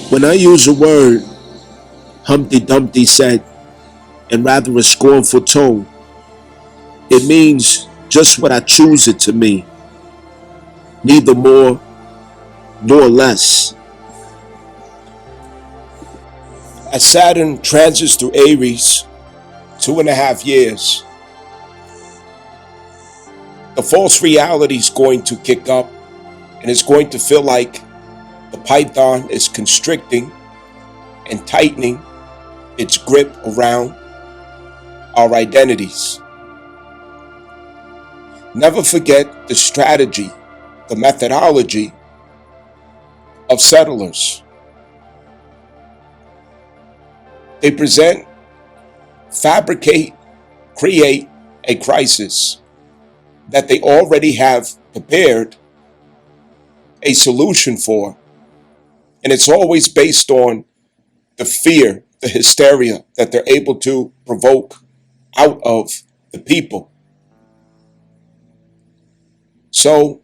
When I use the word Humpty Dumpty said in rather a scornful tone, it means just what I choose it to mean, neither more nor less. As Saturn transits through Aries 2.5 years, the false reality is going to kick up and it's going to feel like the python is constricting and tightening its grip around our identities. Never forget the strategy, the methodology of settlers. They present, fabricate, create a crisis that they already have prepared a solution for. And it's always based on the fear, the hysteria that they're able to provoke out of the people. So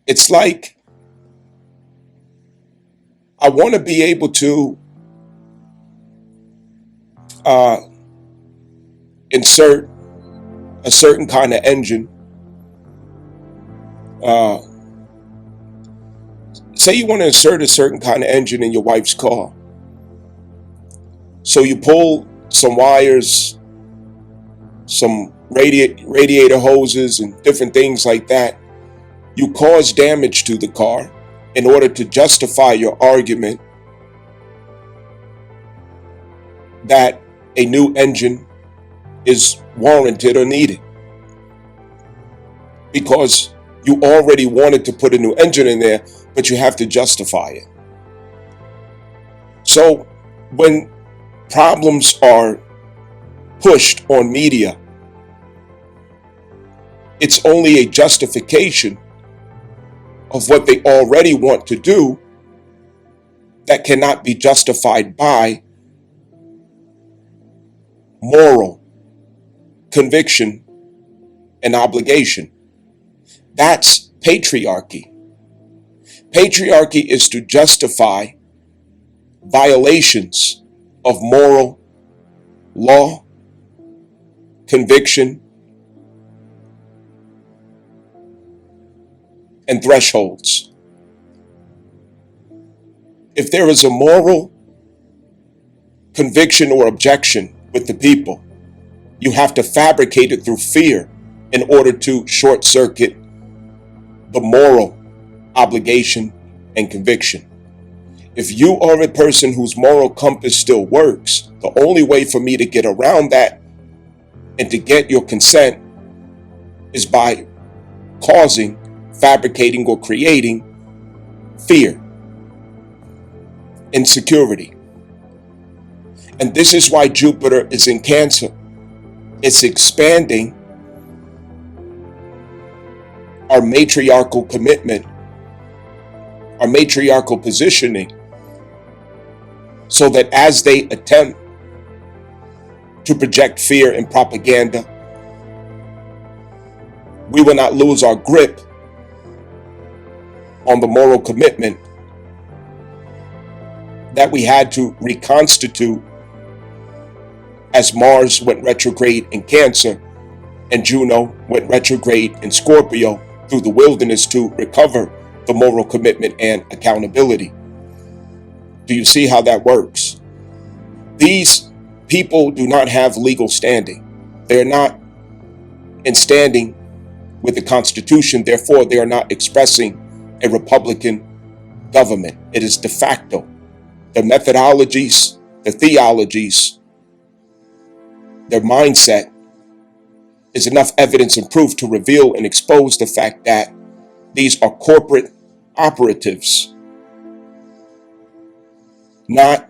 it's like I want to be able to insert a certain kind of engine. Say you want to insert a certain kind of engine in your wife's car. So you pull some wires, some radiator hoses and different things like that. You cause damage to the car in order to justify your argument that a new engine is warranted or needed, because you already wanted to put a new engine in there, but you have to justify it. So when problems are pushed on media, it's only a justification of what they already want to do that cannot be justified by moral conviction and obligation. That's patriarchy. Patriarchy is to justify violations of moral law, conviction, and thresholds. If there is a moral conviction or objection with the people, you have to fabricate it through fear in order to short circuit the moral obligation and conviction. If you are a person whose moral compass still works, the only way for me to get around that and to get your consent is by causing, fabricating, or creating fear, insecurity. And this is why Jupiter is in Cancer. It's expanding our matriarchal commitment, our matriarchal positioning, so that as they attempt to project fear and propaganda, we will not lose our grip on the moral commitment that we had to reconstitute as Mars went retrograde in Cancer and Juno went retrograde in Scorpio through the wilderness to recover the moral commitment and accountability. Do you see how that works? These people do not have legal standing. They're not in standing with the Constitution. Therefore, they are not expressing a Republican government. It is de facto. Their methodologies, their theologies, their mindset is enough evidence and proof to reveal and expose the fact that these are corporate operatives, not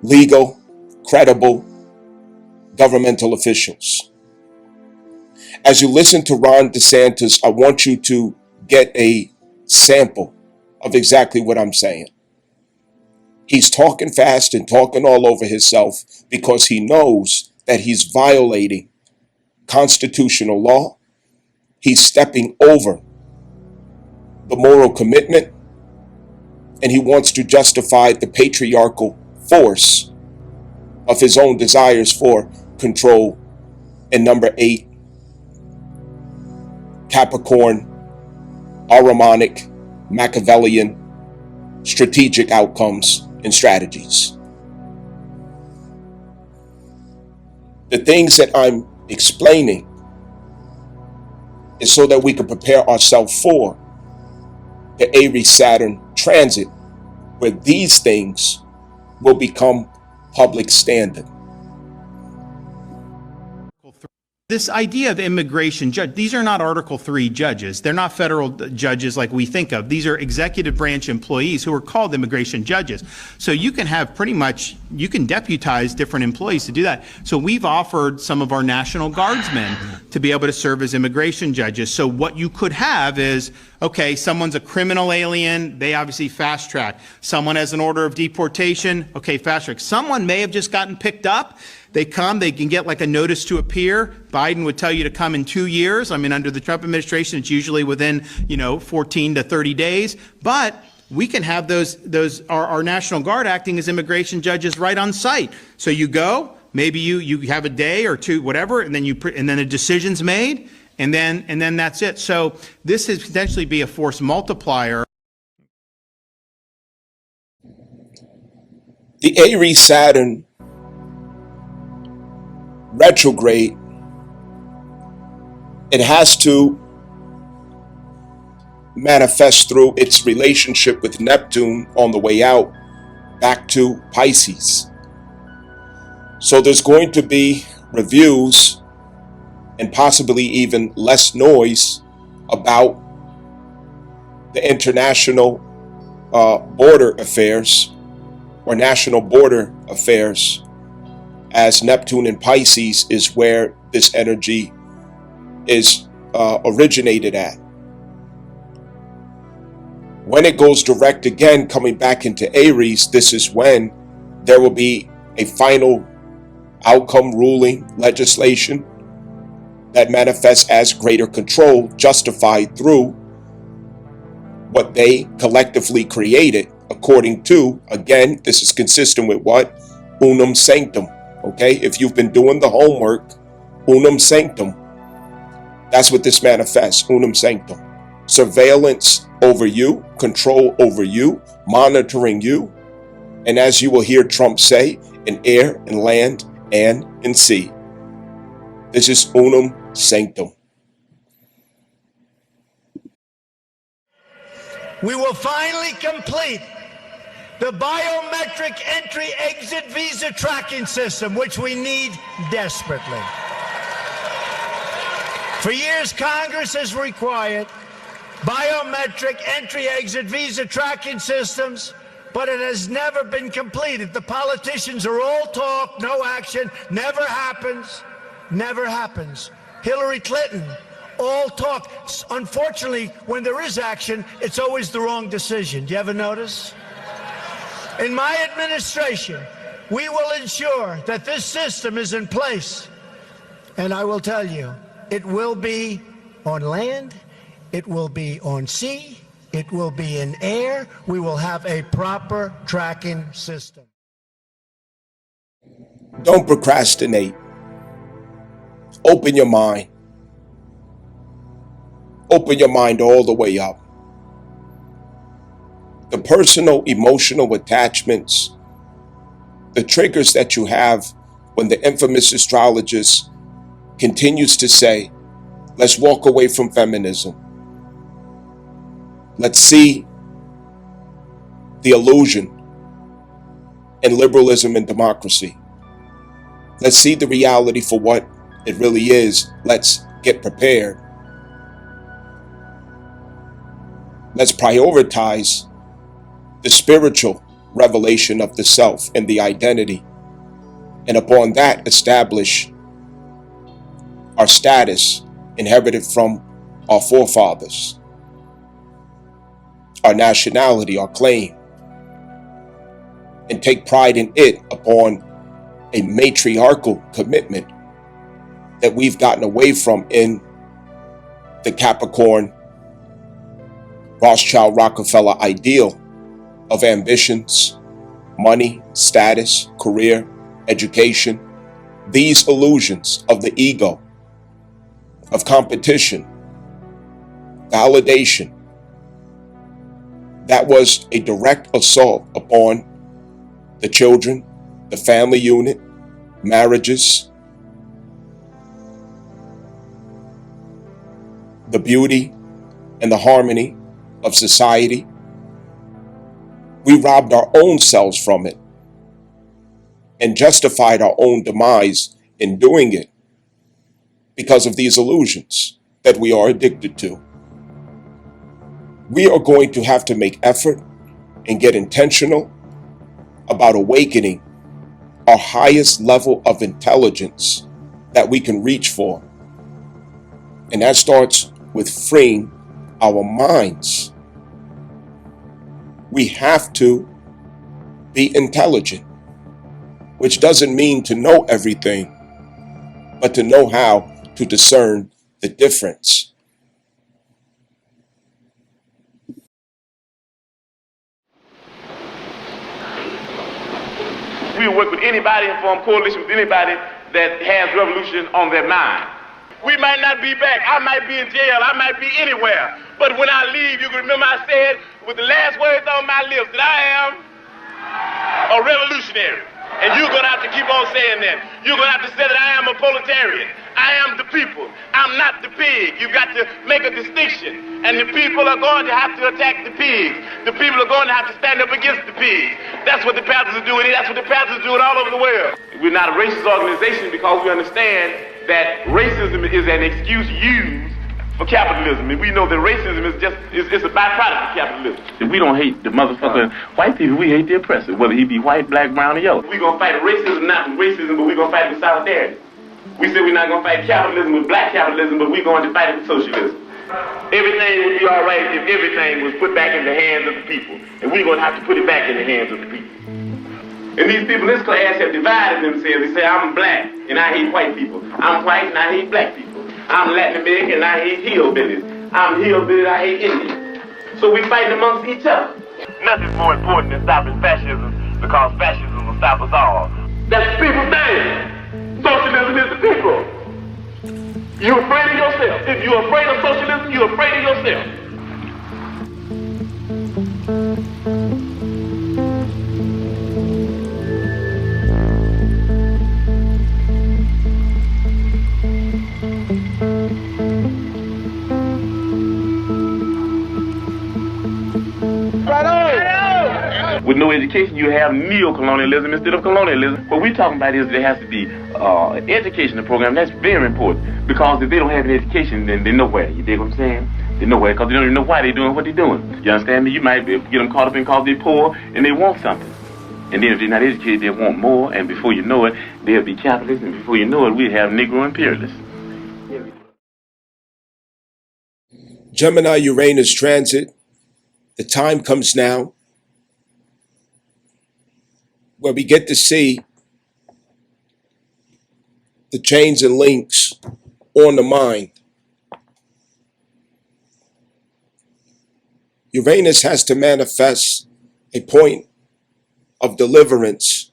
legal, credible governmental officials. As you listen to Ron DeSantis, I want you to get a sample of exactly what I'm saying. He's talking fast and talking all over himself because he knows that he's violating constitutional law. He's stepping over the moral commitment and he wants to justify the patriarchal force of his own desires for control. And number 8, Capricorn, Ahrimanic, Machiavellian, strategic outcomes and strategies. The things that I'm explaining is so that we can prepare ourselves for the Aries-Saturn transit, where these things will become public standard. This idea of immigration judge, these are not Article 3 judges. They're not federal judges like we think of. These are executive branch employees who are called immigration judges. So you can have you can deputize different employees to do that. So we've offered some of our National Guardsmen to be able to serve as immigration judges. So what you could have is, okay, someone's a criminal alien, they obviously fast track. Someone has an order of deportation, okay, fast track. Someone may have just gotten picked up. They come, they can get like a notice to appear. Biden would tell you to come in 2 years. I mean, under the Trump administration, it's usually within, 14 to 30 days. But we can have our National Guard acting as immigration judges right on site. So you go, maybe you have a day or two, whatever, and then a decision's made, and then that's it. So this is potentially be a force multiplier. The Aries-Saturn retrograde, it has to manifest through its relationship with Neptune on the way out back to Pisces. So there's going to be reviews and possibly even less noise about the international border affairs or national border affairs, as Neptune in Pisces is where this energy is originated at. When it goes direct again, coming back into Aries, this is when there will be a final outcome, ruling, legislation that manifests as greater control, justified through what they collectively created, according to, again, this is consistent with what? Unum sanctum. Okay, if you've been doing the homework, unum sanctum, that's what this manifests, unum sanctum. Surveillance over you, control over you, monitoring you, and as you will hear Trump say, in air and land and in sea. This is unum sanctum. We will finally complete the biometric entry-exit visa tracking system, which we need desperately. For years, Congress has required biometric entry-exit visa tracking systems, but it has never been completed. The politicians are all talk, no action, never happens, never happens. Hillary Clinton, all talk. Unfortunately, when there is action, it's always the wrong decision. Do you ever notice? In my administration, we will ensure that this system is in place. And I will tell you, it will be on land, it will be on sea, it will be in air. We will have a proper tracking system. Don't procrastinate. Open your mind. Open your mind all the way up. The personal, emotional attachments, the triggers that you have when the infamous astrologist continues to say, let's walk away from feminism. Let's see the illusion in liberalism and democracy. Let's see the reality for what it really is. Let's get prepared. Let's prioritize the spiritual revelation of the self and the identity, and upon that establish our status inherited from our forefathers, our nationality, our claim, and take pride in it upon a matriarchal commitment that we've gotten away from in the Capricorn, Rothschild, Rockefeller ideal of ambitions, money, status, career, education, these illusions of the ego, of competition, validation. That was a direct assault upon the children, the family unit, marriages, the beauty and the harmony of society. We robbed our own selves from it and justified our own demise in doing it because of these illusions that we are addicted to. We are going to have to make effort and get intentional about awakening our highest level of intelligence that we can reach for. And that starts with freeing our minds. We have to be intelligent, which doesn't mean to know everything, but to know how to discern the difference. We will work with anybody and form coalition with anybody that has revolution on their mind. We might not be back. I might be in jail. I might be anywhere. But when I leave, you can remember I said with the last words on my lips that I am a revolutionary. And you're going to have to keep on saying that. You're going to have to say that I am a proletarian. I am the people. I'm not the pig. You've got to make a distinction. And the people are going to have to attack the pigs. The people are going to have to stand up against the pigs. That's what the Panthers are doing. That's what the Panthers are doing all over the world. We're not a racist organization because we understand that racism is an excuse used for capitalism. And we know that racism is it's a byproduct of capitalism. If we don't hate the motherfucking white people, we hate the oppressor, whether he be white, black, brown, or yellow. We're going to fight racism, not with racism, but we're going to fight with solidarity. We said we're not going to fight capitalism with black capitalism, but we're going to fight it with socialism. Everything would be all right if everything was put back in the hands of the people. And we're going to have to put it back in the hands of the people. And these people in this class have divided themselves. They say, I'm black and I hate white people. I'm white and I hate black people. I'm Latin American and I hate hillbillies. I'm hillbilly and I hate Indians. So we fight amongst each other. Nothing's more important than stopping fascism because fascism will stop us all. That's the people's thing. Socialism is the people. You're afraid of yourself. If you're afraid of socialism, you're afraid of yourself. With no education, you have neo-colonialism instead of colonialism. What we're talking about is there has to be an educational program. That's very important because if they don't have an education, then they're nowhere. You dig what I'm saying? They're nowhere because they don't even know why they're doing what they're doing. You understand me? You might get them caught up in because they're poor and they want something. And then if they're not educated, they want more. And before you know it, they'll be capitalists. And before you know it, we'll have Negro imperialists. Gemini Uranus transit. The time comes now where we get to see the chains and links on the mind. Uranus has to manifest a point of deliverance.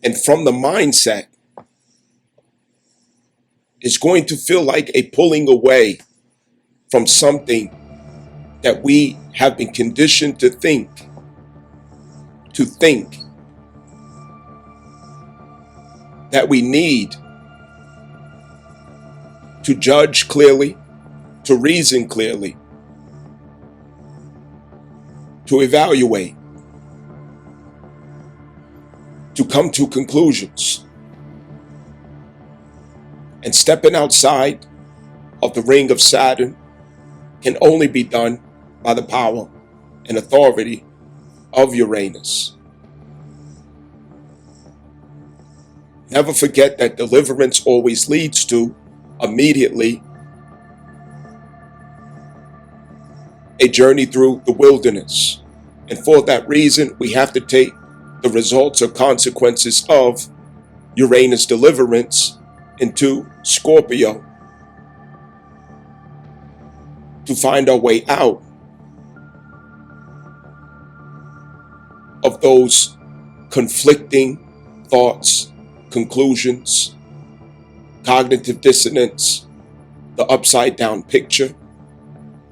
And from the mindset, it's going to feel like a pulling away from something that we have been conditioned to think. That we need to judge clearly, to reason clearly, to evaluate, to come to conclusions. And stepping outside of the ring of Saturn can only be done by the power and authority of Uranus. Never forget that deliverance always leads to, immediately, a journey through the wilderness. And for that reason, we have to take the results or consequences of Uranus deliverance into Scorpio to find our way out of those conflicting thoughts, conclusions, cognitive dissonance, the upside down picture,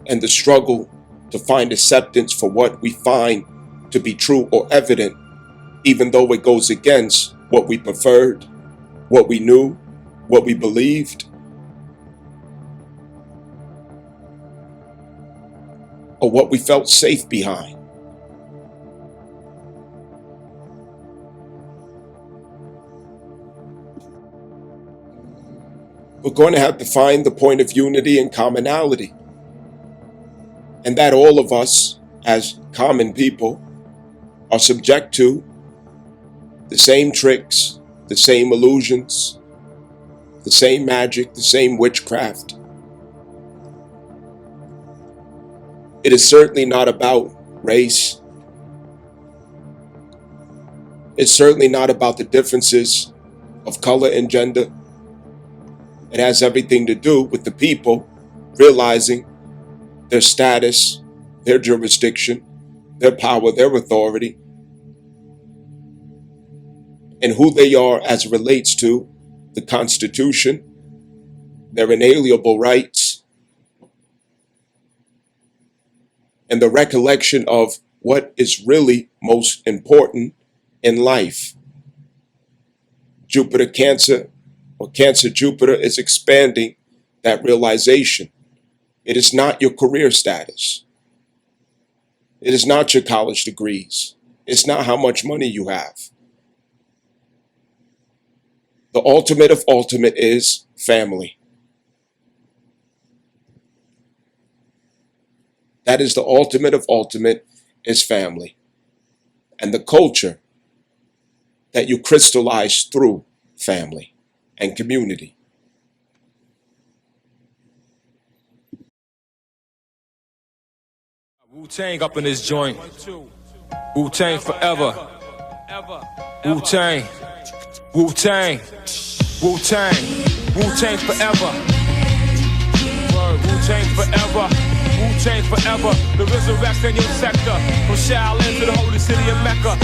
and the struggle to find acceptance for what we find to be true or evident, even though it goes against what we preferred, what we knew, what we believed, or what we felt safe behind. We're going to have to find the point of unity and commonality. And that all of us, as common people, are subject to the same tricks, the same illusions, the same magic, the same witchcraft. It is certainly not about race. It's certainly not about the differences of color and gender. It has everything to do with the people realizing their status, their jurisdiction, their power, their authority, and who they are as it relates to the Constitution, their inalienable rights, and the recollection of what is really most important in life. Jupiter Cancer, or Cancer Jupiter, is expanding that realization. It is not your career status. It is not your college degrees. It's not how much money you have. The ultimate of ultimate is family. That is the ultimate of ultimate is family. And the culture that you crystallize through family and community. Wu-Tang up in this joint. Wu-Tang forever. Wu-Tang. Wu-Tang. Wu-Tang. Wu-Tang forever. Wu-Tang forever. Wu-Tang forever. The resurrection in your sector. From Shaolin to the holy city of Mecca.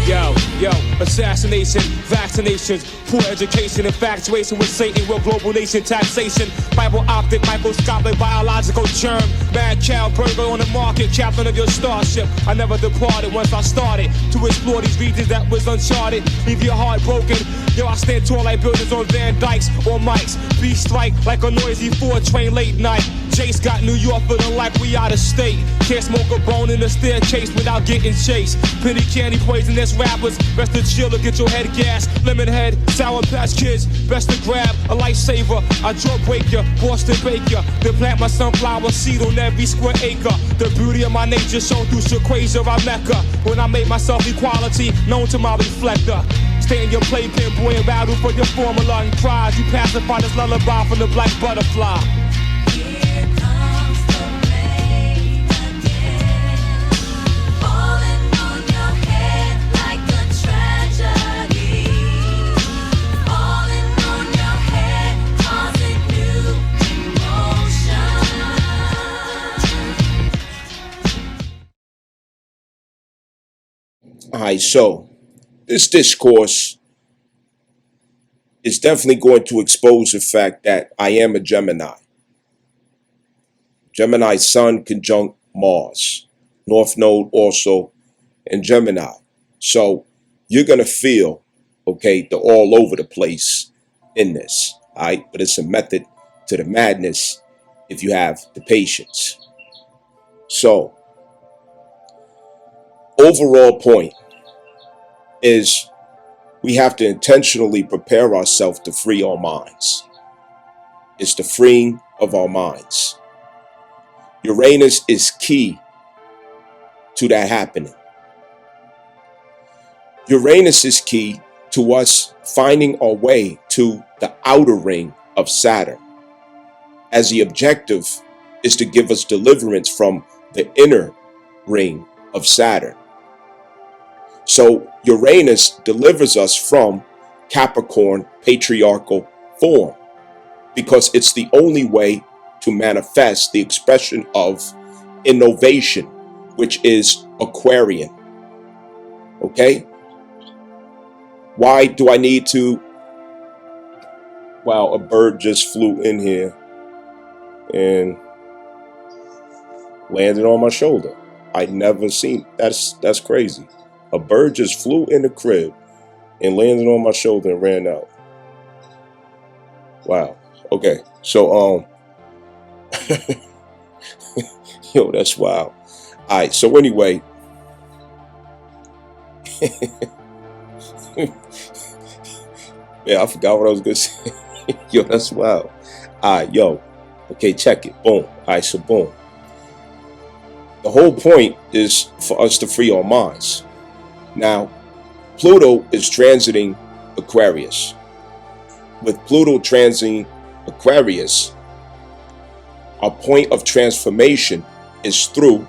Yo, assassination, vaccinations, poor education, infatuation with Satan, real global nation, taxation, Bible optic, microscopic, biological germ, mad cow burger on the market, captain of your starship. I never departed once I started to explore these regions that was uncharted. Leave your heart broken. Yo, I stand tall like buildings on Van Dykes or Mikes. Beat strike like a noisy 4 train late night. Jace got New York feeling like we out of state. Can't smoke a bone in the staircase without getting chased. Penny candy poisonous rappers, best to chill or get your head gas. Lemon head, Sour Patch Kids, best to grab a lifesaver. I drug break ya, Boston bake ya, then plant my sunflower seed on every square acre. The beauty of my nature shown through Shaquasia, I Mecca. When I made myself equality, known to my reflector. Stay in your playpen, boy, and battle for your formula and prize. You pacify this lullaby from the black butterfly. All right, so this discourse is definitely going to expose the fact that I am a Gemini. Gemini Sun conjunct Mars. North Node also in Gemini. So you're going to feel, okay, the all over the place in this. All right, but it's a method to the madness if you have the patience. So, overall point is we have to intentionally prepare ourselves to free our minds. It's the freeing of our minds. Uranus is key to that happening. Uranus is key to us finding our way to the outer ring of Saturn, as the objective is to give us deliverance from the inner ring of Saturn. So Uranus delivers us from Capricorn patriarchal form because it's the only way to manifest the expression of innovation, which is Aquarian. Okay? Why do I need to? Wow, a bird just flew in here and landed on my shoulder. I'd never seen. That's crazy. A bird just flew in the crib and landed on my shoulder and ran out. Wow. Okay. So yo, that's wild. All right. So anyway, yeah, I forgot what I was gonna say. Yo, that's wild. All right, yo. Okay, check it. Boom. All right, so boom. The whole point is for us to free our minds. Now, Pluto is transiting Aquarius. With Pluto transiting Aquarius, our point of transformation is through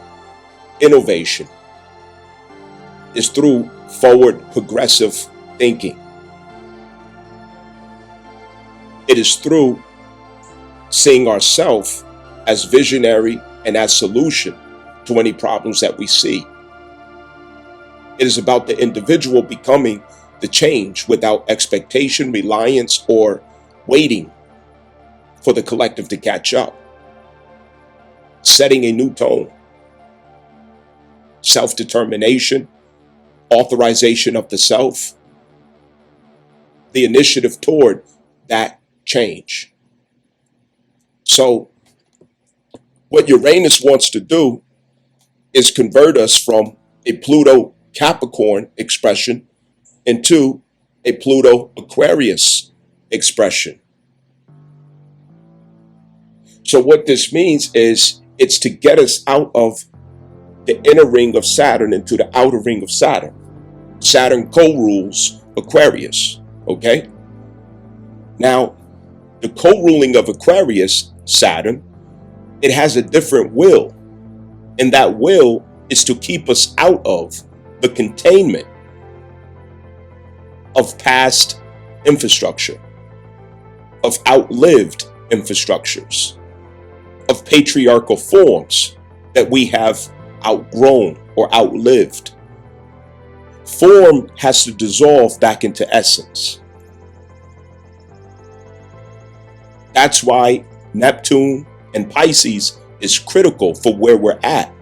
innovation, is through forward progressive thinking. It is through seeing ourselves as visionary and as solution to any problems that we see. It is about the individual becoming the change without expectation, reliance, or waiting for the collective to catch up. Setting a new tone. Self-determination, authorization of the self, the initiative toward that change. So what Uranus wants to do is convert us from a Pluto Capricorn expression into a Pluto Aquarius expression. So what this means is it's to get us out of the inner ring of Saturn into the outer ring of Saturn. Saturn co-rules Aquarius, okay? Now, the co-ruling of Aquarius, Saturn, it has a different will. And that will is to keep us out of the containment of past infrastructure, of outlived infrastructures, of patriarchal forms that we have outgrown or outlived. Form has to dissolve back into essence. That's why Neptune and Pisces is critical for where we're at.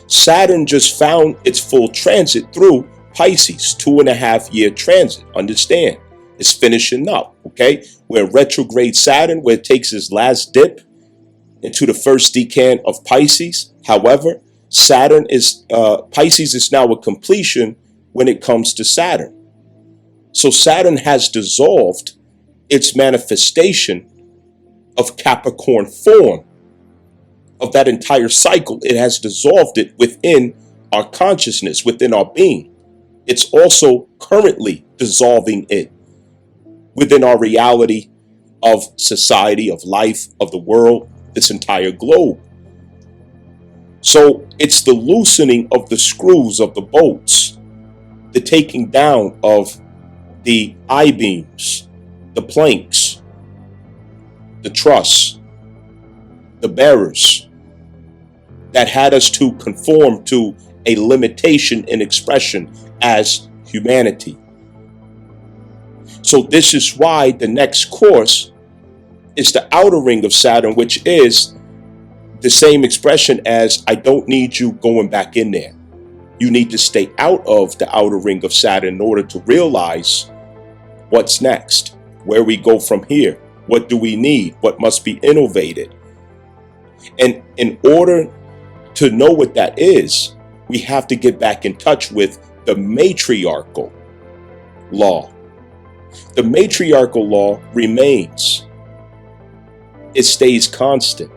Saturn just found its full transit through Pisces, 2.5-year transit. Understand, it's finishing up, okay? We're retrograde Saturn, where it takes its last dip into the first decan of Pisces. However, Pisces is now a completion when it comes to Saturn. So Saturn has dissolved its manifestation of Capricorn form, of that entire cycle. It has dissolved it within our consciousness, within our being. It's also currently dissolving it within our reality of society, of life, of the world, this entire globe. So it's the loosening of the screws of the bolts, the taking down of the I-beams, the planks, the truss, the bearers that had us to conform to a limitation in expression as humanity. So this is why the next course is the outer ring of Saturn, which is the same expression as I don't need you going back in there. You need to stay out of the outer ring of Saturn in order to realize what's next, where we go from here, what do we need, what must be innovated. And in order to know what that is, we have to get back in touch with the matriarchal law. The matriarchal law remains. It stays constant.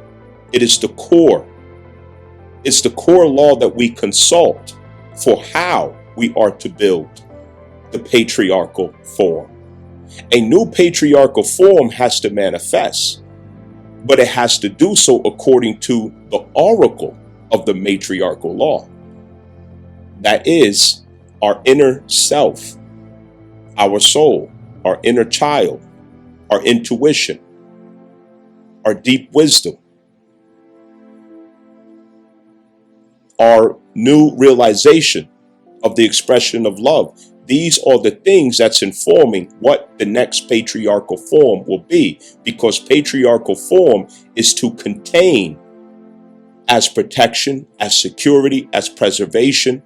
It is the core. It's the core law that we consult for how we are to build the patriarchal form. A new patriarchal form has to manifest, but it has to do so according to the oracle of the matriarchal law. That is our inner self, our soul, our inner child, our intuition, our deep wisdom, our new realization of the expression of love. These are the things that's informing what the next patriarchal form will be, because patriarchal form is to contain as protection, as security, as preservation.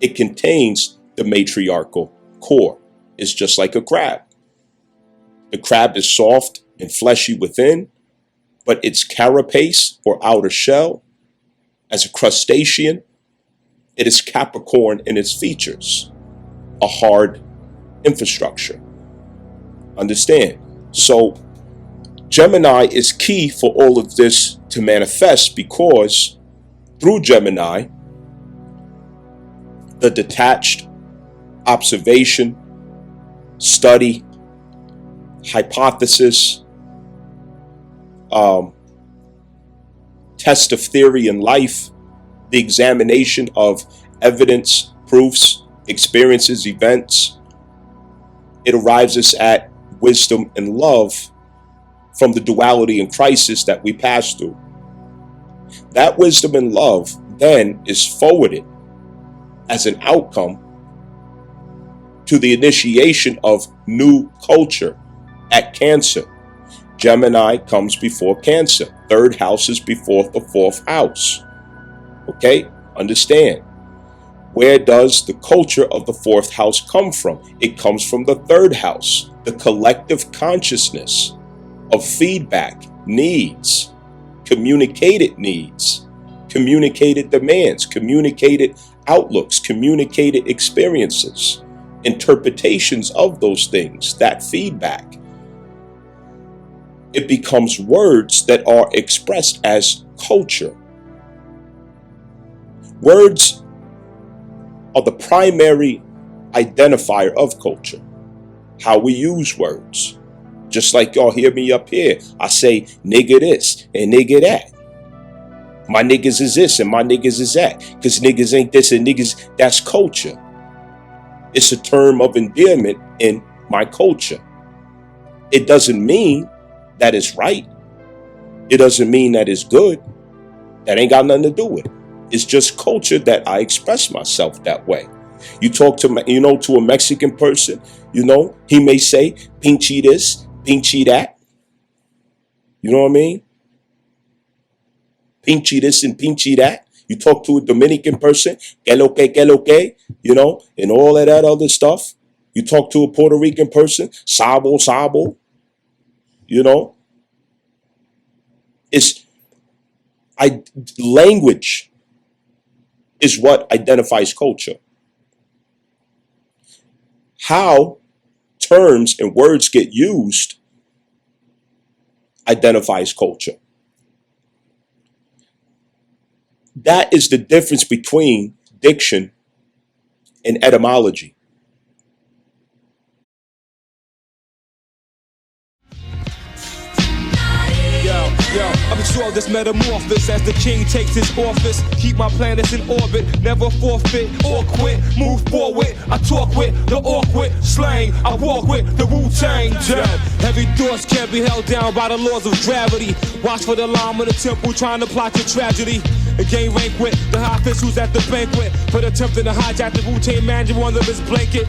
It contains the matriarchal core. It's just like a crab. The crab is soft and fleshy within, but its carapace or outer shell, as a crustacean, it is Capricorn in its features, a hard infrastructure. Understand? So Gemini is key for all of this to manifest, because through Gemini, the detached observation, study, hypothesis, test of theory in life, the examination of evidence, proofs, experiences, events, it arrives us at wisdom and love from the duality and crisis that we pass through. That wisdom and love then is forwarded as an outcome to the initiation of new culture at Cancer. Gemini comes before Cancer. Third house is before the fourth house. Okay? Understand. Where does the culture of the fourth house come from? It comes from the third house, the collective consciousness of feedback, needs, communicated needs, communicated demands, communicated outlooks, communicated experiences, interpretations of those things, that feedback. It becomes words that are expressed as culture. Words are the primary identifier of culture, how we use words. Just like y'all hear me up here, I say nigga this and nigga that. My niggas is this and my niggas is that, because niggas ain't this and niggas, that's culture. It's a term of endearment in my culture. It doesn't mean that it's right. It doesn't mean that it's good. That ain't got nothing to do with it. It's just culture that I express myself that way. You talk to, to a Mexican person, he may say, pinche this, pinche that. You know what I mean? Pinche this and pinche that. You talk to a Dominican person, que lo que, and all of that other stuff. You talk to a Puerto Rican person, sabo, sabo. Language is what identifies culture. How terms and words get used identifies culture. That is the difference between diction and etymology. Yo, I'm sure this metamorphosis as the king takes his office. Keep my planets in orbit, never forfeit or quit. Move forward, I talk with the awkward slang. I walk with the Wu-Tang. Heavy thoughts can't be held down by the laws of gravity. Watch for the llama in the temple trying to plot your tragedy. And gain rank with the high officials at the banquet for attempting to hijack the Wu-Tang manager under his blanket.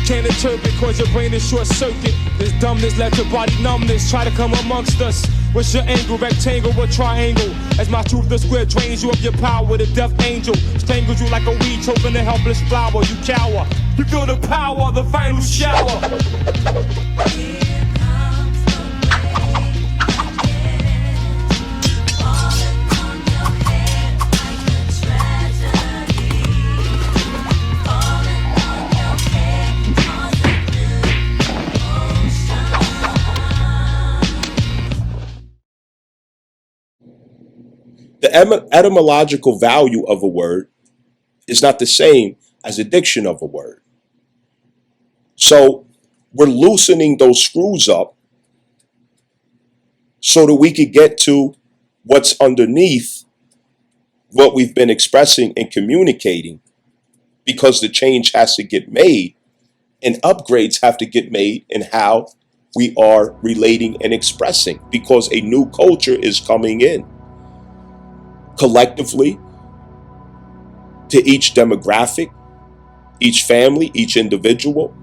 Can't interpret cause your brain is short circuit. This dumbness left your body numbness. Try to come amongst us. What's your angle, rectangle or triangle? As my toothless square drains you of your power, the death angel strangles you like a weed choking a helpless flower. You cower, you feel the power of the final shower. The etymological value of a word is not the same as the diction of a word. So we're loosening those screws up so that we could get to what's underneath what we've been expressing and communicating, because the change has to get made and upgrades have to get made in how we are relating and expressing, because a new culture is coming in. Collectively, to each demographic, each family, each individual.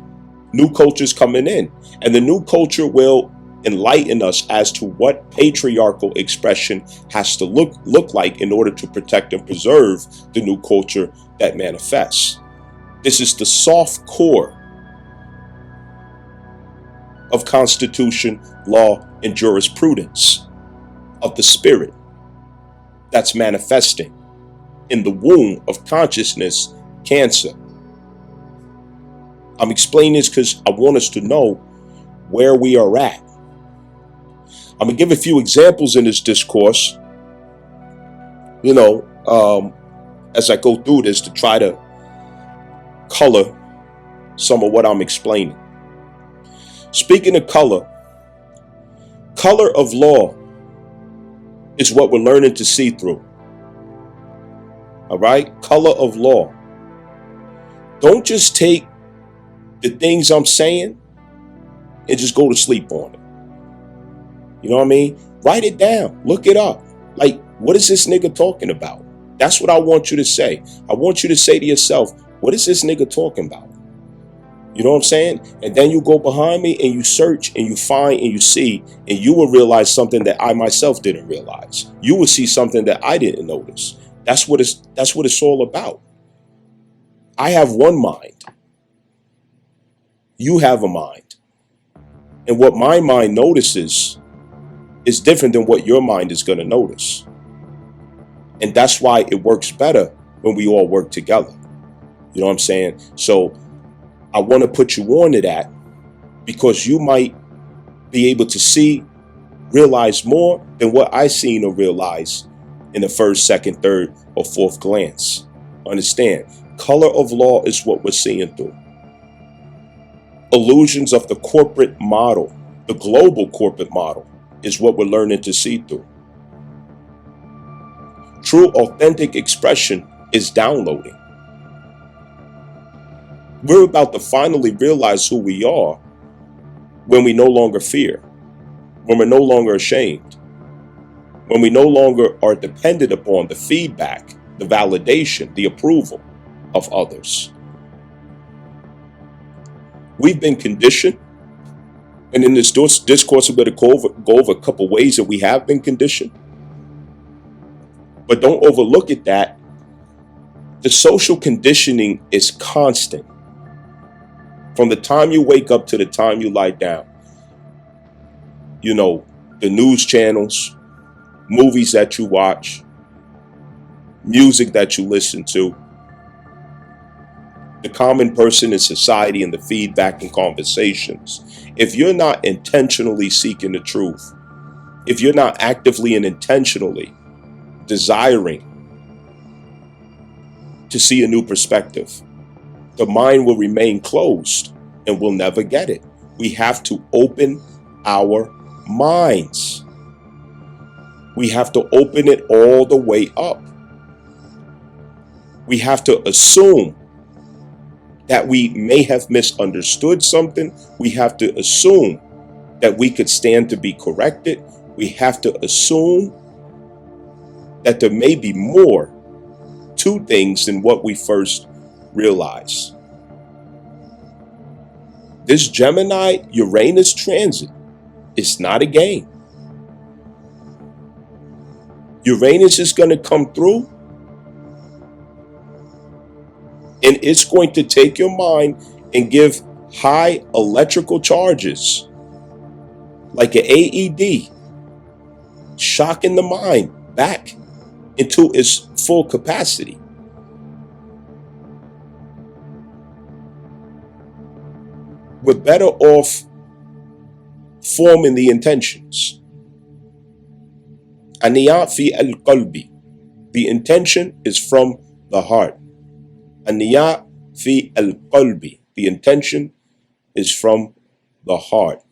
New culture's coming in, and the new culture will enlighten us as to what patriarchal expression has to look like in order to protect and preserve the new culture that manifests. This is the soft core of constitution, law, and jurisprudence of the spirit that's manifesting in the womb of consciousness, Cancer. I'm explaining this because I want us to know where we are at. I'm going to give a few examples in this discourse, as I go through this to try to color some of what I'm explaining. Speaking of color of law is what we're learning to see through. All right? Color of law. Don't just take the things I'm saying and just go to sleep on it. You know what I mean? Write it down. Look it up. Like, what is this nigga talking about? That's what I want you to say. I want you to say to yourself, what is this nigga talking about? You know what I'm saying? And then you go behind me and you search and you find and you see, and you will realize something that I myself didn't realize. You will see something that I didn't notice. That's what it's all about. I have one mind. You have a mind. And what my mind notices is different than what your mind is going to notice. And that's why it works better when we all work together. You know what I'm saying? So I want to put you on to that because you might be able to see, realize more than what I seen or realize in the first, second, third, or fourth glance. Understand? Color of law is what we're seeing through. Illusions of the corporate model, the global corporate model, is what we're learning to see through. True authentic expression is downloading. We're about to finally realize who we are when we no longer fear, when we're no longer ashamed, when we no longer are dependent upon the feedback, the validation, the approval of others. We've been conditioned, and in this discourse, we're going to go over a couple ways that we have been conditioned. But don't overlook it that the social conditioning is constant. From the time you wake up to the time you lie down. You know, the news channels, movies that you watch, music that you listen to, the common person in society and the feedback and conversations. If you're not intentionally seeking the truth, if you're not actively and intentionally desiring to see a new perspective, the mind will remain closed and we'll never get it. We have to open our minds. We have to open it all the way up. We have to assume that we may have misunderstood something. We have to assume that we could stand to be corrected. We have to assume that there may be more to things than what we first realize. This Gemini Uranus transit is not a game. Uranus is going to come through, and it's going to take your mind and give high electrical charges like an AED, shocking the mind back into its full capacity. We're better off forming the intentions. Aniyat fi al-qalbi. The intention is from the heart. Aniyat fi al-qalbi. The intention is from the heart.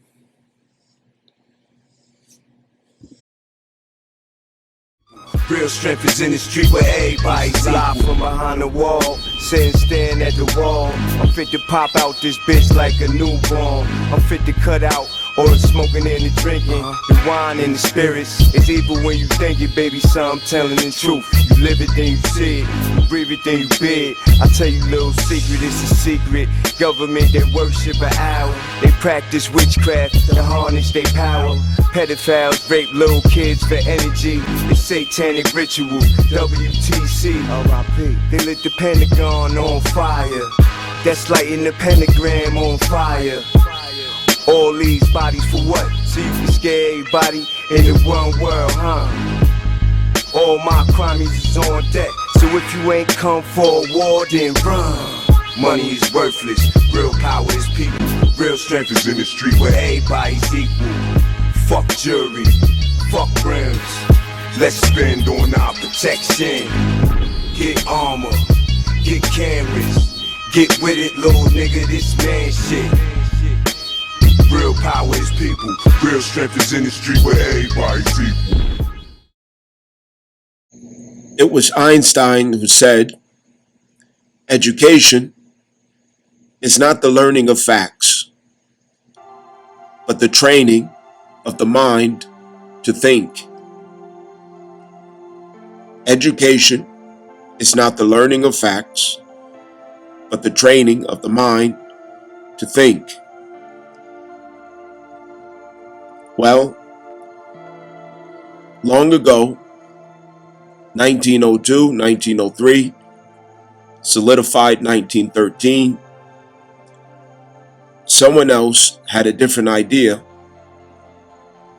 Real strength is in the street where everybody's live from behind the wall. Sitting staring at the wall. I'm fit to pop out this bitch like a newborn. I'm fit to cut out all the smoking and the drinking. The wine and the spirits. It's evil when you think it, baby, so I'm telling the truth. You live it, then you see it. You breathe it, then you bid. I tell you a little secret, it's a secret. Government that worship an owl. They practice witchcraft to harness their power. Pedophiles rape little kids for energy. It's satanic ritual. WTC. R.I.P. They lit the Pentagon on fire. That's lighting the pentagram on fire. All these bodies for what? So you can scare everybody in the one world, huh? All my crimes is on deck. So if you ain't come for a war, then run. Money is worthless. Real power is people. Real strength is in the street where everybody's equal. Fuck jury. Fuck rims. Let's spend on our protection. Get armor. Get cameras. Get with it, little nigga, this man shit. Real power is people. Real strength is in the street where everybody's equal. It was Einstein who said, education is not the learning of facts, but the training of the mind to think. Education is not the learning of facts, but the training of the mind to think. Well, long ago, 1902, 1903, solidified 1913, someone else had a different idea.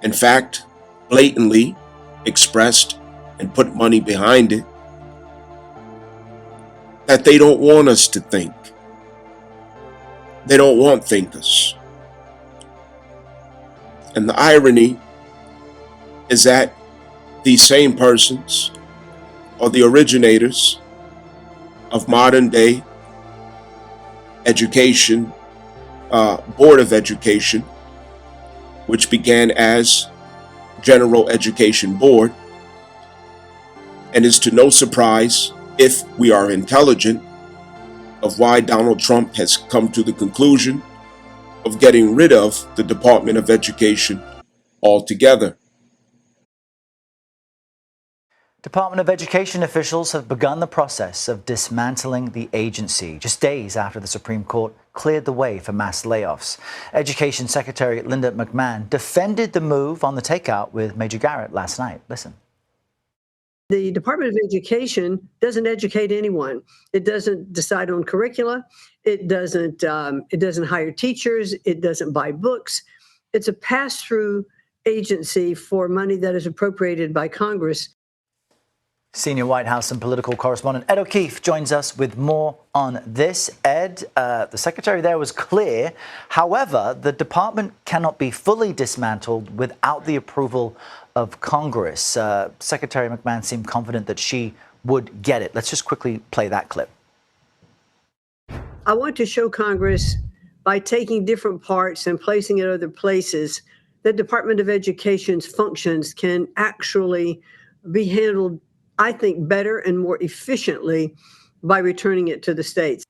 In fact, blatantly expressed and put money behind it, that they don't want us to think. They don't want thinkers. And the irony is that these same persons are the originators of modern day education, Board of Education, which began as General Education Board, and is to no surprise, if we are intelligent, of why Donald Trump has come to the conclusion of getting rid of the Department of Education altogether. Department of Education officials have begun the process of dismantling the agency just days after the Supreme Court cleared the way for mass layoffs. Education Secretary Linda McMahon defended the move on the takeout with Major Garrett last night. Listen. The Department of Education doesn't educate anyone. It doesn't decide on curricula. It doesn't hire teachers. It doesn't buy books. It's a pass-through agency for money that is appropriated by Congress. Senior White House and political correspondent Ed O'Keefe joins us with more on this. Ed, the secretary there was clear. However, the department cannot be fully dismantled without the approval of Congress. Secretary McMahon seemed confident that she would get it. Let's just quickly play that clip. I want to show Congress, by taking different parts and placing it other places, that Department of Education's functions can actually be handled, I think, better and more efficiently by returning it to the states.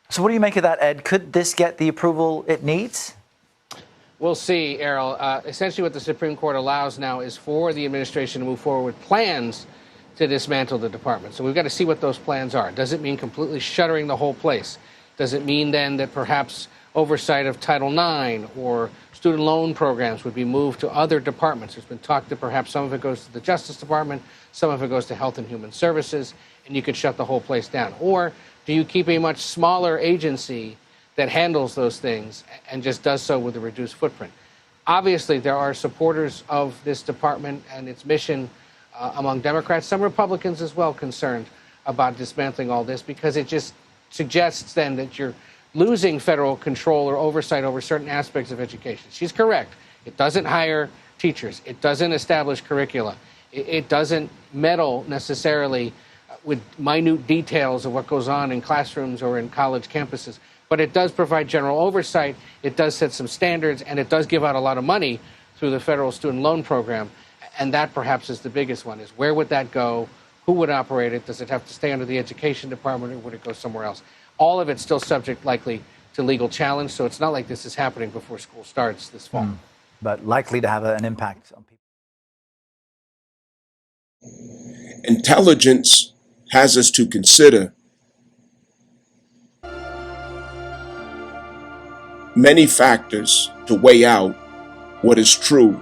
So what do you make of that, Ed? Could this get the approval it needs? We'll see, Errol. Essentially what the Supreme Court allows now is for the administration to move forward with plans to dismantle the department. So we've got to see what those plans are. Does it mean completely shuttering the whole place? Does it mean then that perhaps oversight of Title IX or student loan programs would be moved to other departments? There's been talk that perhaps some of it goes to the Justice Department, some of it goes to Health and Human Services, and you could shut the whole place down. Or do you keep a much smaller agency that handles those things and just does so with a reduced footprint? Obviously, there are supporters of this department and its mission among Democrats, some Republicans as well, concerned about dismantling all this, because it just suggests then that you're losing federal control or oversight over certain aspects of education. She's correct. It doesn't hire teachers. It doesn't establish curricula. It doesn't meddle necessarily with minute details of what goes on in classrooms or in college campuses. But it does provide general oversight, it does set some standards, and it does give out a lot of money through the federal student loan program. And that perhaps is the biggest one, is where would that go? Who would operate it? Does it have to stay under the Education Department, or would it go somewhere else? All of it's still subject likely to legal challenge, so it's not like this is happening before school starts this fall. But likely to have an impact on people. Intelligence has us to consider many factors to weigh out what is true,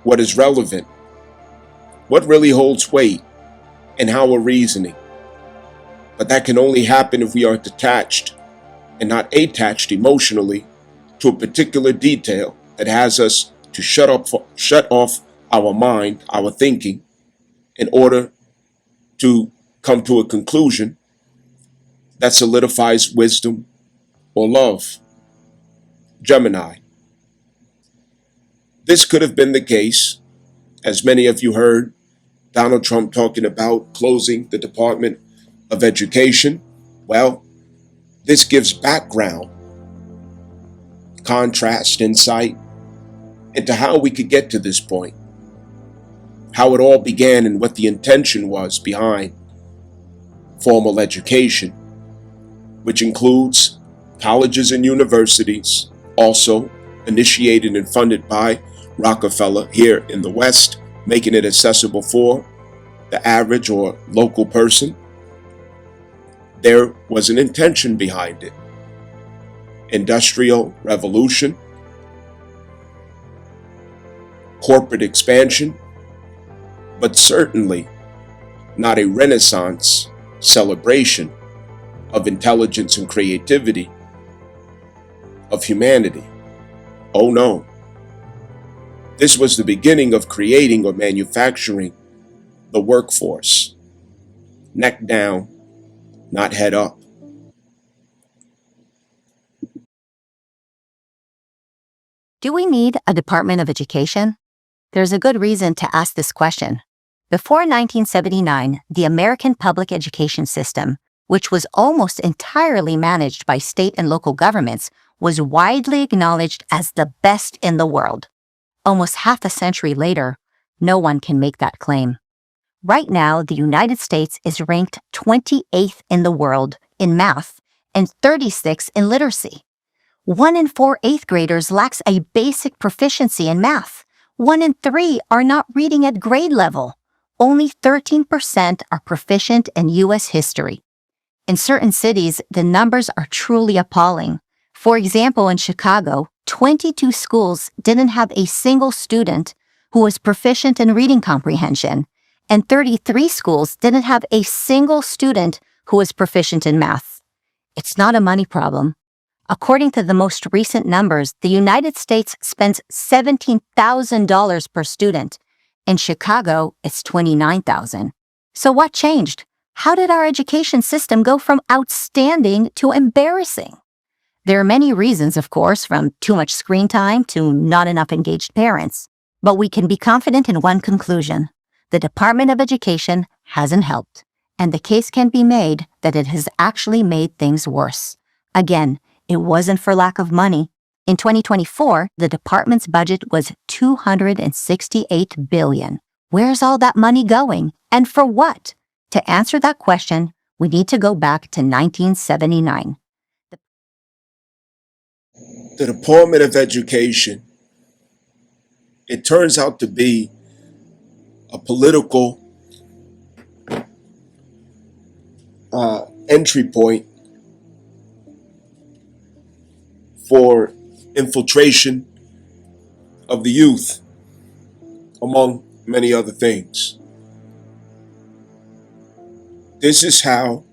what is relevant, what really holds weight, and how we're reasoning. But that can only happen if we are detached and not attached emotionally to a particular detail that has us to shut off our mind, our thinking, in order to come to a conclusion that solidifies wisdom or love. Gemini. This could have been the case, as many of you heard Donald Trump talking about closing the Department of Education. Well, this gives background, contrast, insight into how we could get to this point, how it all began and what the intention was behind formal education, which includes colleges and universities, also initiated and funded by Rockefeller here in the West, making it accessible for the average or local person. There was an intention behind it. Industrial revolution, corporate expansion, but certainly not a Renaissance celebration of intelligence and creativity of humanity. Oh no. This was the beginning of creating or manufacturing the workforce. Neck down, not head up. Do we need a Department of Education? There's a good reason to ask this question. Before 1979, the American public education system, which was almost entirely managed by state and local governments, was widely acknowledged as the best in the world. Almost half a century later, no one can make that claim. Right now, the United States is ranked 28th in the world in math and 36th in literacy. 1 in 4 eighth graders lacks a basic proficiency in math. 1 in 3 are not reading at grade level. Only 13% are proficient in U.S. history. In certain cities, the numbers are truly appalling. For example, in Chicago, 22 schools didn't have a single student who was proficient in reading comprehension, and 33 schools didn't have a single student who was proficient in math. It's not a money problem. According to the most recent numbers, the United States spends $17,000 per student. In Chicago, it's $29,000. So what changed? How did our education system go from outstanding to embarrassing? There are many reasons, of course, from too much screen time to not enough engaged parents. But we can be confident in one conclusion. The Department of Education hasn't helped, and the case can be made that it has actually made things worse. Again, it wasn't for lack of money. In 2024, the department's budget was $268 billion. Where's all that money going, and for what? To answer that question, we need to go back to 1979. The Department of Education, it turns out to be a political entry point for infiltration of the youth, among many other things. This is how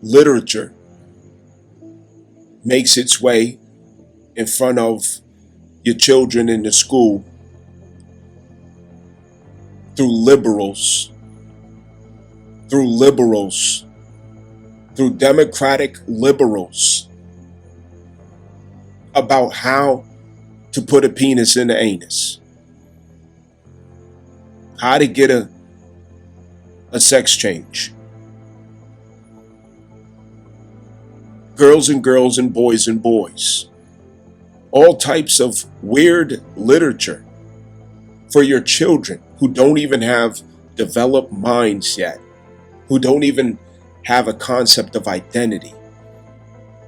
literature makes its way in front of your children in the school through liberals, through democratic liberals, about how to put a penis in the anus, how to get a sex change. Girls and girls and boys. All types of weird literature for your children who don't even have developed minds yet, who don't even have a concept of identity.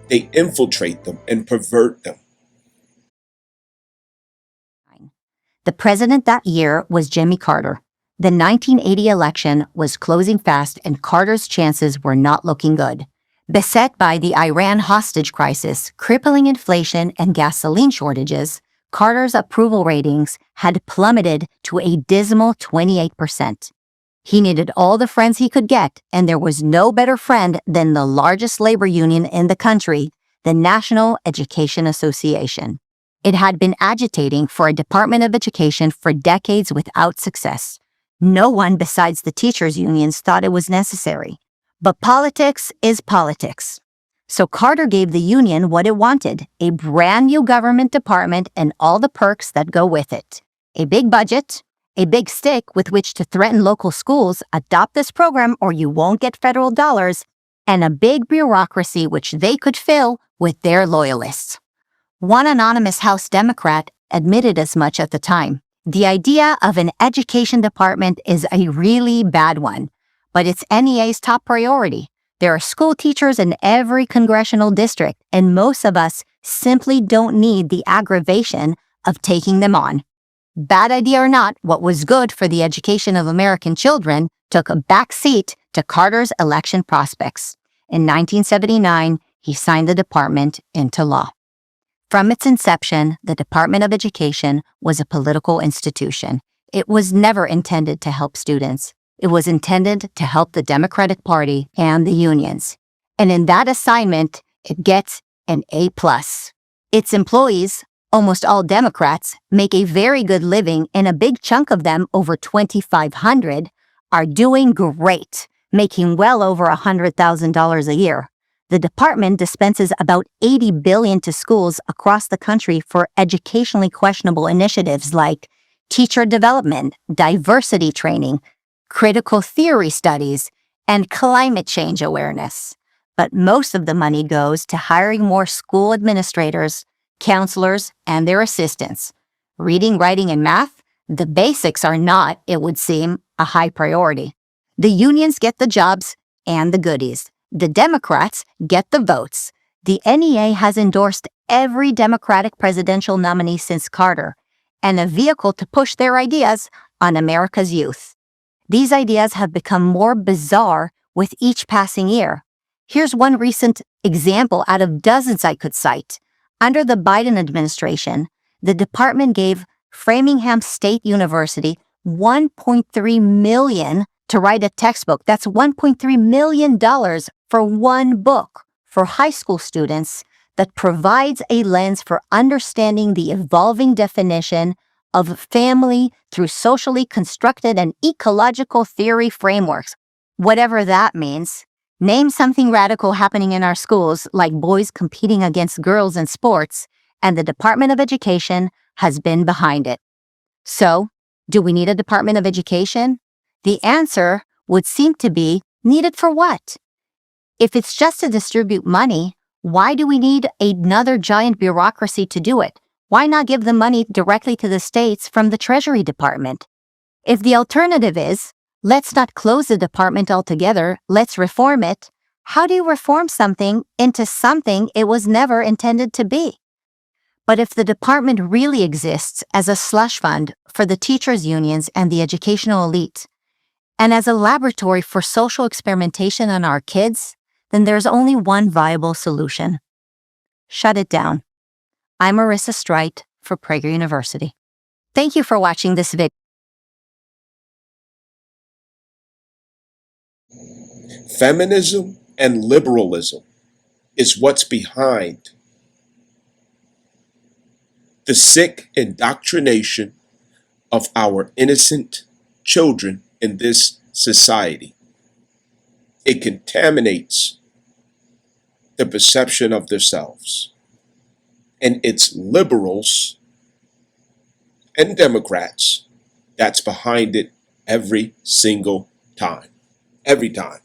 They infiltrate them and pervert them. The president that year was Jimmy Carter. The 1980 election was closing fast and Carter's chances were not looking good. Beset by the Iran hostage crisis, crippling inflation, and gasoline shortages, Carter's approval ratings had plummeted to a dismal 28%. He needed all the friends he could get, and there was no better friend than the largest labor union in the country, the National Education Association. It had been agitating for a Department of Education for decades without success. No one besides the teachers' unions thought it was necessary. But politics is politics. So Carter gave the union what it wanted, a brand new government department and all the perks that go with it. A big budget, a big stick with which to threaten local schools, adopt this program or you won't get federal dollars, and a big bureaucracy which they could fill with their loyalists. One anonymous House Democrat admitted as much at the time. The idea of an education department is a really bad one, but it's NEA's top priority. There are school teachers in every congressional district, and most of us simply don't need the aggravation of taking them on. Bad idea or not, what was good for the education of American children took a back seat to Carter's election prospects. In 1979, he signed the department into law. From its inception, the Department of Education was a political institution. It was never intended to help students. It was intended to help the Democratic Party and the unions. And in that assignment, it gets an A+. Its employees, almost all Democrats, make a very good living, and a big chunk of them, over 2,500, are doing great, making well over $100,000 a year. The department dispenses about $80 billion to schools across the country for educationally questionable initiatives like teacher development, diversity training, critical theory studies, and climate change awareness. But most of the money goes to hiring more school administrators, counselors, and their assistants. Reading, writing, and math, the basics are not, it would seem, a high priority. The unions get the jobs and the goodies. The Democrats get the votes. The NEA has endorsed every Democratic presidential nominee since Carter, and a vehicle to push their ideas on America's youth. These ideas have become more bizarre with each passing year. Here's one recent example out of dozens I could cite. Under the Biden administration, the department gave Framingham State University $1.3 million to write a textbook. That's $1.3 million for one book for high school students that provides a lens for understanding the evolving definition of family through socially constructed and ecological theory frameworks. Whatever that means. Name something radical happening in our schools, like boys competing against girls in sports, and the Department of Education has been behind it. So, do we need a Department of Education? The answer would seem to be, needed for what? If it's just to distribute money, why do we need another giant bureaucracy to do it? Why not give the money directly to the states from the Treasury Department? If the alternative is, let's not close the department altogether, let's reform it, how do you reform something into something it was never intended to be? But if the department really exists as a slush fund for the teachers' unions and the educational elite, and as a laboratory for social experimentation on our kids, then there's only one viable solution. Shut it down. I'm Marissa Streit for Prager University. Thank you for watching this video. Feminism and liberalism is what's behind the sick indoctrination of our innocent children in this society. It contaminates the perception of themselves. And it's liberals and Democrats that's behind it every single time. Every time.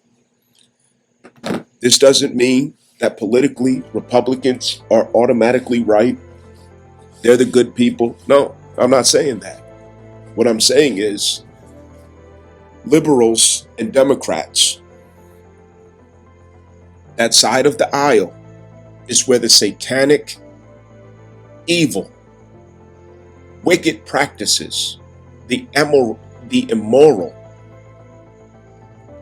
This doesn't mean that politically Republicans are automatically right. They're the good people. No, I'm not saying that. What I'm saying is liberals and Democrats, that side of the aisle is where the satanic evil wicked practices, the immoral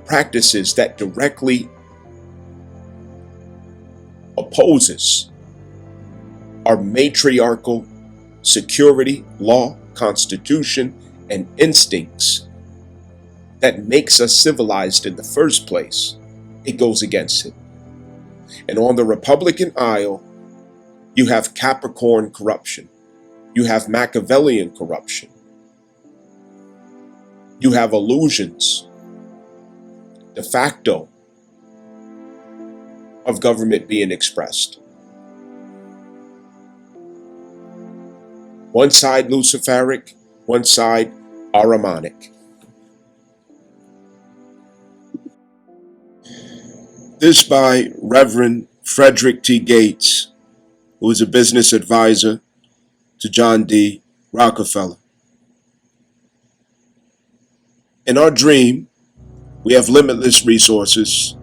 practices that directly opposes our matriarchal security, law, constitution, and instincts that makes us civilized in the first place, it goes against it. And on the Republican aisle, you have Capricorn corruption. You have Machiavellian corruption. You have illusions, de facto, of government being expressed. One side Luciferic, one side Ahrimanic. This by Reverend Frederick T. Gates, who is a business advisor to John D. Rockefeller. In our dream, we have limitless resources,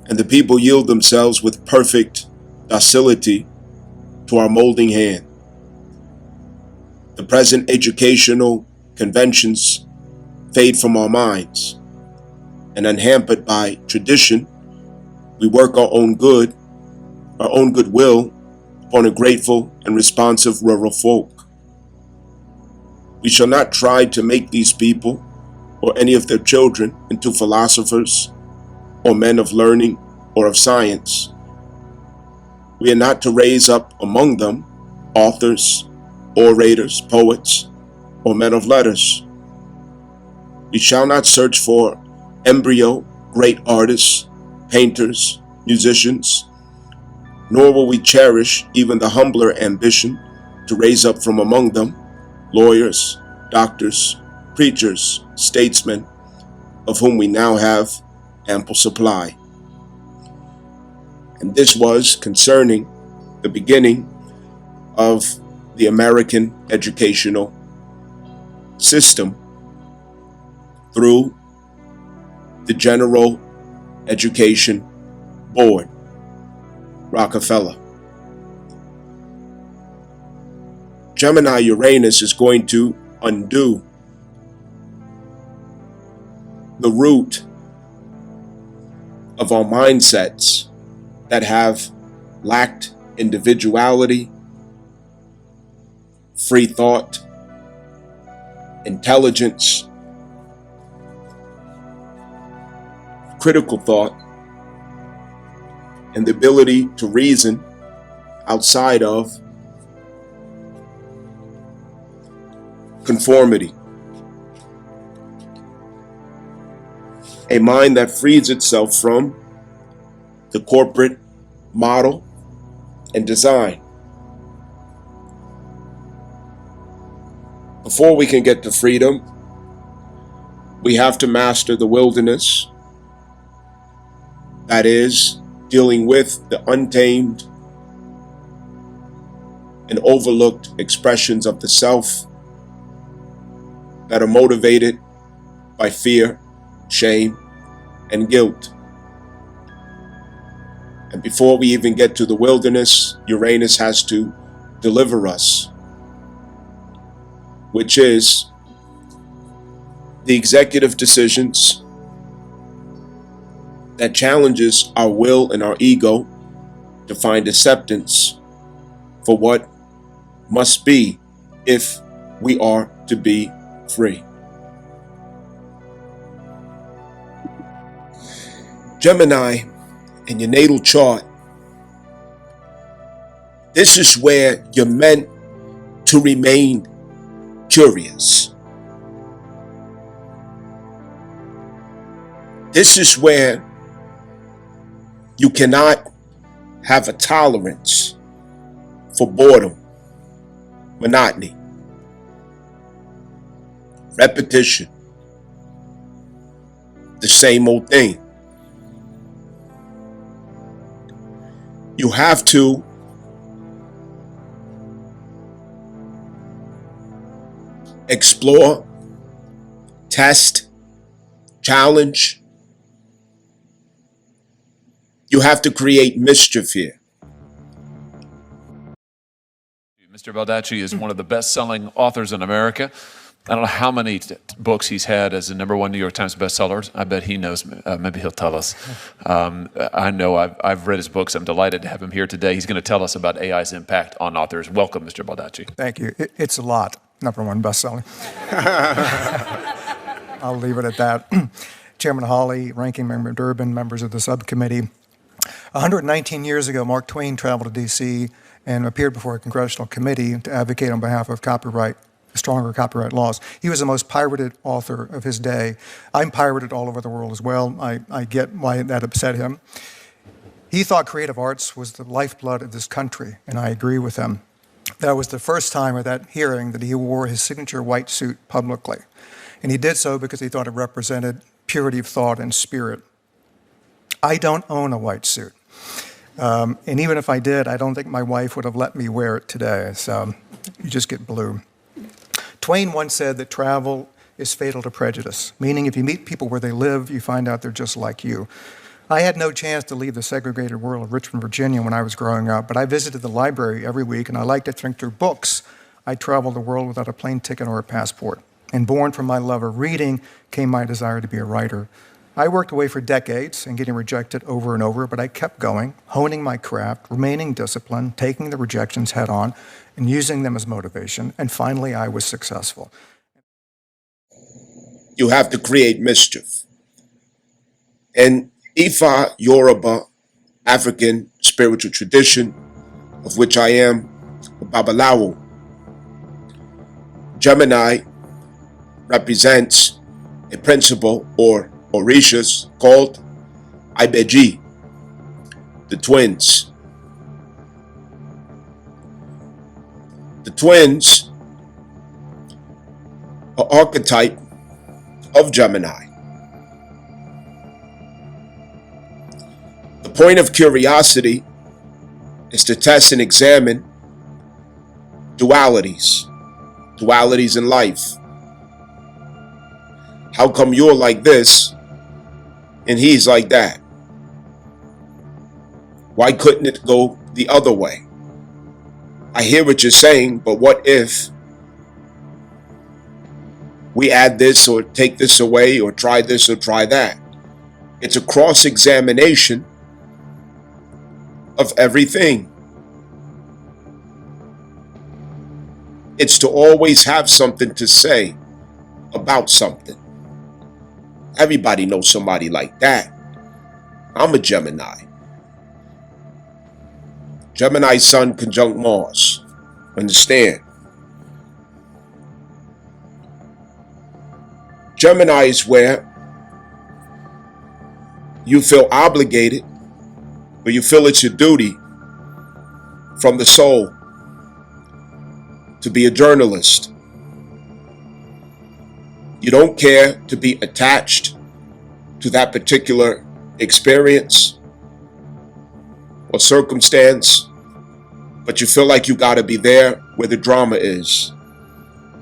and the people yield themselves with perfect docility to our molding hand. The present educational conventions fade from our minds, and unhampered by tradition, we work our own goodwill upon a grateful and responsive rural folk. We shall not try to make these people or any of their children into philosophers or men of learning or of science. We are not to raise up among them authors, orators, poets, or men of letters. We shall not search for embryo great artists, painters, musicians, nor will we cherish even the humbler ambition to raise up from among them lawyers, doctors, preachers, statesmen, of whom we now have ample supply. And this was concerning the beginning of the American educational system through the General Education Board, Rockefeller. Gemini Uranus is going to undo the root of our mindsets that have lacked individuality, free thought, intelligence, critical thought, and the ability to reason outside of conformity. A mind that frees itself from the corporate model and design. Before we can get to freedom, we have to master the wilderness. That is, dealing with the untamed and overlooked expressions of the self that are motivated by fear, shame, and guilt. And before we even get to the wilderness, Uranus has to deliver us, which is the executive decisions that challenges our will and our ego to find acceptance for what must be if we are to be free. Gemini, in your natal chart, this is where you're meant to remain curious. This is where you cannot have a tolerance for boredom, monotony, repetition, the same old thing. You have to explore, test, challenge. You have to create mischief here. Mr. Baldacci is one of the best-selling authors in America. I don't know how many books he's had as the #1 New York Times bestseller. I bet he knows. Maybe he'll tell us. I know I've read his books. I'm delighted to have him here today. He's going to tell us about AI's impact on authors. Welcome, Mr. Baldacci. Thank you. It's a lot. #1 bestseller. I'll leave it at that. Chairman Hawley, Ranking Member Durbin, members of the subcommittee. 119 years ago, Mark Twain traveled to D.C. and appeared before a congressional committee to advocate on behalf of stronger copyright laws. He was the most pirated author of his day. I'm pirated all over the world as well. I get why that upset him. He thought creative arts was the lifeblood of this country, and I agree with him. That was the first time at that hearing that he wore his signature white suit publicly. And he did so because he thought it represented purity of thought and spirit. I don't own a white suit. And even if I did, I don't think my wife would have let me wear it today. So you just get blue. Twain once said that travel is fatal to prejudice, meaning if you meet people where they live, you find out they're just like you. I had no chance to leave the segregated world of Richmond, Virginia when I was growing up, but I visited the library every week, and I liked to think through books. I traveled the world without a plane ticket or a passport. And born from my love of reading came my desire to be a writer. I worked away for decades and getting rejected over and over, but I kept going, honing my craft, remaining disciplined, taking the rejections head on, and using them as motivation, and finally I was successful. You have to create mischief. And Ifa, Yoruba, African spiritual tradition, of which I am a Babalawo, Gemini represents a principle or Orishas called Ibeji, the twins. The twins are archetype of Gemini. The point of curiosity is to test and examine dualities in life. How come you're like this and he's like that? Why couldn't it go the other way? I hear what you're saying, but what if we add this or take this away or try this or try that? It's a cross-examination of everything. It's to always have something to say about something. Everybody knows somebody like that. I'm a Gemini. Gemini Sun conjunct Mars. Understand? Gemini is where you feel obligated, or you feel it's your duty from the soul to be a journalist. You don't care to be attached to that particular experience or circumstance, but you feel like you got to be there where the drama is.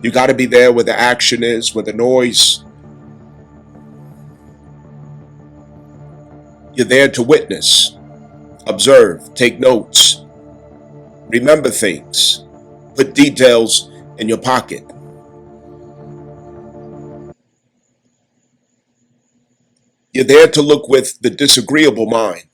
You got to be there where the action is, where the noise. You're there to witness, observe, take notes, remember things, put details in your pocket. You're there to look with the disagreeable mind.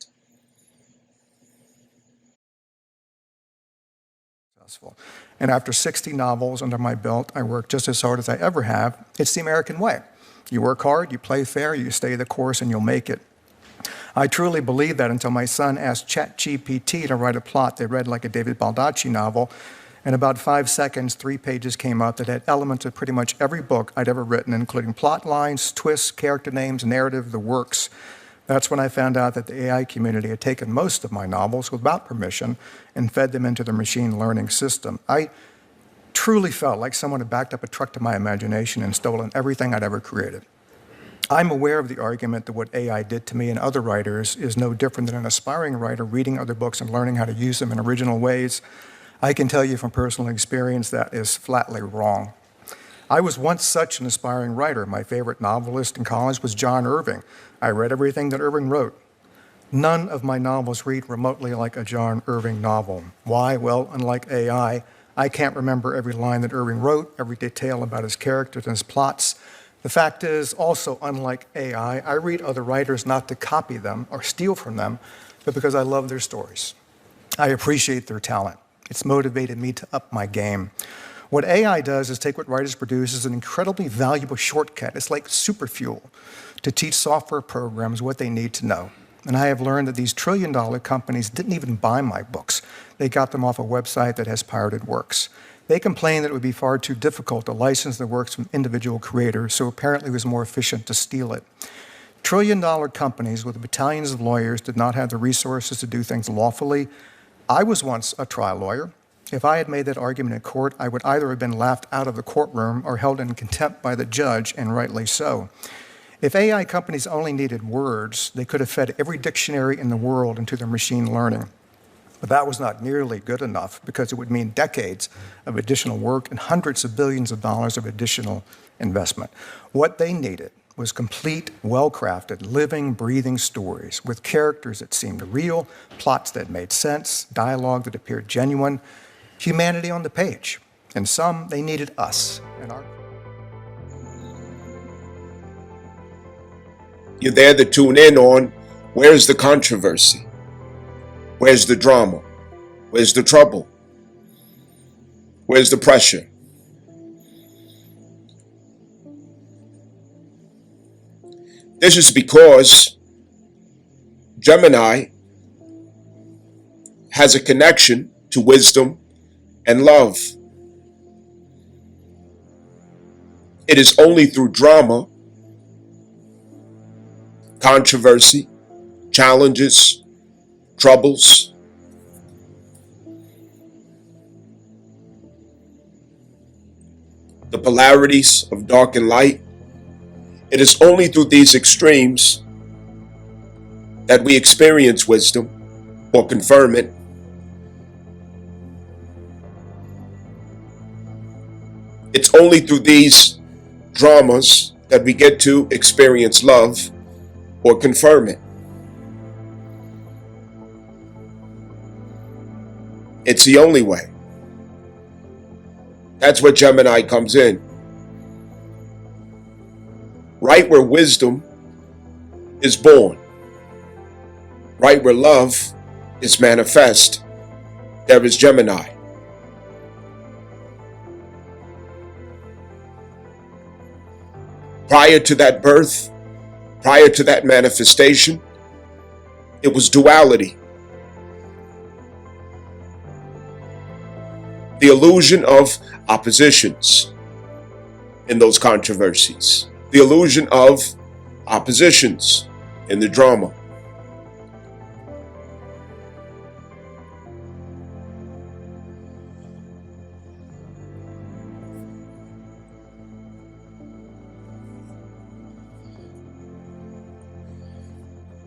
And after 60 novels under my belt, I work just as hard as I ever have. It's the American way. You work hard, you play fair, you stay the course, and you'll make it. I truly believe that until my son asked ChatGPT to write a plot that read like a David Baldacci novel. In about 5 seconds, 3 pages came up that had elements of pretty much every book I'd ever written, including plot lines, twists, character names, narrative, the works. That's when I found out that the AI community had taken most of my novels without permission and fed them into their machine learning system. I truly felt like someone had backed up a truck to my imagination and stolen everything I'd ever created. I'm aware of the argument that what AI did to me and other writers is no different than an aspiring writer reading other books and learning how to use them in original ways. I can tell you from personal experience that is flatly wrong. I was once such an aspiring writer. My favorite novelist in college was John Irving. I read everything that Irving wrote. None of my novels read remotely like a John Irving novel. Why? Well, unlike AI, I can't remember every line that Irving wrote, every detail about his characters and his plots. The fact is, also, unlike AI, I read other writers not to copy them or steal from them, but because I love their stories. I appreciate their talent. It's motivated me to up my game. What AI does is take what writers produce as an incredibly valuable shortcut. It's like super fuel to teach software programs what they need to know. And I have learned that these trillion-dollar companies didn't even buy my books. They got them off a website that has pirated works. They complained that it would be far too difficult to license the works from individual creators, so apparently it was more efficient to steal it. Trillion-dollar companies with battalions of lawyers did not have the resources to do things lawfully. I was once a trial lawyer. If I had made that argument in court, I would either have been laughed out of the courtroom or held in contempt by the judge, and rightly so. If AI companies only needed words, they could have fed every dictionary in the world into their machine learning. But that was not nearly good enough because it would mean decades of additional work and hundreds of billions of dollars of additional investment. What they needed was complete, well-crafted, living, breathing stories with characters that seemed real, plots that made sense, dialogue that appeared genuine, humanity on the page. And some, they needed us and our... You're there to tune in on where's the controversy? Where's the drama? Where's the trouble? Where's the pressure? This is because Gemini has a connection to wisdom and love. It is only through drama, controversy, challenges, troubles, the polarities of dark and light. It is only through these extremes that we experience wisdom or confirm it. It's only through these dramas that we get to experience love or confirm it. It's the only way. That's where Gemini comes in. Right where wisdom is born, right where love is manifest, there is Gemini. Prior to that birth, prior to that manifestation, it was duality. The illusion of oppositions in those controversies. The illusion of oppositions in the drama.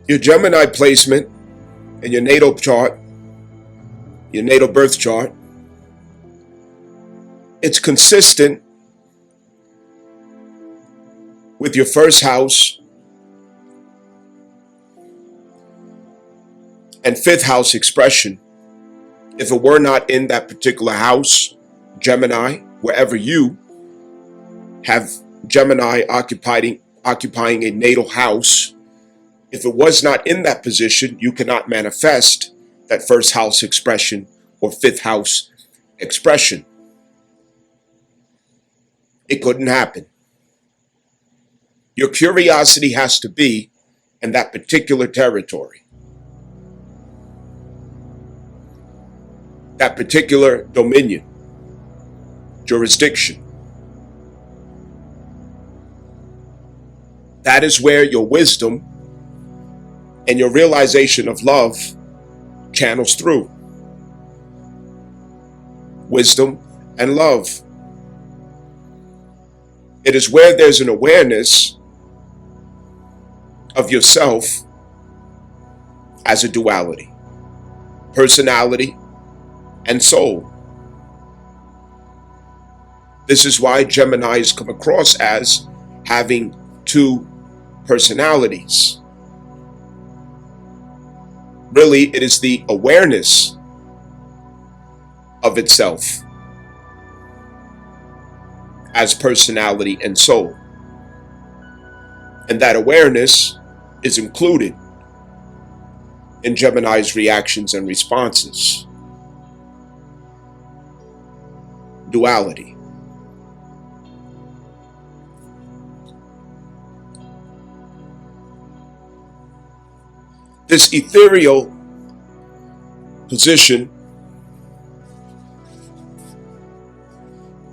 Your Gemini placement in your natal chart, your natal birth chart, it's consistent with your first house and fifth house expression. If it were not in that particular house, Gemini, wherever you have Gemini occupying a natal house, if it was not in that position, you cannot manifest that first house expression or fifth house expression. It couldn't happen. Your curiosity has to be in that particular territory, that particular dominion, jurisdiction. That is where your wisdom and your realization of love channels through. Wisdom and love. It is where there's an awareness of yourself as a duality, personality and soul. This is why Geminis come across as having two personalities. Really, it is the awareness of itself as personality and soul. And that awareness is included in Gemini's reactions and responses. Duality. This ethereal position,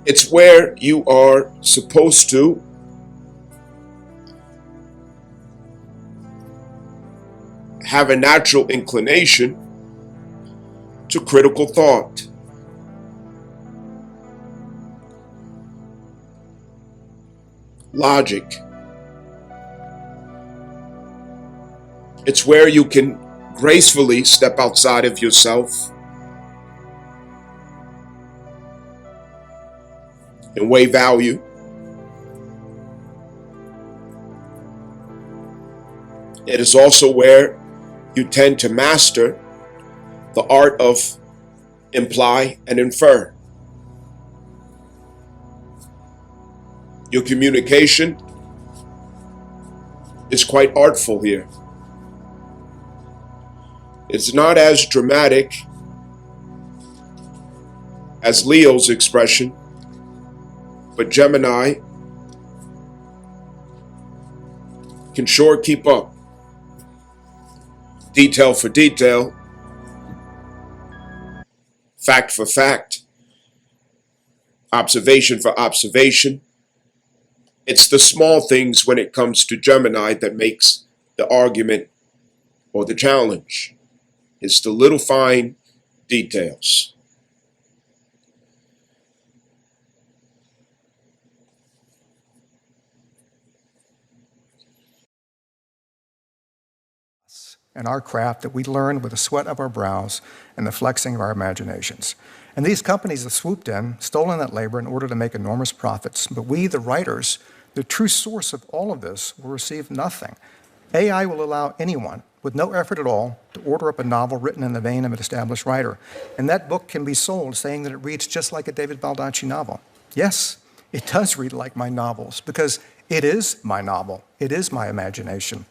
it's where you are supposed to have a natural inclination to critical thought. Logic. It's where you can gracefully step outside of yourself and weigh value. It is also where you tend to master the art of imply and infer. Your communication is quite artful here. It's not as dramatic as Leo's expression, but Gemini can sure keep up. Detail for detail, fact for fact, observation for observation. It's the small things when it comes to Gemini that makes the argument or the challenge. It's the little fine details. And our craft that we learn with the sweat of our brows and the flexing of our imaginations. And these companies have swooped in, stolen that labor in order to make enormous profits. But we, the writers, the true source of all of this, will receive nothing. AI will allow anyone, with no effort at all, to order up a novel written in the vein of an established writer. And that book can be sold saying that it reads just like a David Baldacci novel. Yes, it does read like my novels, because it is my novel. It is my imagination.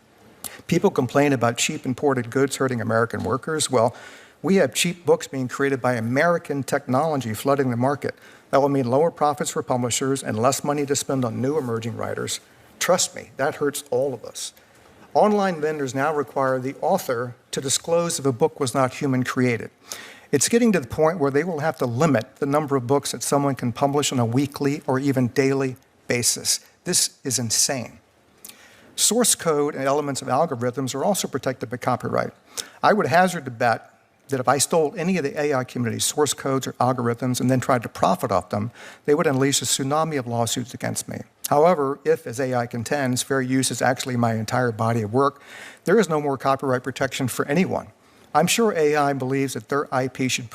People complain about cheap imported goods hurting American workers. Well, we have cheap books being created by American technology flooding the market. That will mean lower profits for publishers and less money to spend on new emerging writers. Trust me, that hurts all of us. Online vendors now require the author to disclose if a book was not human created. It's getting to the point where they will have to limit the number of books that someone can publish on a weekly or even daily basis. This is insane. Source code and elements of algorithms are also protected by copyright. I would hazard to bet that if I stole any of the AI community's source codes or algorithms and then tried to profit off them, they would unleash a tsunami of lawsuits against me. However, if, as AI contends, fair use is actually my entire body of work, there is no more copyright protection for anyone. I'm sure AI believes that their IP should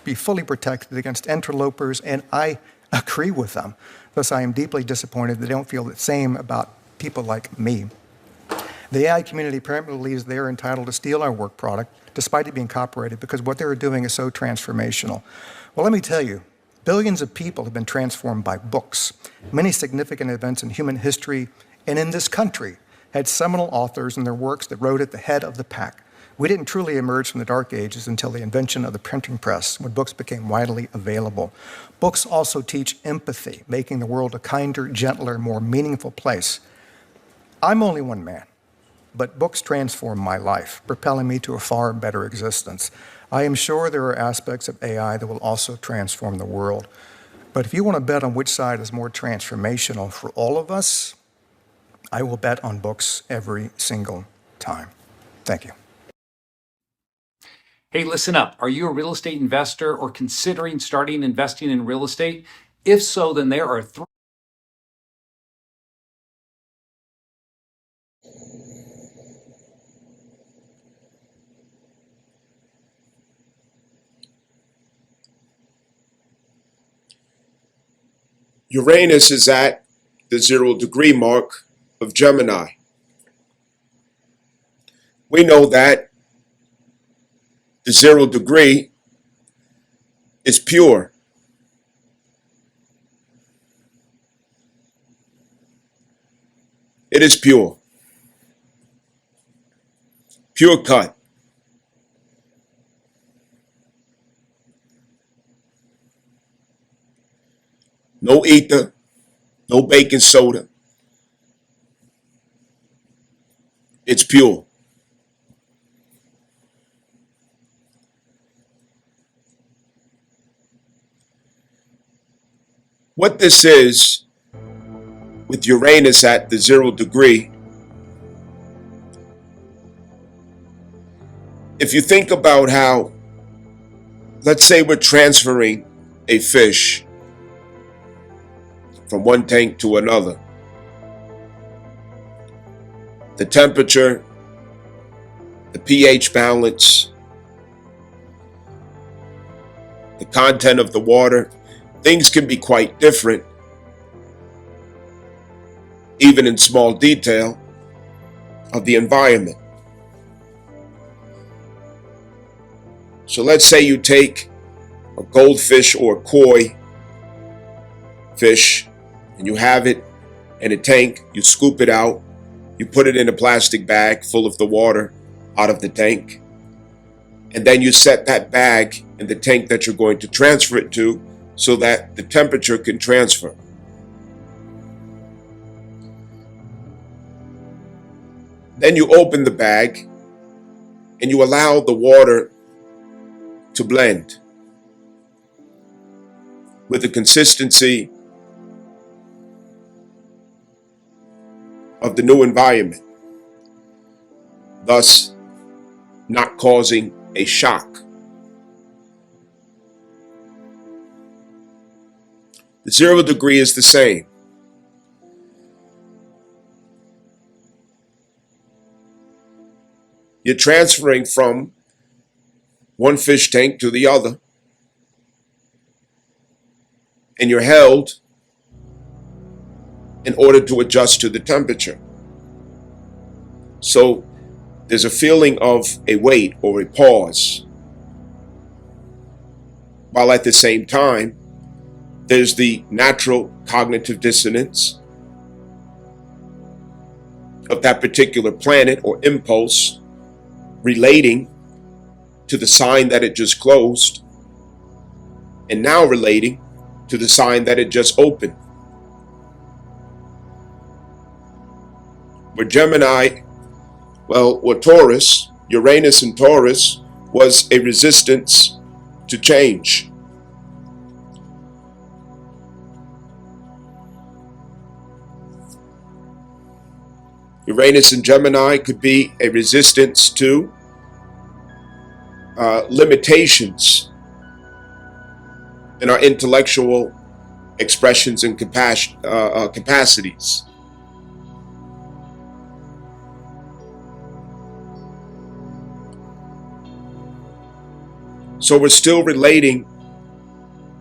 be fully protected against interlopers, and I agree with them. Thus, I am deeply disappointed they don't feel the same about people like me. The AI community apparently believes they are entitled to steal our work product, despite it being copyrighted, because what they're doing is so transformational. Well, let me tell you, billions of people have been transformed by books. Many significant events in human history and in this country had seminal authors and their works that rode at the head of the pack. We didn't truly emerge from the Dark Ages until the invention of the printing press, when books became widely available. Books also teach empathy, making the world a kinder, gentler, more meaningful place. I'm only one man, but books transform my life, propelling me to a far better existence. I am sure there are aspects of AI that will also transform the world. But if you want to bet on which side is more transformational for all of us, I will bet on books every single time. Thank you. Hey, listen up. Are you a real estate investor or considering starting investing in real estate? If so, then there are three. Uranus is at the 0 degree mark of Gemini. We know that the 0 degree is pure. It is pure. Pure cut. No ether, no baking soda. It's pure. What this is, with Uranus at the 0 degree, if you think about how, let's say we're transferring a fish from one tank to another, the temperature, the pH balance, the content of the water, things can be quite different, even in small detail of the environment. So let's say you take a goldfish or a koi fish and you have it in a tank, you scoop it out, you put it in a plastic bag full of the water out of the tank, and then you set that bag in the tank that you're going to transfer it to so that the temperature can transfer. Then you open the bag and you allow the water to blend with the consistency of the new environment, thus not causing a shock. The 0 degree is the same. You're transferring from one fish tank to the other, and you're held in order to adjust to the temperature. So there's a feeling of a wait or a pause, while at the same time, there's the natural cognitive dissonance of that particular planet or impulse relating to the sign that it just closed, and now relating to the sign that it just opened. Where Gemini, or Taurus, Uranus and Taurus, was a resistance to change. Uranus and Gemini could be a resistance to limitations in our intellectual expressions and capacities. So we're still relating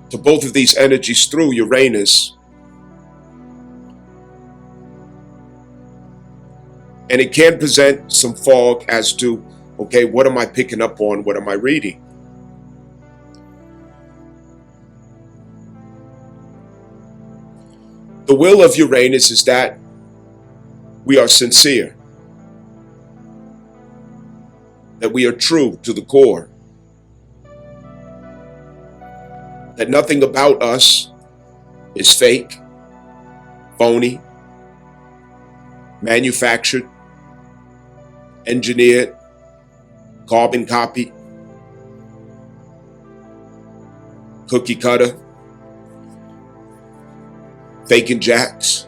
to both of these energies through Uranus. And it can present some fog as to, okay, what am I picking up on? What am I reading? The will of Uranus is that we are sincere, that we are true to the core, that nothing about us is fake, phony, manufactured, engineered, carbon copy, cookie cutter, faking jacks.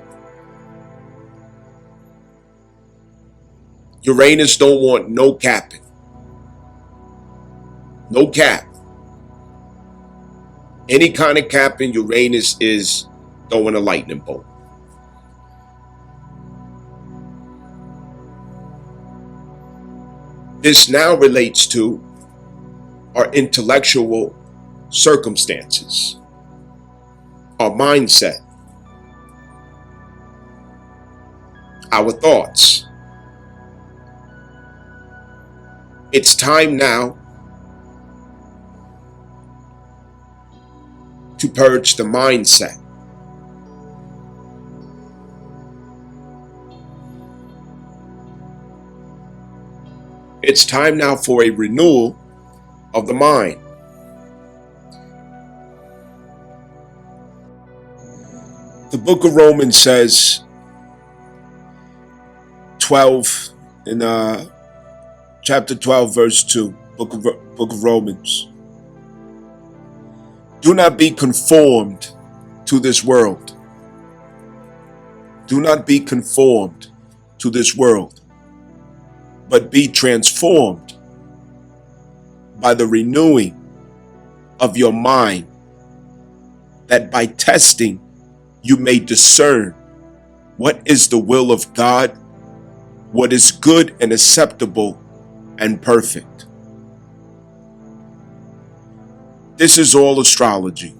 Uranus don't want no capping. No cap. Any kind of capping, Uranus is throwing a lightning bolt. This now relates to our intellectual circumstances, our mindset, our thoughts. It's time now to purge the mindset. It's time now for a renewal of the mind. The book of Romans says, 12 in chapter 12, verse 2, book of Romans. Do not be conformed to this world. Do not be conformed to this world, but be transformed by the renewing of your mind, that by testing you may discern what is the will of God, what is good and acceptable and perfect. This is all astrology.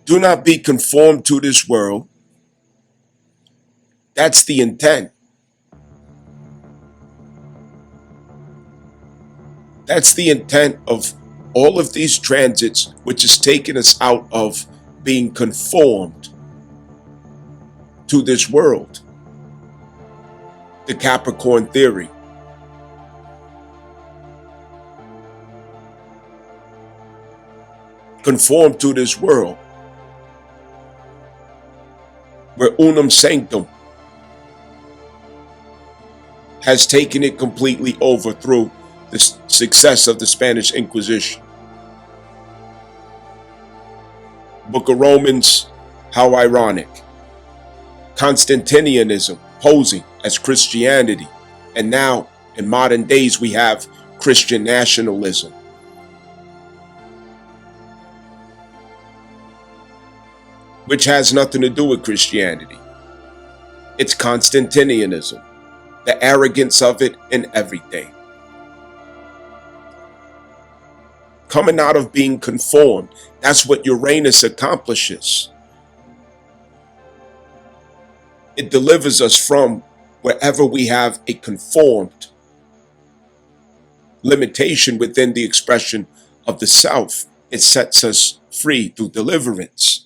Do not be conformed to this world. That's the intent. That's the intent of all of these transits, which has taken us out of being conformed to this world. The Capricorn theory. Conform to this world, where unum sanctum has taken it completely over through the success of the Spanish Inquisition. Book of Romans, how ironic. Constantinianism posing as Christianity, and now in modern days we have Christian nationalism. Which has nothing to do with Christianity. It's Constantinianism, the arrogance of it in everything. Coming out of being conformed, that's what Uranus accomplishes. It delivers us from wherever we have a conformed limitation within the expression of the self. It sets us free through deliverance.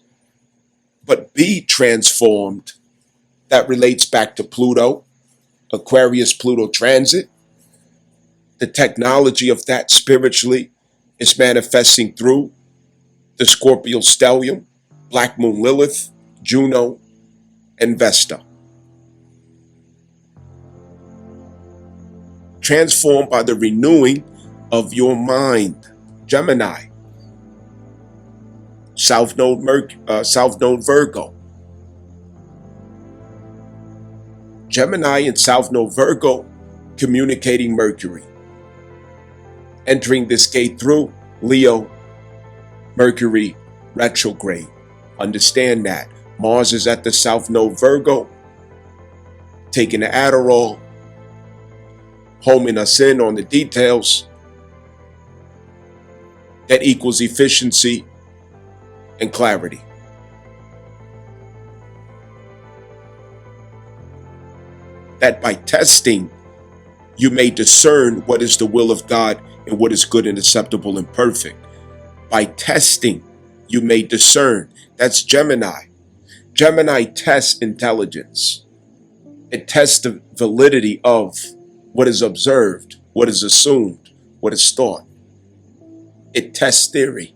But be transformed, that relates back to Pluto, Aquarius Pluto transit. The technology of that spiritually is manifesting through the Scorpio stellium, Black Moon Lilith, Juno, and Vesta. Transformed by the renewing of your mind, Gemini. South Node Virgo. Gemini and South Node Virgo communicating Mercury. Entering this gate through Leo, Mercury retrograde. Understand that. Mars is at the South Node Virgo, taking the Adderall, homing us in on the details. That equals efficiency and clarity. That by testing, you may discern what is the will of God and what is good and acceptable and perfect. By testing, you may discern. That's Gemini. Gemini tests intelligence. It tests the validity of what is observed, what is assumed, what is thought. It tests theory.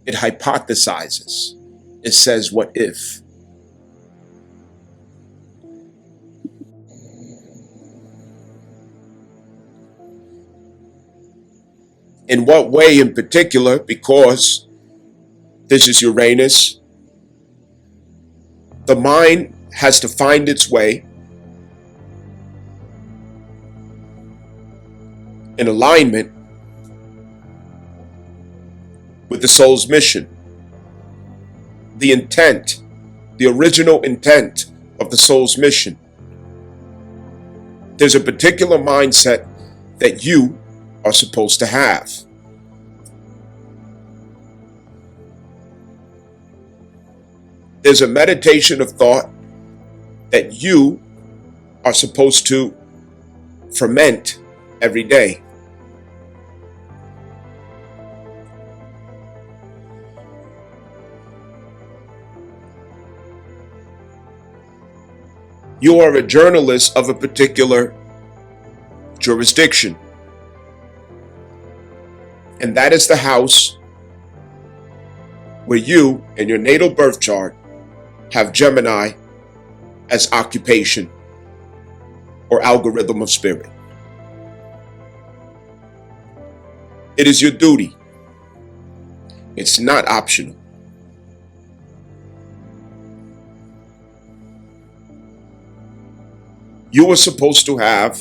It hypothesizes. It says, what if? In what way in particular? Because this is Uranus. The mind has to find its way in alignment with the soul's mission. The intent, the original intent of the soul's mission. There's a particular mindset that you are supposed to have. There's a meditation of thought that you are supposed to ferment every day. You are a journalist of a particular jurisdiction. And that is the house where you, in your natal birth chart, have Gemini as occupation or algorithm of spirit. It is your duty. It's not optional. You are supposed to have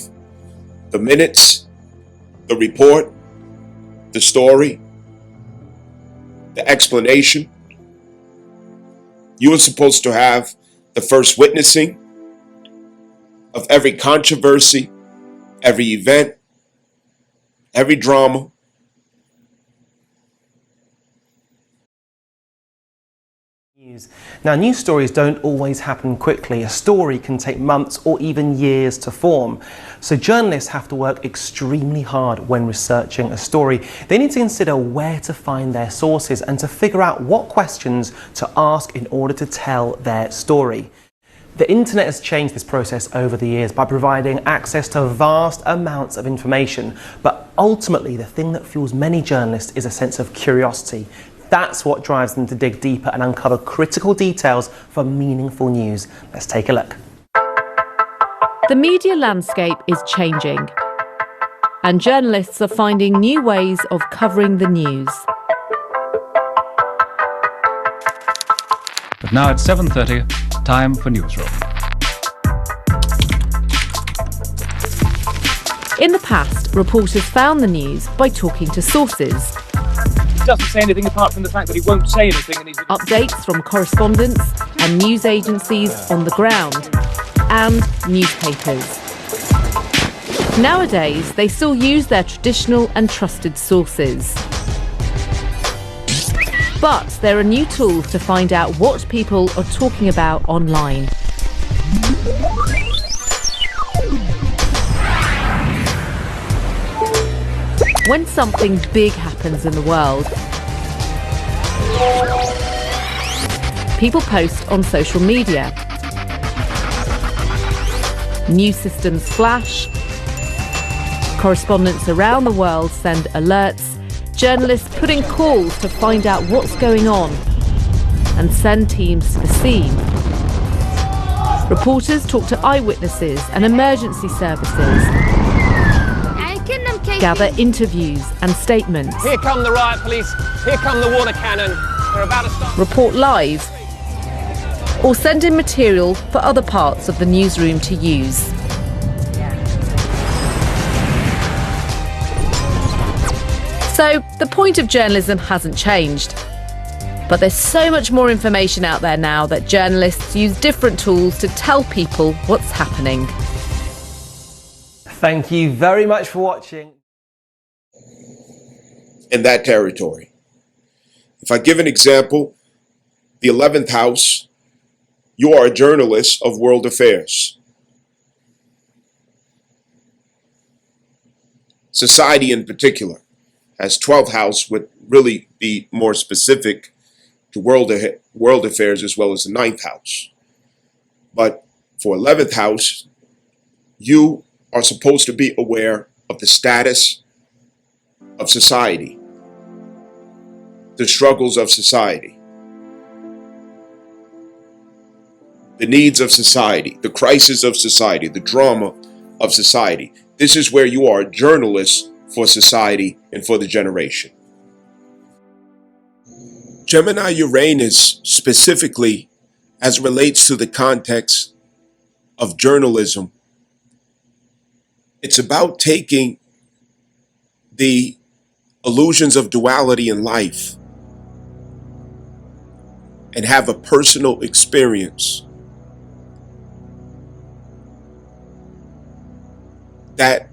the minutes, the report, the story, the explanation. You are supposed to have the first witnessing of every controversy, every event, every drama. Now, news stories don't always happen quickly. A story can take months or even years to form. So journalists have to work extremely hard when researching a story. They need to consider where to find their sources and to figure out what questions to ask in order to tell their story. The internet has changed this process over the years by providing access to vast amounts of information. But ultimately, the thing that fuels many journalists is a sense of curiosity. That's what drives them to dig deeper and uncover critical details for meaningful news. Let's take a look. The media landscape is changing, and journalists are finding new ways of covering the news. But now it's 7:30, time for Newsroom. In the past, reporters found the news by talking to sources. He doesn't say anything apart from the fact that he won't say anything. And Updates from correspondents and news agencies on the ground, and newspapers. Nowadays, they still use their traditional and trusted sources. But there are new tools to find out what people are talking about online. When something big happens in the world, people post on social media. News systems flash. Correspondents around the world send alerts. Journalists put in calls to find out what's going on and send teams to the scene. Reporters talk to eyewitnesses and emergency services. Gather interviews and statements. Here come the riot police, here come the water cannon. They're about to start. Report live, or send in material for other parts of the newsroom to use. So, the point of journalism hasn't changed. But there's so much more information out there now that journalists use different tools to tell people what's happening. Thank you very much for watching. In that territory. If I give an example, the 11th house, you are a journalist of world affairs. Society in particular, as 12th house would really be more specific to world affairs as well as the 9th house. But for 11th house, you are supposed to be aware of the status of society, the struggles of society, the needs of society, the crisis of society, the drama of society. This is where you are a journalist for society and for the generation. Gemini Uranus specifically, as relates to the context of journalism, it's about taking the illusions of duality in life and have a personal experience that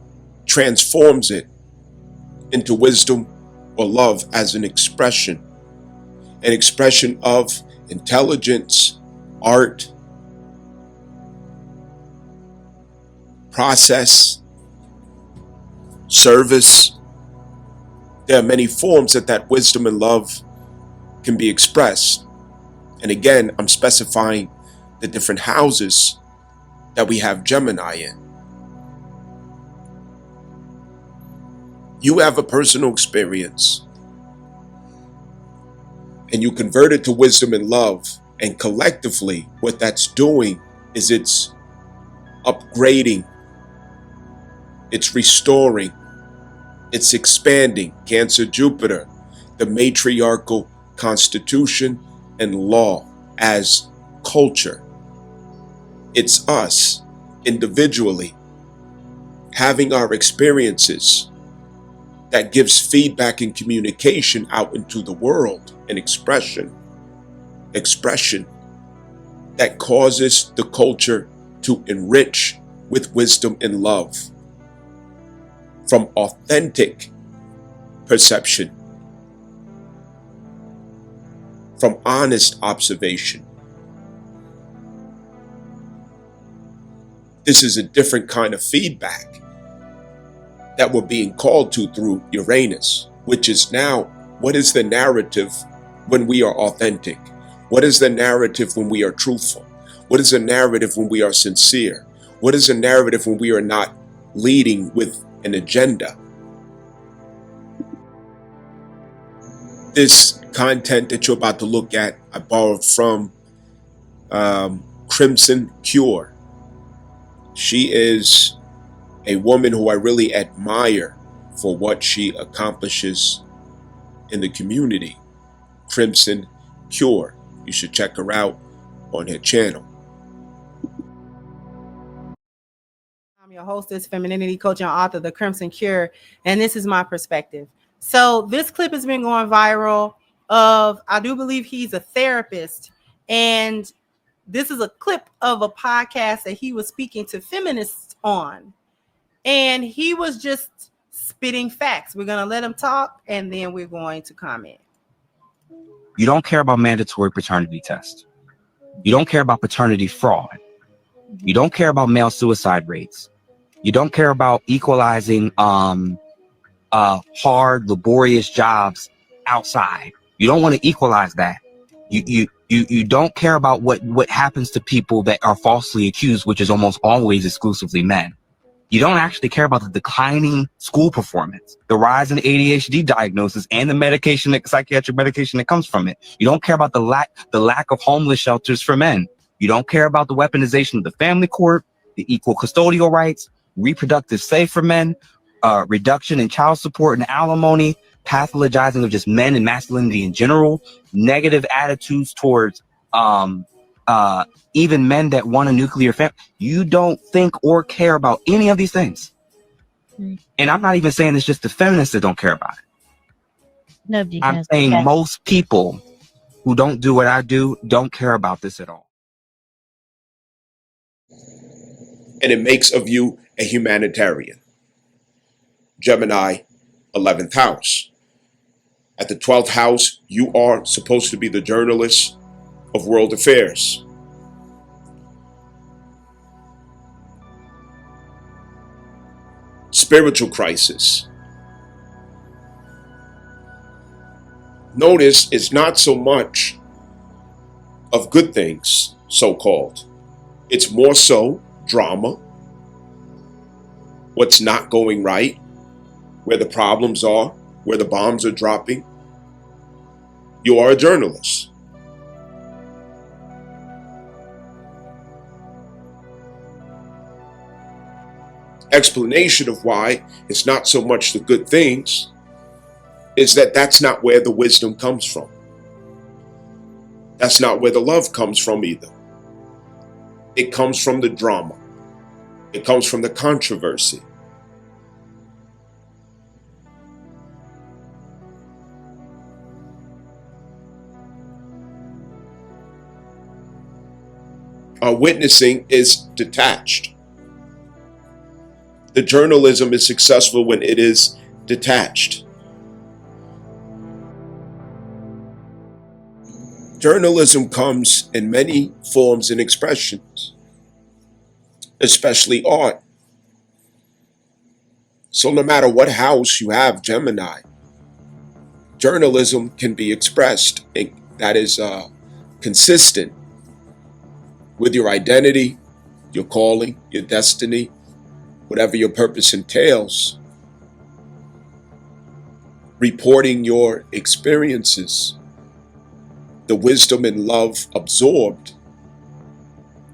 transforms it into wisdom or love as an expression of intelligence, art, process, service. There are many forms that wisdom and love can be expressed. And again, I'm specifying the different houses that we have Gemini in. You have a personal experience and you convert it to wisdom and love. And collectively, what that's doing is it's upgrading, it's restoring, it's expanding Cancer Jupiter, the matriarchal constitution and law as culture. It's us individually having our experiences that gives feedback and communication out into the world and expression that causes the culture to enrich with wisdom and love from authentic perception, from honest observation. This is a different kind of feedback that we're being called to through Uranus, which is now, what is the narrative when we are authentic? What is the narrative when we are truthful? What is the narrative when we are sincere? What is the narrative when we are not leading with an agenda? This content that you're about to look at, I borrowed from Crimson Cure. She is a woman who I really admire for what she accomplishes in the community. Crimson Cure. You should check her out on her channel. I'm your hostess, femininity coach and author, The Crimson Cure, and this is my perspective. So this clip has been going viral of, I do believe he's a therapist, and this is a clip of a podcast that he was speaking to feminists on, and he was just spitting facts. We're going to let him talk, and then we're going to comment. You don't care about mandatory paternity tests. You don't care about paternity fraud. You don't care about male suicide rates. You don't care about equalizing hard, laborious jobs outside. You don't want to equalize that. You don't care about what happens to people that are falsely accused, which is almost always exclusively men. You don't actually care about the declining school performance, the rise in ADHD diagnosis, and the psychiatric medication that comes from it. You don't care about the lack of homeless shelters for men. You don't care about the weaponization of the family court, the equal custodial rights, reproductive say for men, reduction in child support and alimony, pathologizing of just men and masculinity in general, negative attitudes towards even men that want a nuclear family. You don't think or care about any of these things. And I'm not even saying it's just the feminists that don't care about it. Nobody I'm cares. saying most people who don't do what I do don't care about this at all. And it makes of you a humanitarian. Gemini, 11th house. At the 12th house, you are supposed to be the journalist of world affairs. Spiritual crisis. Notice it's not so much of good things, so-called. It's more so drama, what's not going right, where the problems are, where the bombs are dropping. You are a journalist. Explanation of why it's not so much the good things is that that's not where the wisdom comes from. That's not where the love comes from either. It comes from the drama. It comes from the controversy. Our witnessing is detached. The journalism is successful when it is detached. Journalism comes in many forms and expressions, especially art. So no matter what house you have, Gemini, journalism can be expressed, and that is consistent with your identity, your calling, your destiny, whatever your purpose entails. reporting your experiences, the wisdom and love absorbed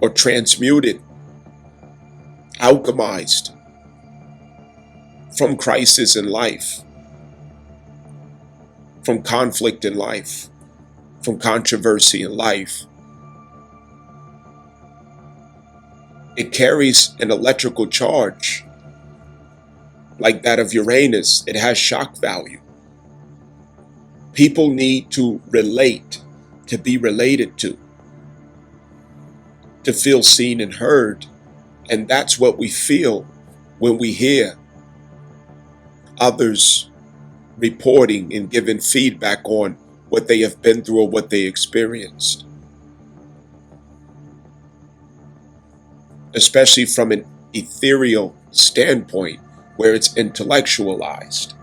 or transmuted, alchemized from crisis in life, from conflict in life, from controversy in life. It carries an electrical charge like that of Uranus. It has shock value. People need to relate, to be related to feel seen and heard. And that's what we feel when we hear others reporting and giving feedback on what they have been through or what they experienced. Especially from an ethereal standpoint where it's intellectualized.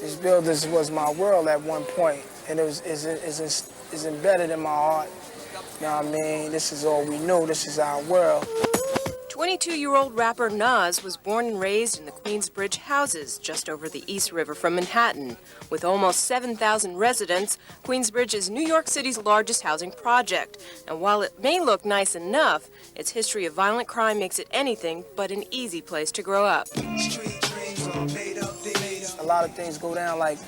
This building was my world at one point, and is embedded in my heart. You know what I mean? This is all we knew. This is our world. 22-year-old rapper Nas was born and raised in the Queensbridge houses just over the East River from Manhattan. With almost 7,000 residents, Queensbridge is New York City's largest housing project. And while it may look nice enough, its history of violent crime makes it anything but an easy place to grow up. A lot of things go down like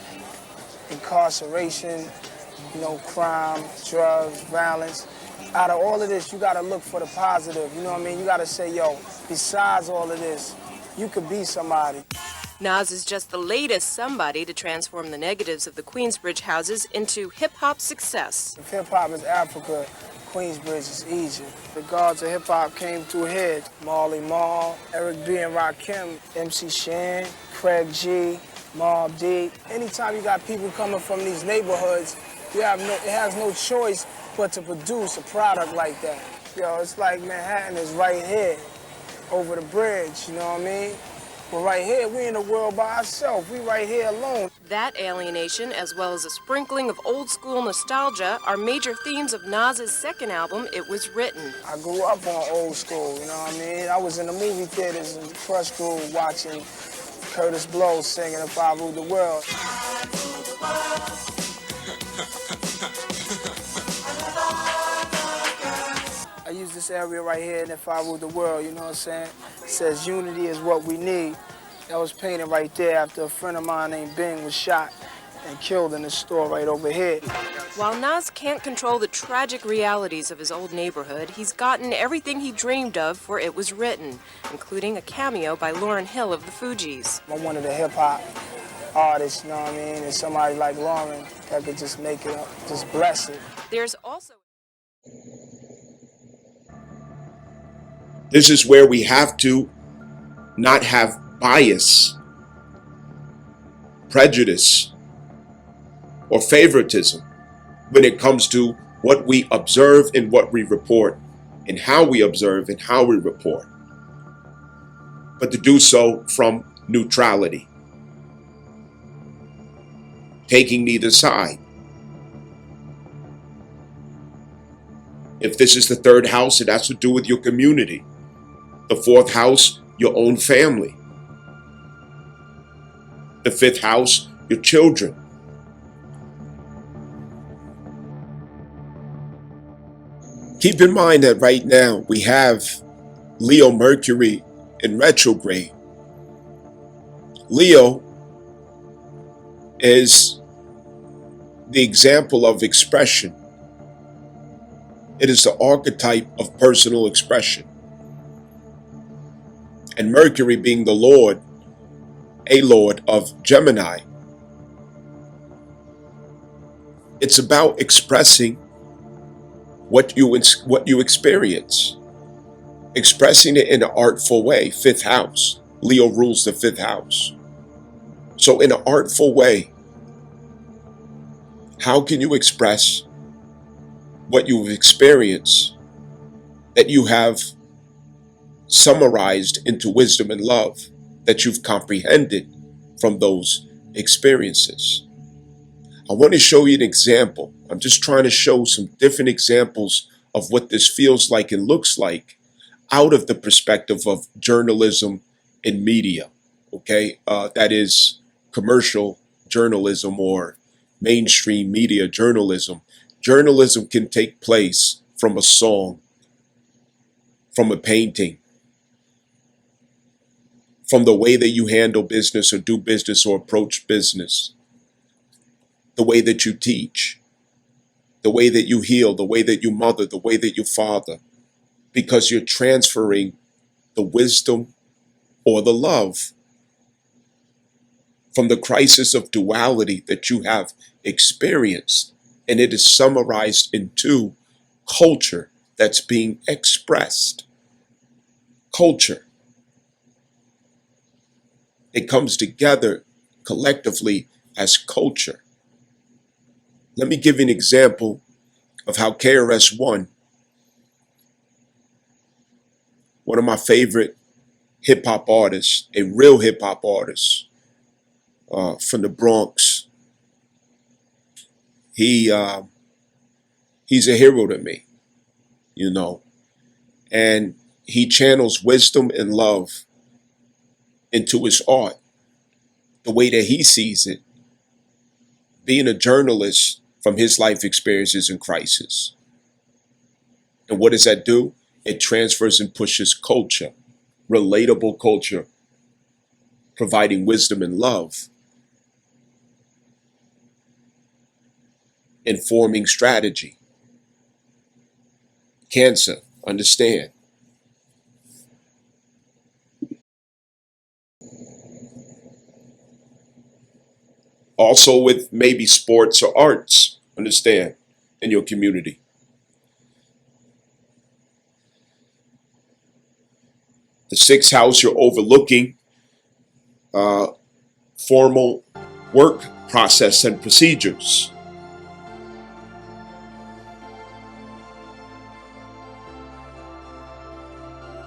incarceration, crime, drugs, violence. Out of all of this, you gotta look for the positive, you know what I mean? You gotta say, yo, besides all of this, you could be somebody. Nas is just the latest somebody to transform the negatives of the Queensbridge houses into hip-hop success. If hip-hop is Africa, Queensbridge is Egypt. The gods of hip-hop came through here. Marley Marl, Eric B. and Rakim, MC Shan, Craig G, Mobb Deep. Anytime you got people coming from these neighborhoods, it has no choice but to produce a product like that. Yo, it's like Manhattan is right here, over the bridge, you know what I mean? But right here, we in the world by ourselves. We right here alone. That alienation, as well as a sprinkling of old-school nostalgia, are major themes of Nas's second album, It Was Written. I grew up on old school, you know what I mean? I was in the movie theaters in Crush Groove watching Curtis Blow singing If I Ruled the World. I use this area right here, and If I Ruled the World, you know what I'm saying? It says unity is what we need. That was painted right there after a friend of mine named Bing was shot and killed in the store right over here. While Nas can't control the tragic realities of his old neighborhood, he's gotten everything he dreamed of for It Was Written, including a cameo by Lauryn Hill of the Fugees. I'm one of the hip-hop artists, you know what I mean? And somebody like Lauryn that could just make it up, just bless it. There's also... This is where we have to not have bias, prejudice, or favoritism when it comes to what we observe and what we report, and how we observe and how we report, but to do so from neutrality, taking neither side. If this is the third house, it has to do with your community. The fourth house, your own family. The fifth house, your children. Keep in mind that right now we have Leo Mercury in retrograde. Leo is the example of expression. It is the archetype of personal expression. And Mercury being the Lord, a Lord of Gemini. It's about expressing what you experience. Expressing it in an artful way. Fifth house. Leo rules the fifth house. So in an artful way, how can you express what you've experienced that you have summarized into wisdom and love that you've comprehended from those experiences? I want to show you an example. I'm just trying to show some different examples of what this feels like and looks like out of the perspective of journalism and media, okay? That is commercial journalism or mainstream media journalism. Journalism can take place from a song, from a painting, from the way that you handle business or do business or approach business, the way that you teach, the way that you heal, the way that you mother, the way that you father, because you're transferring the wisdom or the love from the crisis of duality that you have experienced. And it is summarized into culture that's being expressed. Culture. It comes together collectively as culture. Let me give you an example of how KRS-One, one of my favorite hip hop artists, a real hip hop artist from the Bronx, he's a hero to me, you know, and he channels wisdom and love into his art, the way that he sees it, being a journalist from his life experiences and crisis. And what does that do? It transfers and pushes culture, relatable culture, providing wisdom and love, informing strategy. Cancer, understand. Also with maybe sports or arts, understand, in your community. The sixth house, you're overlooking formal work process and procedures.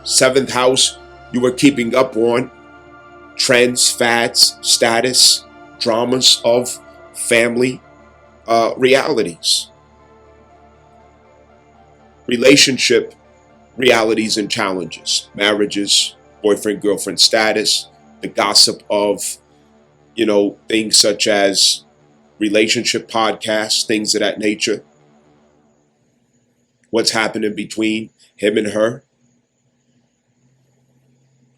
Seventh house, you are keeping up on trends, fads, status, dramas of family realities, relationship realities and challenges, marriages, boyfriend, girlfriend status, the gossip of, you know, things such as relationship podcasts, things of that nature. What's happening between him and her?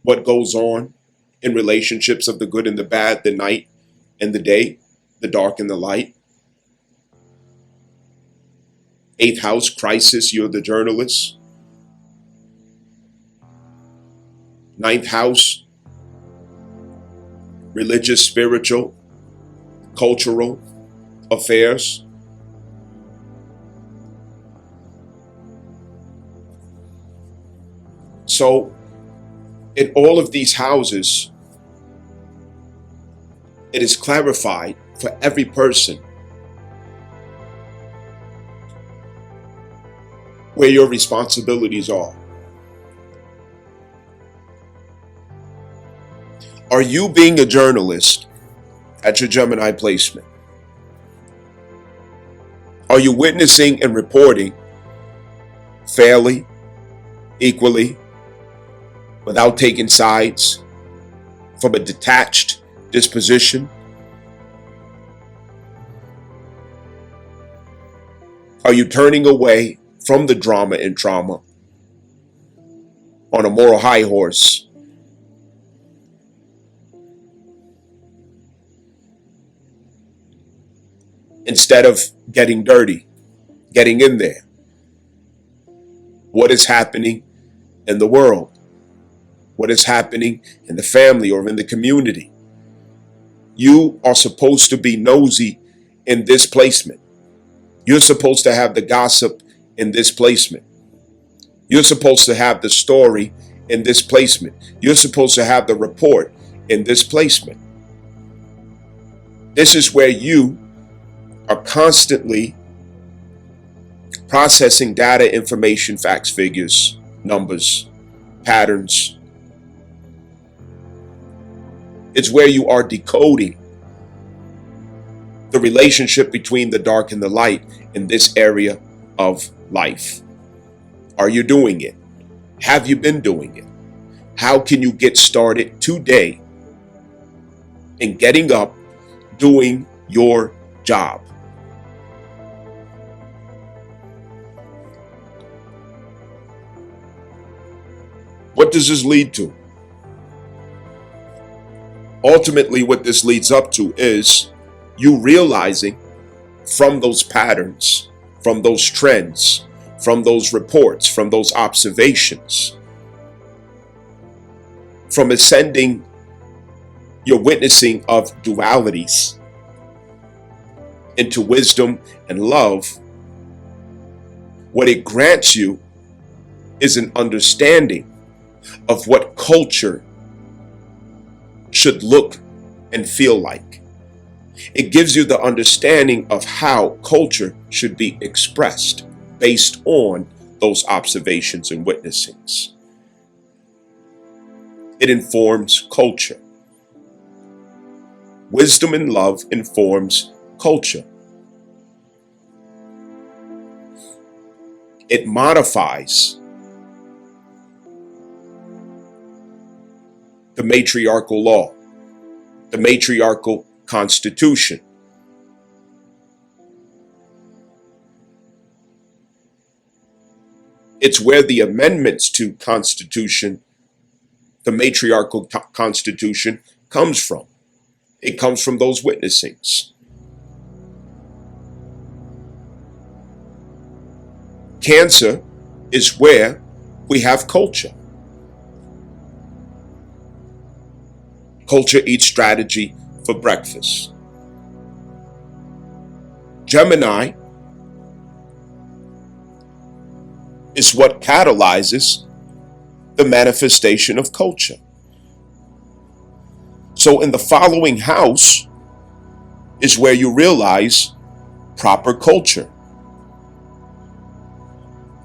What goes on in relationships of the good and the bad, the night and the day, the dark and the light. Eighth house, crisis, you're the journalist. Ninth house, religious, spiritual, cultural affairs. So in all of these houses, it is clarified for every person where your responsibilities are. Are you being a journalist at your Gemini placement? Are you witnessing and reporting fairly, equally, without taking sides, from a detached disposition? Are you turning away from the drama and trauma on a moral high horse? Instead of getting dirty, getting in there. What is happening in the world? What is happening in the family or in the community? You are supposed to be nosy in this placement. You're supposed to have the gossip in this placement. You're supposed to have the story in this placement. You're supposed to have the report in this placement. This is where you are constantly processing data, information, facts, figures, numbers, patterns. It's where you are decoding the relationship between the dark and the light in this area of life. Are you doing it? Have you been doing it? How can you get started today in getting up, doing your job? What does this lead to? Ultimately, what this leads up to is you realizing from those patterns, from those trends, from those reports, from those observations, from ascending your witnessing of dualities into wisdom and love, what it grants you is an understanding of what culture should look and feel like. It gives you the understanding of how culture should be expressed based on those observations and witnessings. It informs culture. Wisdom and love informs culture. It modifies the matriarchal law, the matriarchal constitution. It's where the amendments to Constitution, the matriarchal constitution, comes from. It comes from those witnessings. Cancer is where we have culture. Culture eats strategy for breakfast. Gemini is what catalyzes the manifestation of culture. So in the following house is where you realize proper culture,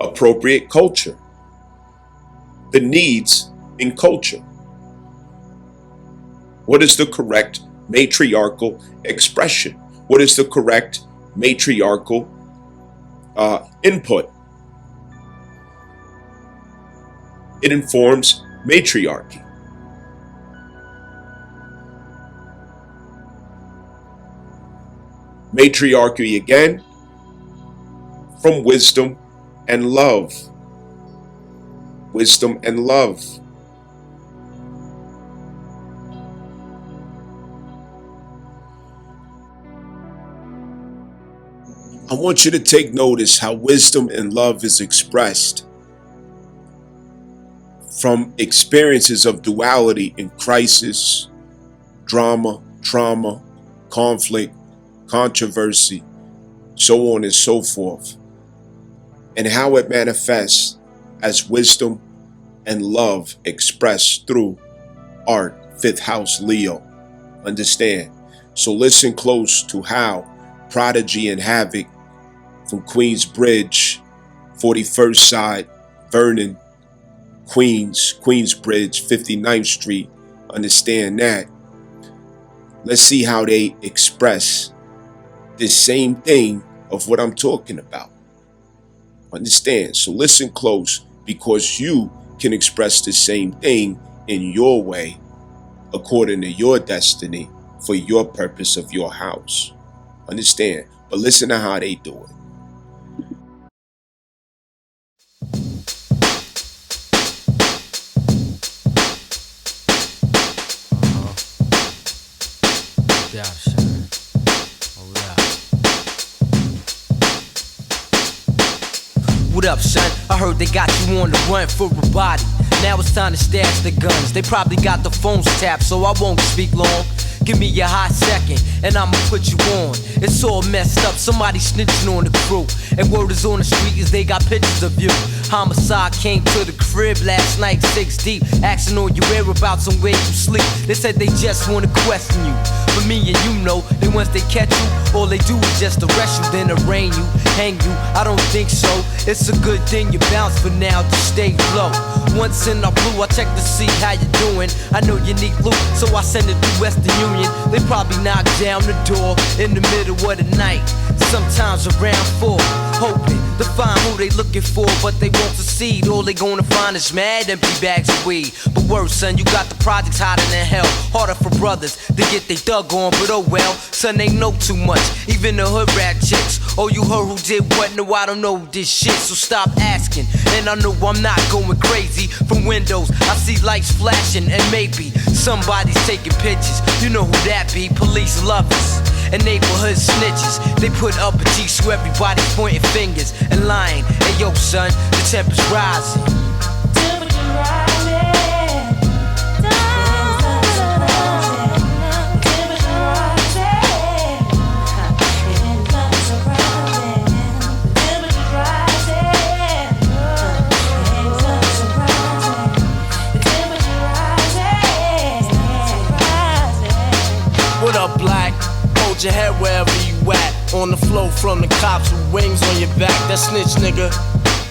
appropriate culture, the needs in culture. What is the correct matriarchal expression? What is the correct matriarchal input? It informs matriarchy. Matriarchy again from wisdom and love. Wisdom and love. I want you to take notice how wisdom and love is expressed from experiences of duality in crisis, drama, trauma, conflict, controversy, so on and so forth, and how it manifests as wisdom and love expressed through art, fifth house Leo. Understand? So listen close to how Prodigy and Havoc from Queensbridge, 41st side, Vernon, Queensbridge, 59th Street. Understand that. Let's see how they express this same thing of what I'm talking about. Understand? So listen close, because you can express the same thing in your way, according to your destiny, for your purpose of your house. Understand? But listen to how they do it. What up, son? I heard they got you on the run for a body. Now it's time to stash the guns. They probably got the phones tapped, so I won't speak long. Give me a hot second, and I'ma put you on. It's all messed up, somebody snitching on the crew. And word is on the street is they got pictures of you. Homicide came to the crib last night, 6 deep. Asking on your whereabouts and where you sleep. They said they just wanna question you. But me and you know that once they catch you, all they do is just arrest you, then arraign you, hang you. I don't think so. It's a good thing you bounce for now to stay low. Once in our blue, I check to see how you doing. I know you need loot, so I send it through Western Union. They probably knock down the door in the middle of the night, sometimes around 4, hoping to find who they looking for, but they won't succeed. All they gonna find is mad empty bags of weed. But worse, son, you got the projects hotter than hell. Harder for brothers to get they thug on, but oh well. Son, they know too much, even the hood rat chicks. Oh, you heard who did what? No, I don't know this shit, so stop asking. And I know I'm not going crazy. From windows, I see lights flashing, and maybe somebody's taking pictures. You know who that be, police lovers and neighborhood snitches. They put up a G so everybody's pointing fingers and lying. Hey yo son, the temperature's rising. What up, black? Hold your head wherever you at. On the flow from the cops with wings on your back. That snitch nigga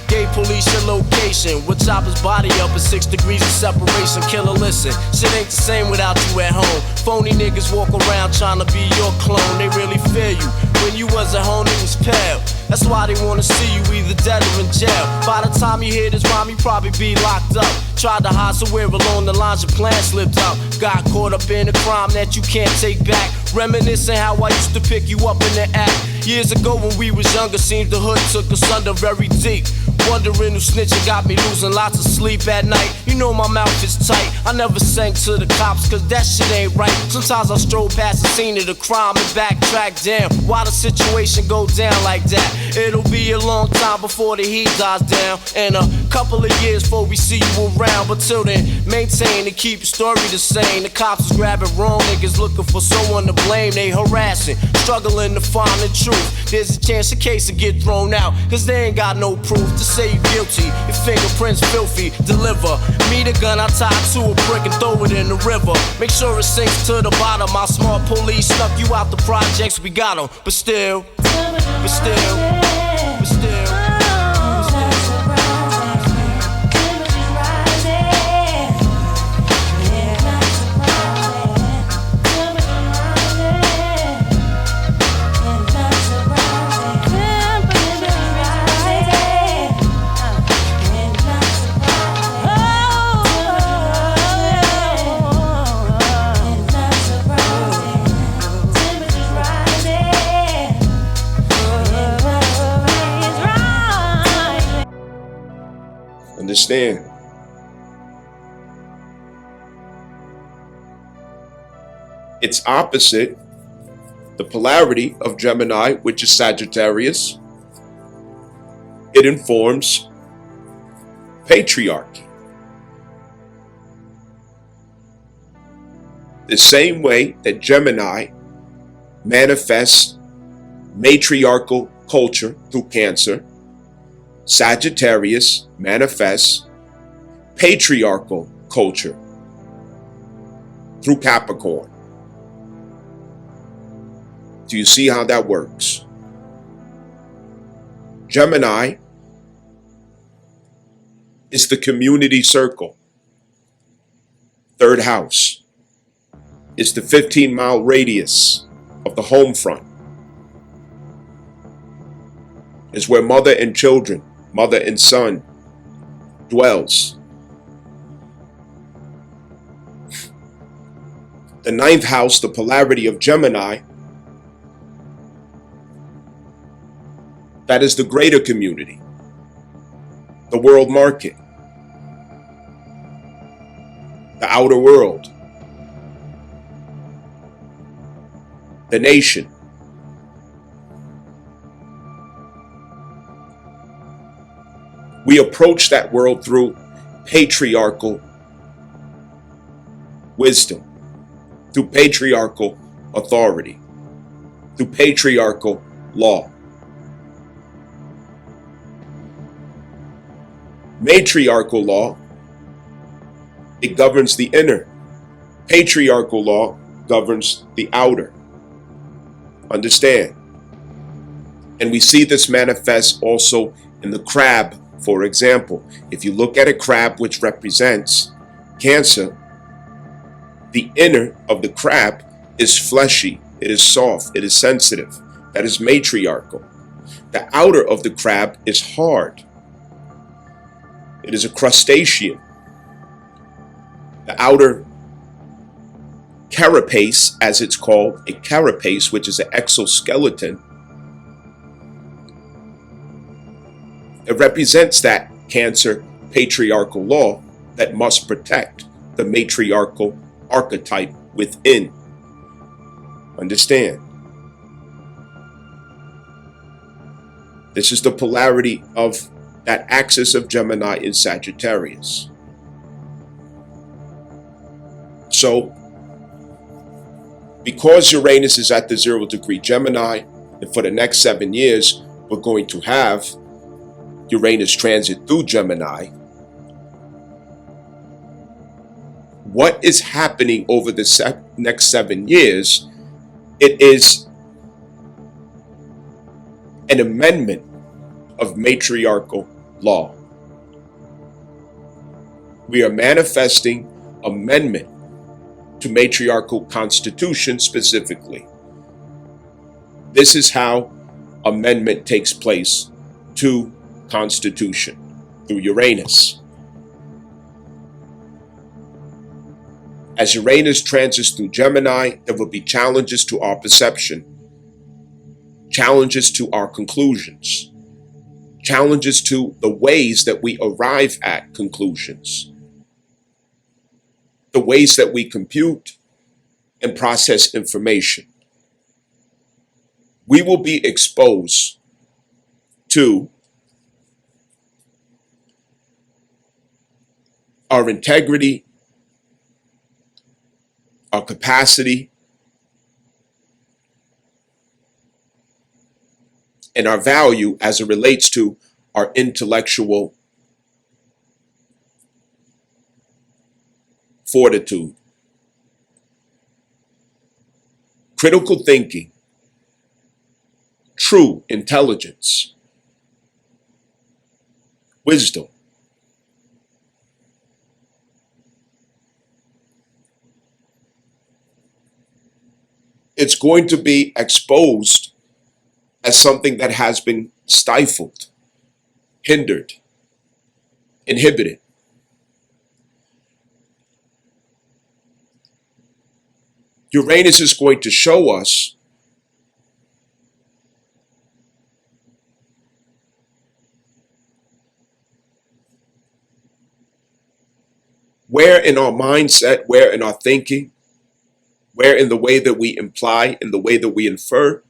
gave police your location. With chopper's body up at 6 degrees of separation. Killer, listen, shit ain't the same without you at home. Phony niggas walk around trying to be your clone. They really fear you. When you was at home, it was pale. That's why they wanna see you either dead or in jail. By the time you hear this rhyme, you probably be locked up. Tried to hide somewhere along the lines, your plan slipped out. Got caught up in a crime that you can't take back. Reminiscing how I used to pick you up in the act. Years ago when we was younger, seems the hood took us under very deep. Wondering who snitching got me losing lots of sleep at night. You know my mouth is tight. I never sang to the cops cause that shit ain't right. Sometimes I stroll past the scene of the crime and backtrack down. Why the situation go down like that? It'll be a long time before the heat dies down, and a couple of years before we see you around. But till then, maintain and keep your story the same. The cops is grabbing wrong niggas looking for someone to blame. They harassing, struggling to find the truth. There's a chance your case will get thrown out cause they ain't got no proof to say you guilty. Your fingerprints filthy. Deliver me the gun I tied to a brick and throw it in the river. Make sure it sinks to the bottom. My smart police snuck you out the projects. We got them, but still. Understand? It's opposite the polarity of Gemini, which is Sagittarius. It informs patriarchy. The same way that Gemini manifests matriarchal culture through Cancer, Sagittarius manifests patriarchal culture through Capricorn. Do you see how that works? Gemini is the community circle. Third house is the 15-mile radius of the home front. Is where mother and children, mother and son dwells. The 9th house, the polarity of Gemini, that is the greater community, the world market, the outer world, the nation. We approach that world through patriarchal wisdom, through patriarchal authority, through patriarchal law. Matriarchal law, it governs the inner. Patriarchal law governs the outer. Understand? And we see this manifest also in the crab, for example. If you look at a crab which represents Cancer, the inner of the crab is fleshy, it is soft, it is sensitive. That is matriarchal. The outer of the crab is hard. It is a crustacean. The outer carapace, as it's called, a carapace, which is an exoskeleton, it represents that Cancer patriarchal law that must protect the matriarchal archetype within. Understand? This is the polarity of that axis of Gemini in Sagittarius. So, because Uranus is at the 0 degree Gemini, and for the next 7 years, we're going to have Uranus transit through Gemini, what is happening over the next 7 years? It is an amendment of matriarchal law. We are manifesting amendment to matriarchal constitution specifically. This is how amendment takes place to constitution through Uranus. As Uranus transits through Gemini, there will be challenges to our perception, challenges to our conclusions, challenges to the ways that we arrive at conclusions, the ways that we compute and process information. We will be exposed to our integrity, our capacity, and our value as it relates to our intellectual fortitude, critical thinking, true intelligence, wisdom. It's going to be exposed as something that has been stifled, hindered, inhibited. Uranus is going to show us where in our mindset, where in our thinking, where in the way that we imply, in the way that we infer,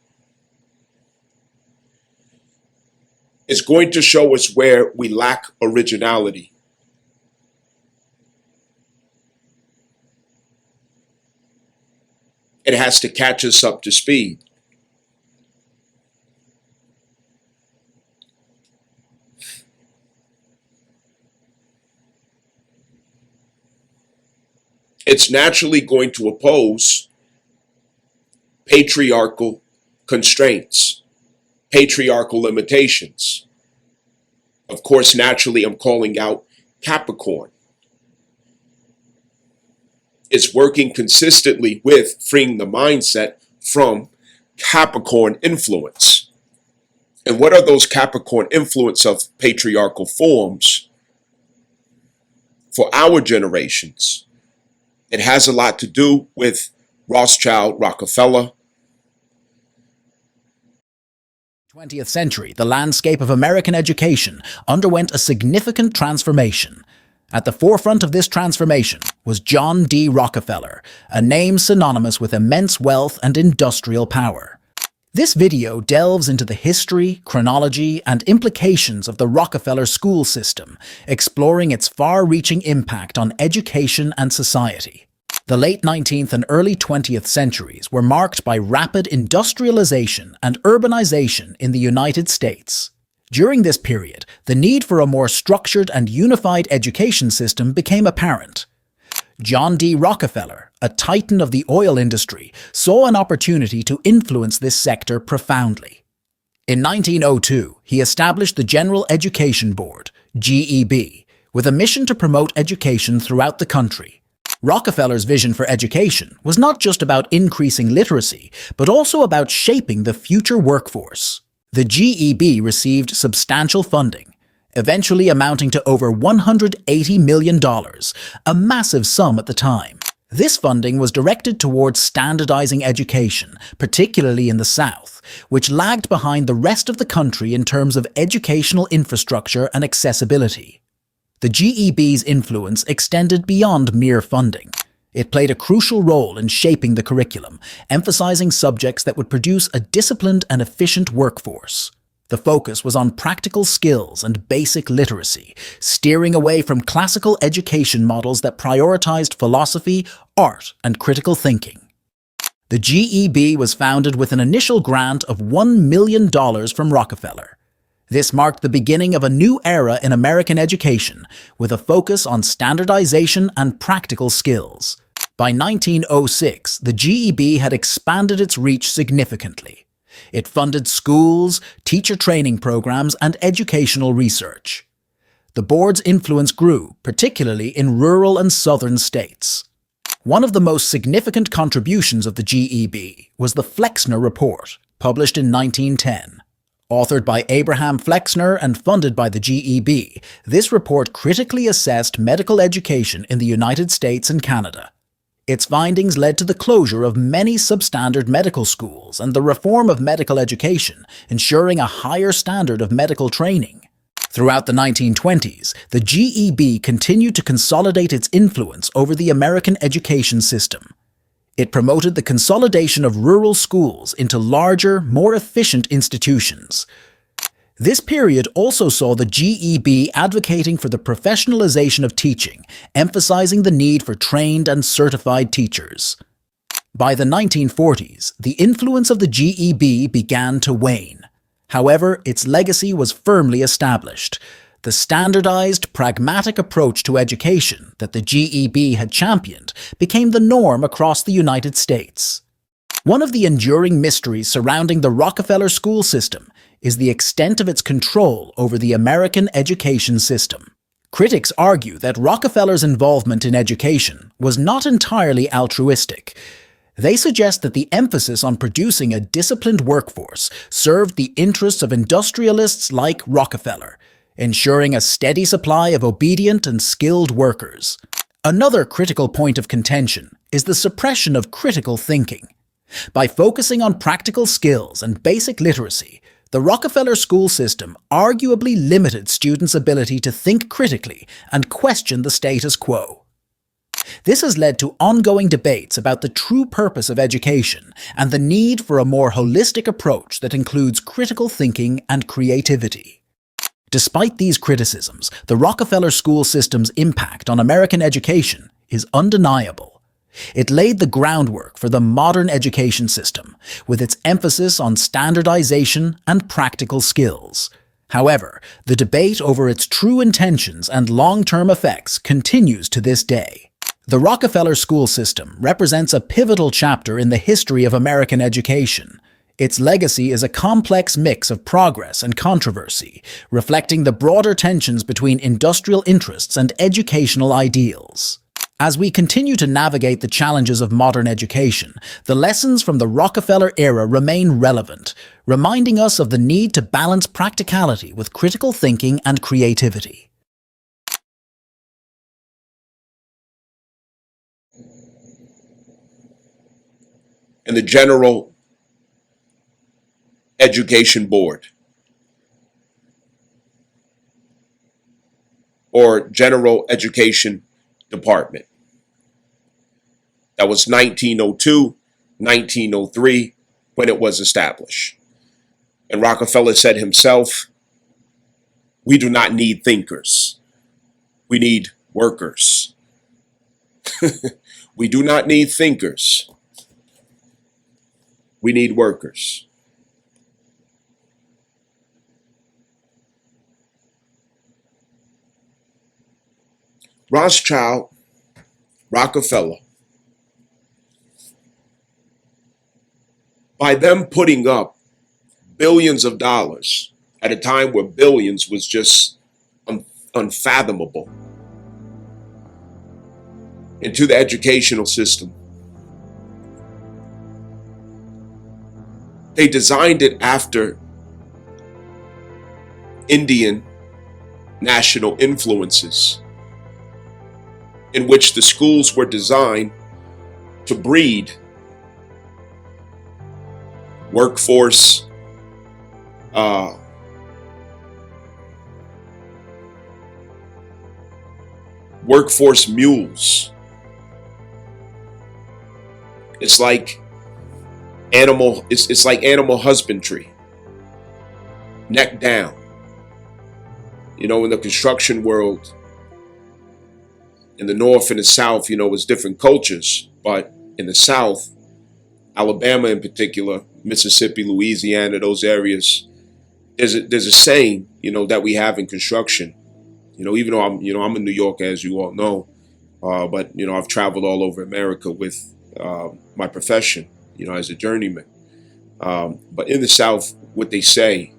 is going to show us where we lack originality. It has to catch us up to speed. It's naturally going to oppose patriarchal constraints, patriarchal limitations. Of course, naturally, I'm calling out Capricorn. It's working consistently with freeing the mindset from Capricorn influence. And what are those Capricorn influence of patriarchal forms for our generations? It has a lot to do with Rothschild, Rockefeller. 20th century, the landscape of American education underwent a significant transformation. At the forefront of this transformation was John D. Rockefeller, a name synonymous with immense wealth and industrial power. This video delves into the history, chronology, and implications of the Rockefeller school system, exploring its far-reaching impact on education and society. The late 19th and early 20th centuries were marked by rapid industrialization and urbanization in the United States. During this period, the need for a more structured and unified education system became apparent. John D. Rockefeller, a titan of the oil industry, saw an opportunity to influence this sector profoundly. In 1902, he established the General Education Board, GEB, with a mission to promote education throughout the country. Rockefeller's vision for education was not just about increasing literacy, but also about shaping the future workforce. The GEB received substantial funding, eventually amounting to over $180 million, a massive sum at the time. This funding was directed towards standardizing education, particularly in the South, which lagged behind the rest of the country in terms of educational infrastructure and accessibility. The GEB's influence extended beyond mere funding. It played a crucial role in shaping the curriculum, emphasizing subjects that would produce a disciplined and efficient workforce. The focus was on practical skills and basic literacy, steering away from classical education models that prioritized philosophy, art, and critical thinking. The GEB was founded with an initial grant of $1 million from Rockefeller. This marked the beginning of a new era in American education, with a focus on standardization and practical skills. By 1906, the GEB had expanded its reach significantly. It funded schools, teacher training programs, and educational research. The board's influence grew, particularly in rural and southern states. One of the most significant contributions of the GEB was the Flexner Report, published in 1910. Authored by Abraham Flexner and funded by the GEB, this report critically assessed medical education in the United States and Canada. Its findings led to the closure of many substandard medical schools and the reform of medical education, ensuring a higher standard of medical training. Throughout the 1920s, the GEB continued to consolidate its influence over the American education system. It promoted the consolidation of rural schools into larger, more efficient institutions. This period also saw the GEB advocating for the professionalization of teaching, emphasizing the need for trained and certified teachers. By the 1940s, the influence of the GEB began to wane. However, its legacy was firmly established. The standardized, pragmatic approach to education that the GEB had championed became the norm across the United States. One of the enduring mysteries surrounding the Rockefeller school system is the extent of its control over the American education system. Critics argue that Rockefeller's involvement in education was not entirely altruistic. They suggest that the emphasis on producing a disciplined workforce served the interests of industrialists like Rockefeller, ensuring a steady supply of obedient and skilled workers. Another critical point of contention is the suppression of critical thinking. By focusing on practical skills and basic literacy, the Rockefeller school system arguably limited students' ability to think critically and question the status quo. This has led to ongoing debates about the true purpose of education and the need for a more holistic approach that includes critical thinking and creativity. Despite these criticisms, the Rockefeller school system's impact on American education is undeniable. It laid the groundwork for the modern education system, with its emphasis on standardization and practical skills. However, the debate over its true intentions and long-term effects continues to this day. The Rockefeller school system represents a pivotal chapter in the history of American education. Its legacy is a complex mix of progress and controversy, reflecting the broader tensions between industrial interests and educational ideals. As we continue to navigate the challenges of modern education, the lessons from the Rockefeller era remain relevant, reminding us of the need to balance practicality with critical thinking and creativity. And the General Education Board, or General Education Department. That was 1902, 1903, when it was established. And Rockefeller said himself, we do not need thinkers. We need workers. We do not need thinkers. We need workers. Rothschild Rockefeller, by them putting up billions of dollars at a time where billions was just unfathomable into the educational system, they designed it after Indian national influences, in which the schools were designed to breed workforce mules. It's like it's like animal husbandry, neck down. You know, in the construction world, in the North and the South, you know, it's different cultures. But in the South, Alabama in particular, Mississippi, Louisiana, those areas, there's a saying, you know, that we have in construction. You know, even though I'm in New York, as you all know, but you know, I've traveled all over America with my profession, you know, as a journeyman. But in the South, what they say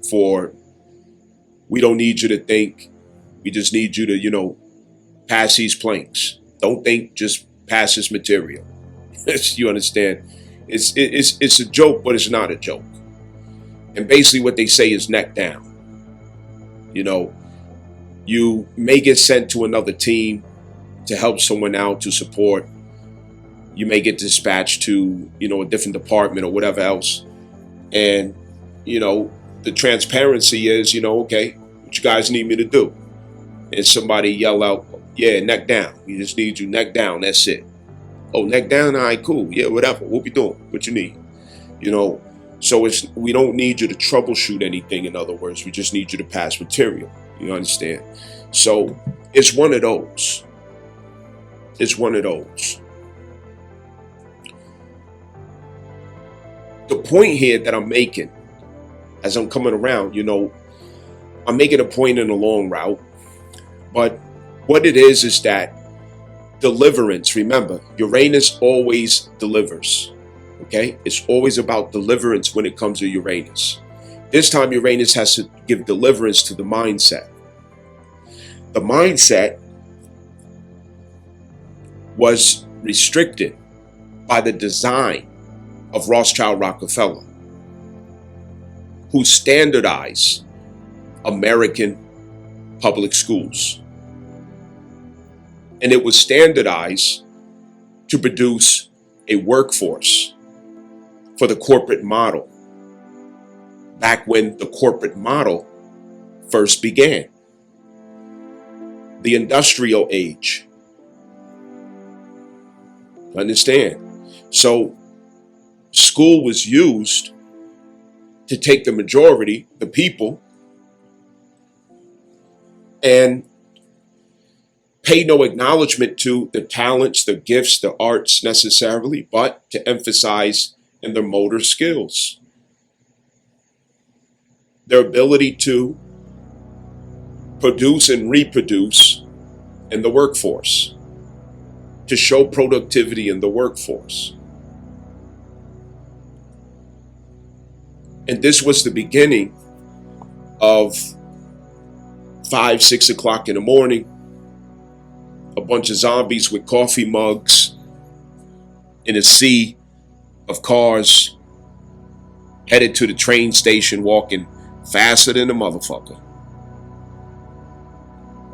for, we don't need you to think, we just need you to, you know, pass these planks. Don't think, just pass this material. You understand? It's a joke, but it's not a joke. And basically what they say is neck down. You know, you may get sent to another team to help someone out, to support. You may get dispatched to, you know, a different department or whatever else. And, you know, the transparency is, you know, okay, what you guys need me to do? And somebody yell out, yeah, neck down. We just need you neck down. That's it. Oh, neck down? All right, cool. Yeah, whatever. What we doing? What you need? You know, so we don't need you to troubleshoot anything, in other words. We just need you to pass material. You understand? So it's one of those. It's one of those. The point here that I'm making, as I'm coming around, you know, I'm making a point in the long route, but what it is that deliverance, remember, Uranus always delivers, okay? It's always about deliverance when it comes to Uranus. This time, Uranus has to give deliverance to the mindset. The mindset was restricted by the design of Rothschild Rockefeller, who standardized American public schools. And it was standardized to produce a workforce for the corporate model, back when the corporate model first began. The industrial age. Understand? So school was used to take the majority, the people, and pay no acknowledgement to the talents, the gifts, the arts necessarily, but to emphasize in their motor skills, their ability to produce and reproduce in the workforce, to show productivity in the workforce. And this was the beginning of 5, 6 o'clock in the morning, a bunch of zombies with coffee mugs in a sea of cars headed to the train station, walking faster than a motherfucker.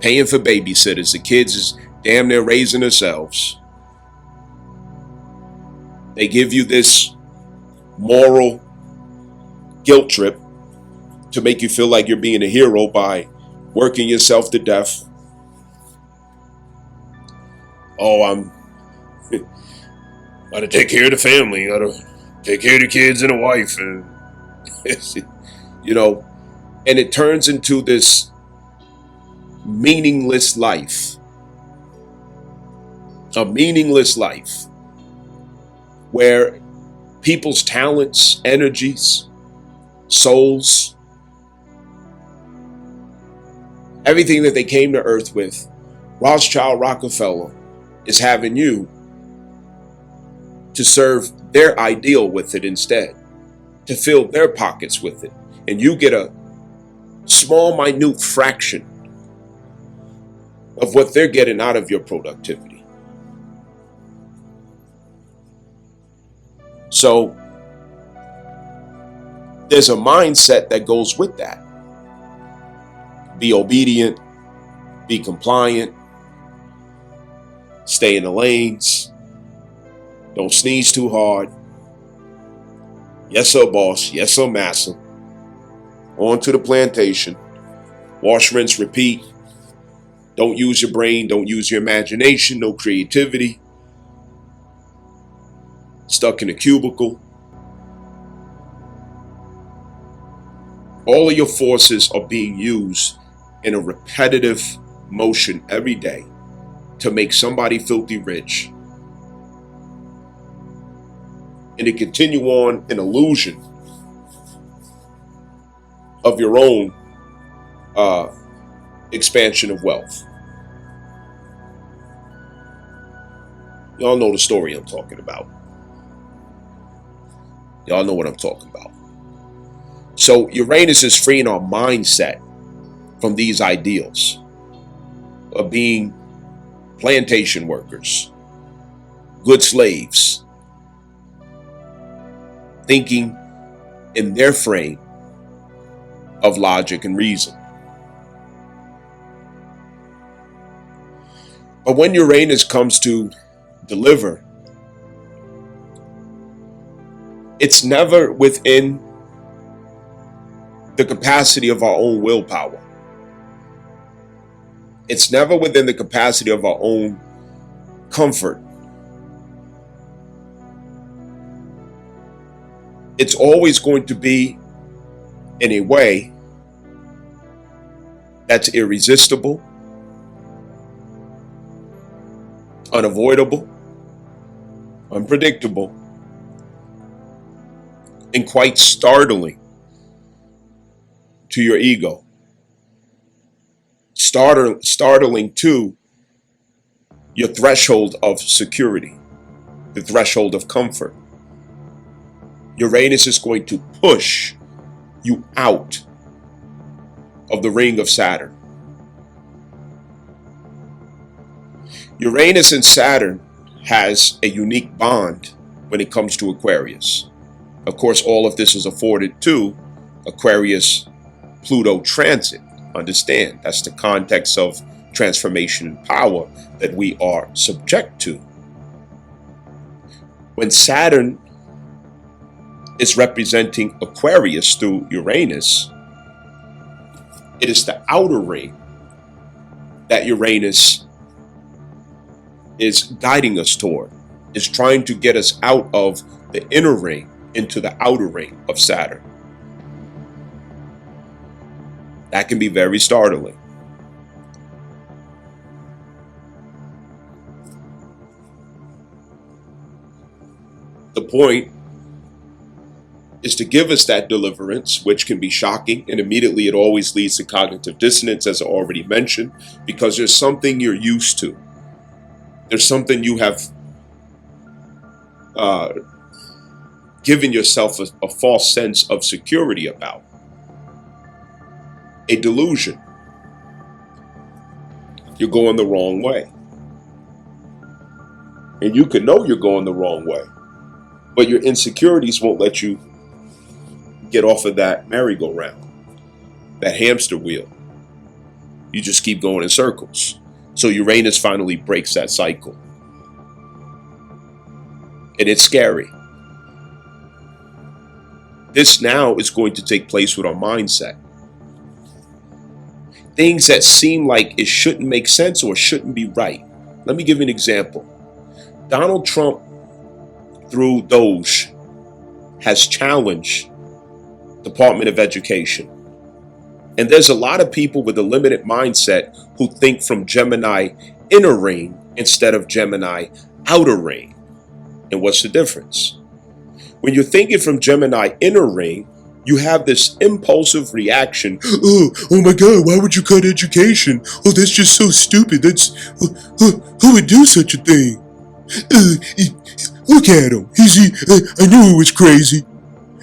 Paying for babysitters. The kids is damn near raising themselves. They give you this moral guilt trip to make you feel like you're being a hero by working yourself to death. Oh, I'm gotta take care of the family, gotta take care of the kids and the wife, and you know, and it turns into this meaningless life. A meaningless life where people's talents, energies, souls, everything that they came to earth with, Rothschild Rockefeller is having you to serve their ideal with it instead, to fill their pockets with it. And you get a small, minute fraction of what they're getting out of your productivity. So there's a mindset that goes with that. Be obedient, be compliant, stay in the lanes, don't sneeze too hard. Yes, sir, boss. Yes, sir, massa. On to the plantation. Wash, rinse, repeat. Don't use your brain. Don't use your imagination. No creativity. Stuck in a cubicle. All of your forces are being used in a repetitive motion every day to make somebody filthy rich, and to continue on an illusion of your own expansion of wealth. Y'all know the story I'm talking about. Y'all know what I'm talking about. So Uranus is freeing our mindset from these ideals of being plantation workers, good slaves, thinking in their frame of logic and reason. But when Uranus comes to deliver, it's never within the capacity of our own willpower. It's never within the capacity of our own comfort. It's always going to be in a way that's irresistible, unavoidable, unpredictable, and quite startling to your ego. Startling to your threshold of security, the threshold of comfort. Uranus is going to push you out of the ring of Saturn. Uranus and Saturn has a unique bond when it comes to Aquarius. Of course, all of this is afforded to Aquarius-Pluto transit. Understand, that's the context of transformation and power that we are subject to. When Saturn is representing Aquarius through Uranus, it is the outer ring that Uranus is guiding us toward, is trying to get us out of the inner ring into the outer ring of Saturn. That can be very startling. The point is to give us that deliverance, which can be shocking, and immediately it always leads to cognitive dissonance, as I already mentioned, because there's something you're used to. There's something you have given yourself a false sense of security about. A delusion. You're going the wrong way. And you can know you're going the wrong way, but your insecurities won't let you get off of that merry-go-round, that hamster wheel. You just keep going in circles. So Uranus finally breaks that cycle. And it's scary. This now is going to take place with our mindset. Things that seem like it shouldn't make sense or shouldn't be right. Let me give you an example. Donald Trump, through Doge, has challenged Department of Education. And there's a lot of people with a limited mindset who think from Gemini inner ring instead of Gemini outer ring. And what's the difference? When you're thinking from Gemini inner ring, you have this impulsive reaction. Oh my God, why would you cut education? Oh, that's just so stupid. Who would do such a thing? Look at him. I knew he was crazy.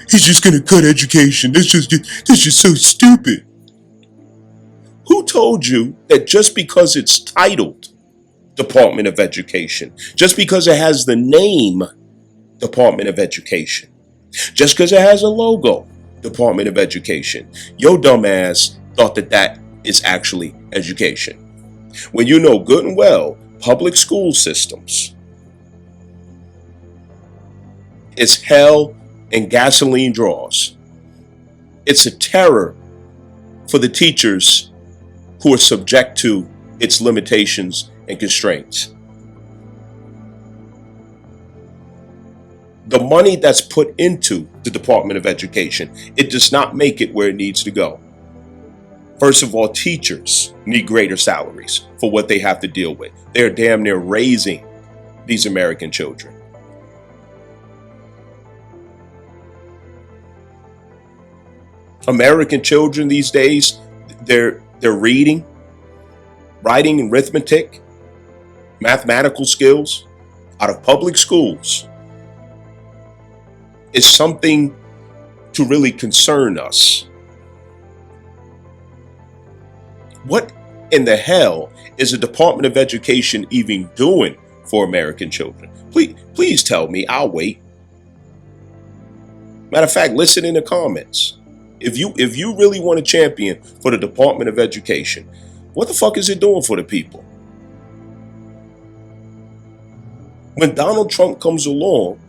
He's just gonna cut education. That's just so stupid. Who told you that just because it's titled Department of Education, just because it has the name Department of Education, just because it has a logo, Department of Education, your dumb ass thought that is actually education? When you know good and well, public school systems, it's hell and gasoline draws. It's a terror for the teachers who are subject to its limitations and constraints. The money that's put into the Department of Education, it does not make it where it needs to go. First of all, teachers need greater salaries for what they have to deal with. They're damn near raising these American children. American children these days, they're reading, writing, and arithmetic, mathematical skills out of public schools is something to really concern us. What in the hell is the Department of Education even doing for American children? Please tell me. I'll wait. Matter of fact, listen in the comments. If you really want to champion for the Department of Education, what the fuck is it doing for the people? When Donald Trump comes along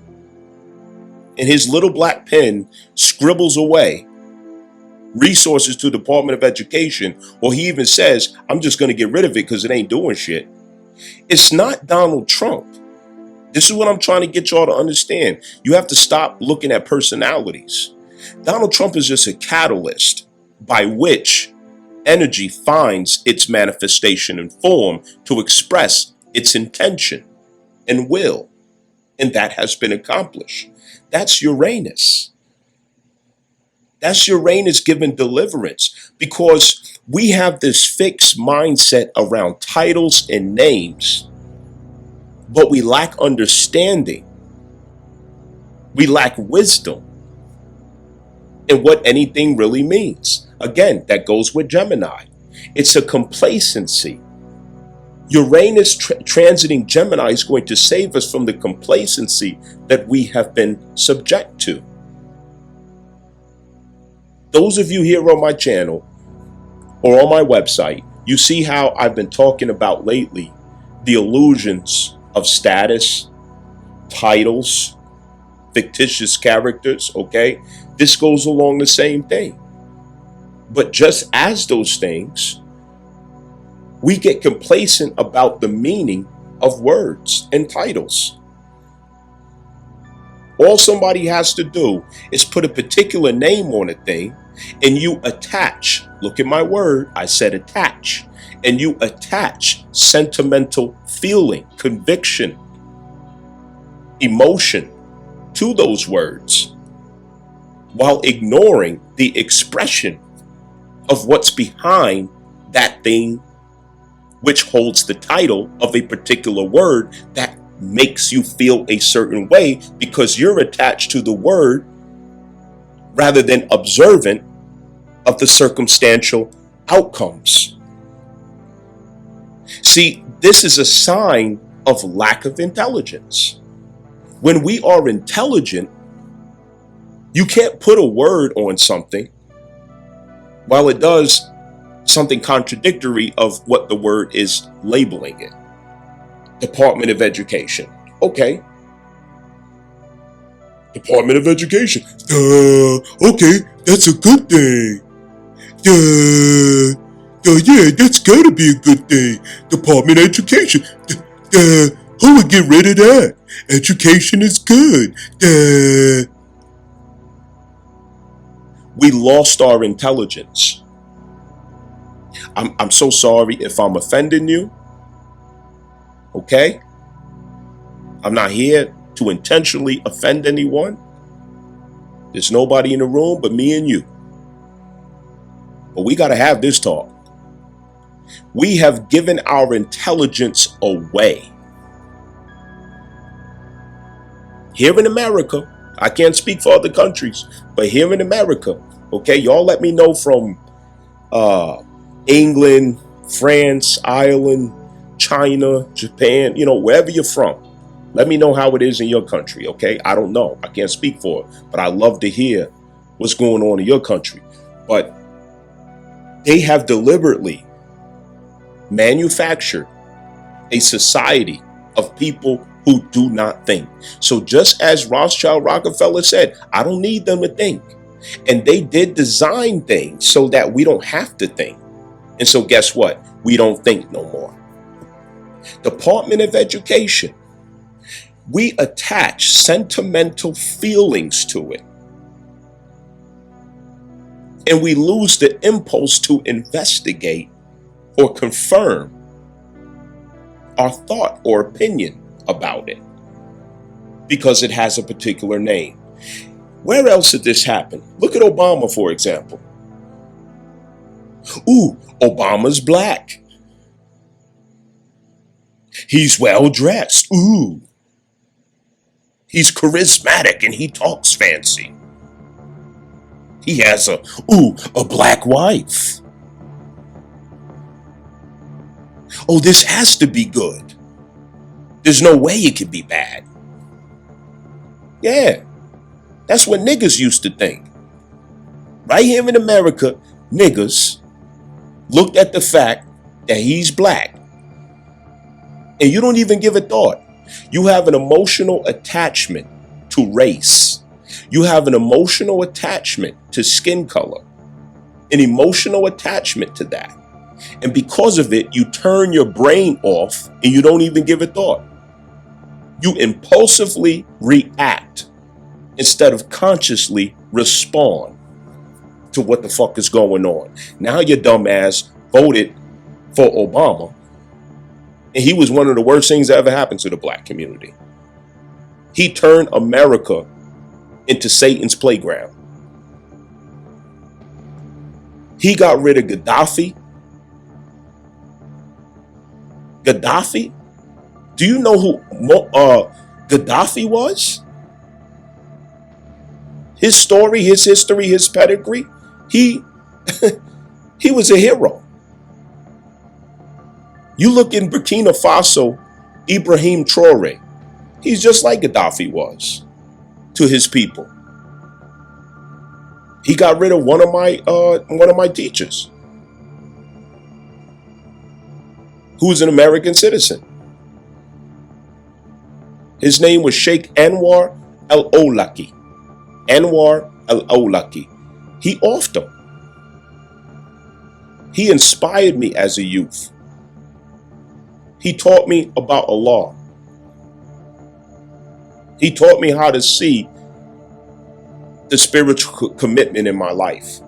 and his little black pen scribbles away resources to the Department of Education, or he even says, I'm just going to get rid of it because it ain't doing shit. It's not Donald Trump. This is what I'm trying to get y'all to understand. You have to stop looking at personalities. Donald Trump is just a catalyst by which energy finds its manifestation and form to express its intention and will. And that has been accomplished. That's Uranus. That's Uranus giving deliverance, because we have this fixed mindset around titles and names, but we lack understanding. We lack wisdom in what anything really means. Again, that goes with Gemini. It's a complacency. Uranus transiting Gemini is going to save us from the complacency that we have been subject to. Those of you here on my channel or on my website, you see how I've been talking about lately the illusions of status, titles, fictitious characters, okay? This goes along the same thing. But just as those things, we get complacent about the meaning of words and titles. All somebody has to do is put a particular name on a thing, and you attach, look at my word, I said attach, and you attach sentimental feeling, conviction, emotion to those words, while ignoring the expression of what's behind that thing, which holds the title of a particular word that makes you feel a certain way because you're attached to the word rather than observant of the circumstantial outcomes. See, this is a sign of lack of intelligence. When we are intelligent, you can't put a word on something while it does something contradictory of what the word is labeling it. Department of Education. Okay. Department of Education. Okay, that's a good thing. Yeah, that's gotta be a good thing. Department of Education. Who would get rid of that? Education is good. We lost our intelligence. I'm so sorry if I'm offending you. Okay? I'm not here to intentionally offend anyone. There's nobody in the room but me and you. But we got to have this talk. We have given our intelligence away. Here in America, I can't speak for other countries, but here in America, okay, y'all let me know from England, France, Ireland, China, Japan, wherever you're from. Let me know how it is in your country, okay? I don't know. I can't speak for it, but I love to hear what's going on in your country. But they have deliberately manufactured a society of people who do not think. So just as Rothschild Rockefeller said, I don't need them to think. And they did design things so that we don't have to think. And so guess what? We don't think no more. Department of Education. We attach sentimental feelings to it. And we lose the impulse to investigate or confirm our thought or opinion about it because it has a particular name. Where else did this happen? Look at Obama, for example. Ooh, Obama's black. He's well dressed. Ooh. He's charismatic and he talks fancy. He has a black wife. Oh, this has to be good. There's no way it could be bad. Yeah, that's what niggas used to think. Right here in America, niggas looked at the fact that he's black. And you don't even give a thought. You have an emotional attachment to race. You have an emotional attachment to skin color, an emotional attachment to that. And because of it, you turn your brain off and you don't even give a thought. You impulsively react instead of consciously respond to what the fuck is going on. Now your dumb ass voted for Obama, and he was one of the worst things that ever happened to the black community. He turned America into Satan's playground. He got rid of Gaddafi. Gaddafi? Do you know who Gaddafi was? His story, his history, his pedigree, he was a hero. You look in Burkina Faso, Ibrahim Traore, he's just like Gaddafi was to his people. He got rid of one of my teachers, who's an American citizen. His name was Sheikh Anwar al-Awlaki. Anwar al-Awlaki. He offed him. He inspired me as a youth. He taught me about Allah. He taught me how to see the spiritual commitment in my life.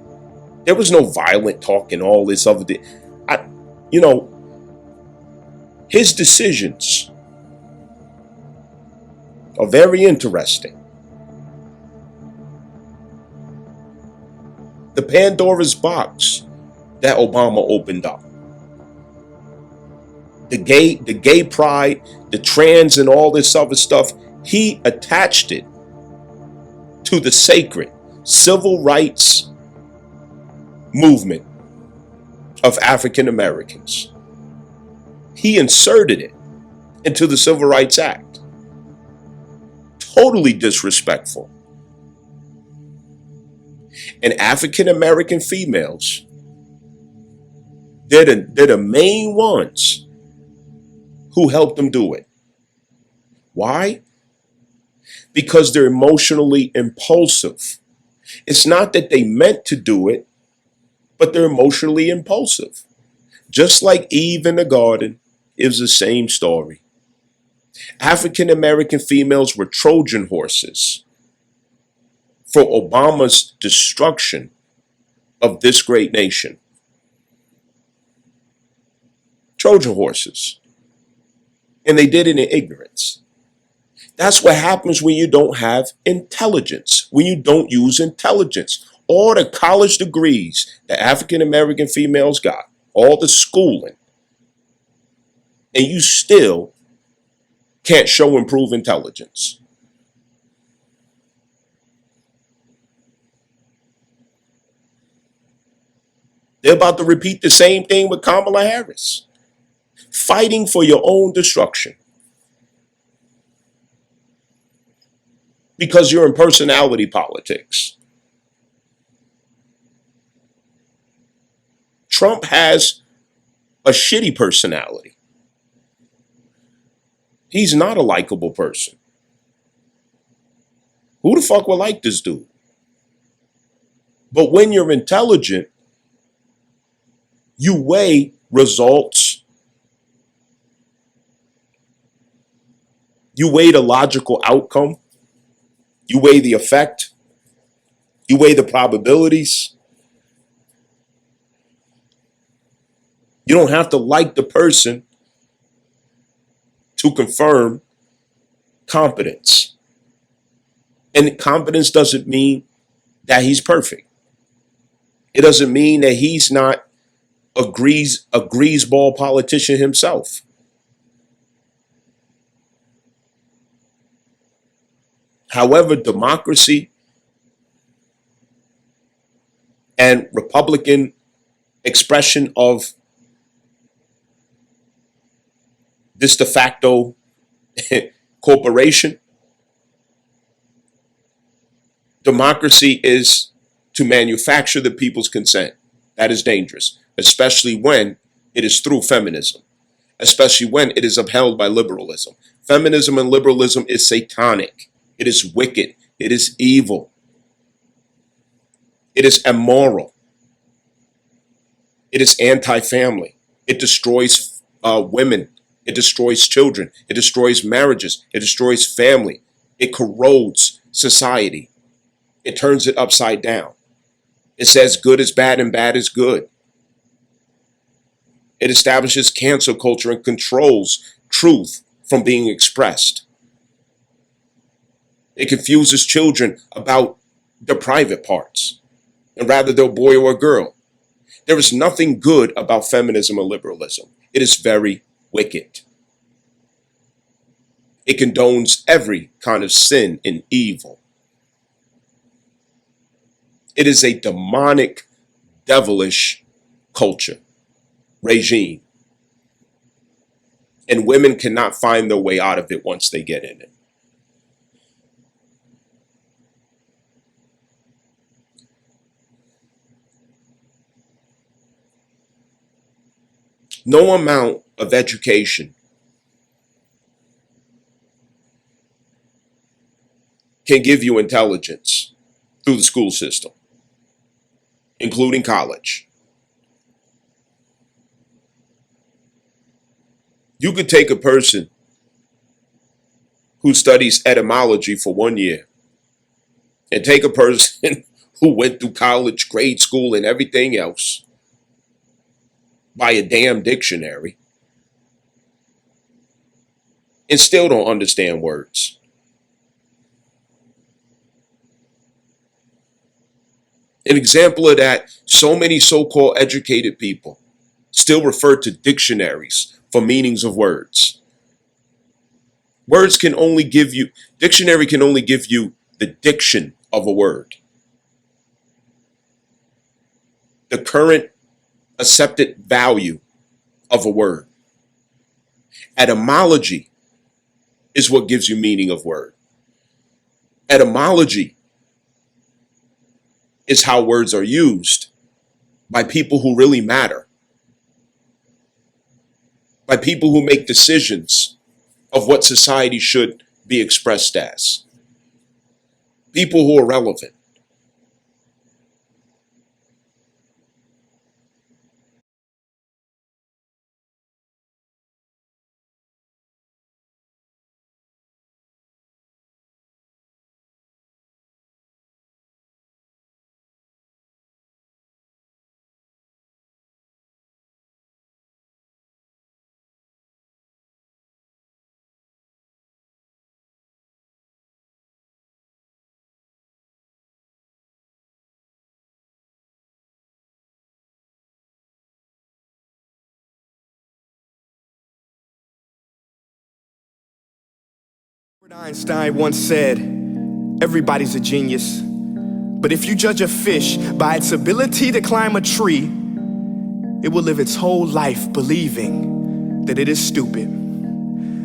There was no violent talk and all this other thing. His decisions are very interesting. The Pandora's box that Obama opened up. The gay pride, the trans and all this other stuff, he attached it to the sacred civil rights movement of African Americans. He inserted it into the Civil Rights Act. Totally disrespectful. And African American females, they're the main ones who helped them do it. Why? Because they're emotionally impulsive. It's not that they meant to do it, but they're emotionally impulsive. Just like Eve in the garden, it was the same story. African American females were Trojan horses for Obama's destruction of this great nation. Trojan horses. And they did it in ignorance. That's what happens when you don't have intelligence. intelligence when you don't use intelligence. All the college degrees that African American females got, all the schooling, and you still can't show improved intelligence. They're about to repeat the same thing with Kamala Harris, fighting for your own destruction because you're in personality politics. Trump has a shitty personality. He's not a likable person. Who the fuck would like this dude? But when you're intelligent, you weigh results. You weigh the logical outcome. You weigh the effect. You weigh the probabilities. You don't have to like the person to confirm competence. And competence doesn't mean that he's perfect. It doesn't mean that he's not a greaseball politician himself. However, democracy and Republican expression of this de facto corporation, democracy is to manufacture the people's consent. That is dangerous, especially when it is through feminism, especially when it is upheld by liberalism. Feminism and liberalism is satanic. It is wicked. It is evil. It is immoral. It is anti-family. It destroys women. It destroys children. It destroys marriages. It destroys family. It corrodes society. It turns it upside down. It says good is bad and bad is good. It establishes cancel culture and controls truth from being expressed. It confuses children about the private parts, and rather they're a boy or a girl. There is nothing good about feminism or liberalism. It is very wicked. It condones every kind of sin and evil. It is a demonic, devilish culture, regime. And women cannot find their way out of it once they get in it. No amount of education can give you intelligence through the school system, including college. You could take a person who studies etymology for 1 year and take a person who went through college, grade school, and everything else, buy a damn dictionary, and still don't understand words. An example of that, so many so-called educated people still refer to dictionaries for meanings of words. Dictionary can only give you the diction of a word. The current accepted value of a word. Etymology is what gives you meaning of word. Etymology is how words are used by people who really matter, by people who make decisions of what society should be expressed as, people who are relevant. Einstein once said, everybody's a genius. But if you judge a fish by its ability to climb a tree, it will live its whole life believing that it is stupid.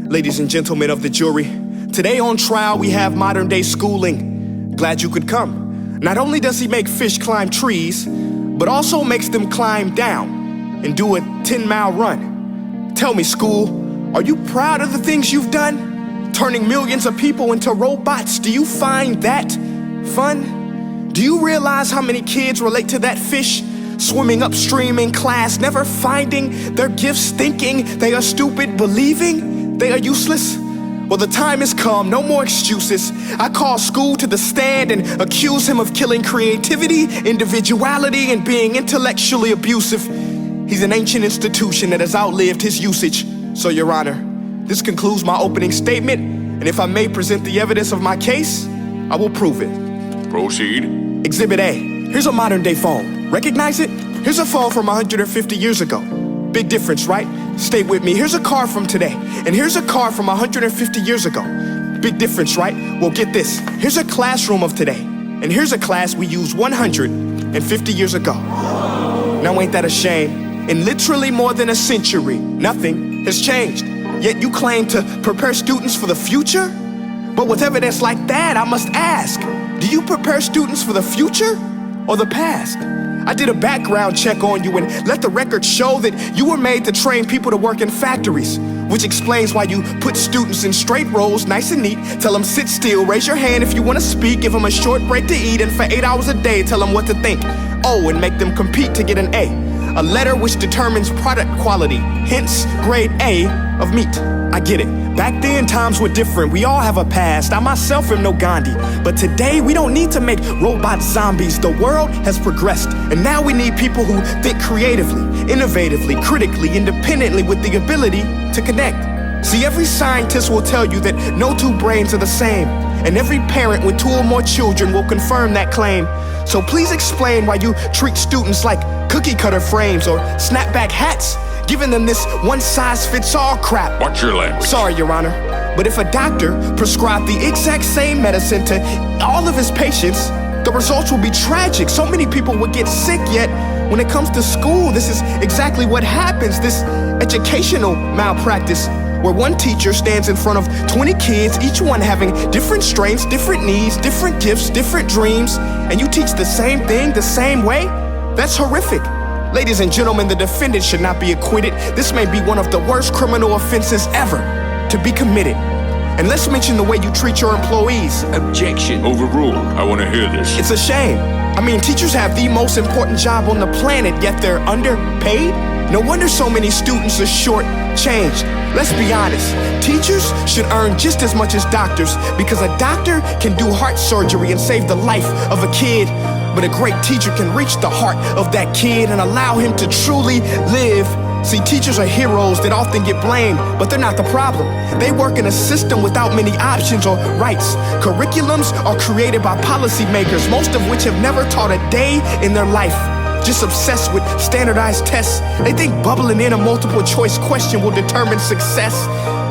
Ladies and gentlemen of the jury, today on trial we have modern day schooling. Glad you could come. Not only does he make fish climb trees, but also makes them climb down and do a 10-mile run. Tell me, school, are you proud of the things you've done? Turning millions of people into robots, do you find that fun? Do you realize how many kids relate to that fish? Swimming upstream in class, never finding their gifts, thinking they are stupid, believing they are useless? Well, the time has come, no more excuses. I call school to the stand and accuse him of killing creativity, individuality, and being intellectually abusive. He's an ancient institution that has outlived his usage. So, Your Honor, this concludes my opening statement, and if I may present the evidence of my case, I will prove it. Proceed. Exhibit A. Here's a modern day phone. Recognize it? Here's a phone from 150 years ago. Big difference, right? Stay with me. Here's a car from today, and here's a car from 150 years ago. Big difference, right? Well, get this. Here's a classroom of today, and here's a class we used 150 years ago. Now, ain't that a shame? In literally more than a century, nothing has changed. Yet you claim to prepare students for the future? But with evidence like that, I must ask, do you prepare students for the future or the past? I did a background check on you and let the record show that you were made to train people to work in factories, which explains why you put students in straight rows, nice and neat, tell them sit still, raise your hand if you want to speak, give them a short break to eat, and for 8 hours a day, tell them what to think. Oh, and make them compete to get an A letter which determines product quality, hence grade A of meat. I get it. Back then, times were different. We all have a past. I myself am no Gandhi. But today, we don't need to make robot zombies. The world has progressed. And now we need people who think creatively, innovatively, critically, independently, with the ability to connect. See, every scientist will tell you that no two brains are the same. And every parent with 2 or more children will confirm that claim. So please explain why you treat students like cookie cutter frames or snapback hats, giving them this one-size-fits-all crap. Watch your language. Sorry, Your Honor, but if a doctor prescribed the exact same medicine to all of his patients, the results will be tragic. So many people would get sick, yet when it comes to school, this is exactly what happens, this educational malpractice, where one teacher stands in front of 20 kids, each one having different strengths, different needs, different gifts, different dreams, and you teach the same thing the same way? That's horrific. Ladies and gentlemen, the defendant should not be acquitted. This may be one of the worst criminal offenses ever to be committed. And let's mention the way you treat your employees. Objection. Overruled. I want to hear this. It's a shame. I mean, teachers have the most important job on the planet, yet they're underpaid? No wonder so many students are short-changed. Let's be honest, teachers should earn just as much as doctors, because a doctor can do heart surgery and save the life of a kid, but a great teacher can reach the heart of that kid and allow him to truly live. See, teachers are heroes that often get blamed, but they're not the problem. They work in a system without many options or rights. Curriculums are created by policymakers, most of which have never taught a day in their life. Just obsessed with standardized tests. They think bubbling in a multiple choice question will determine success.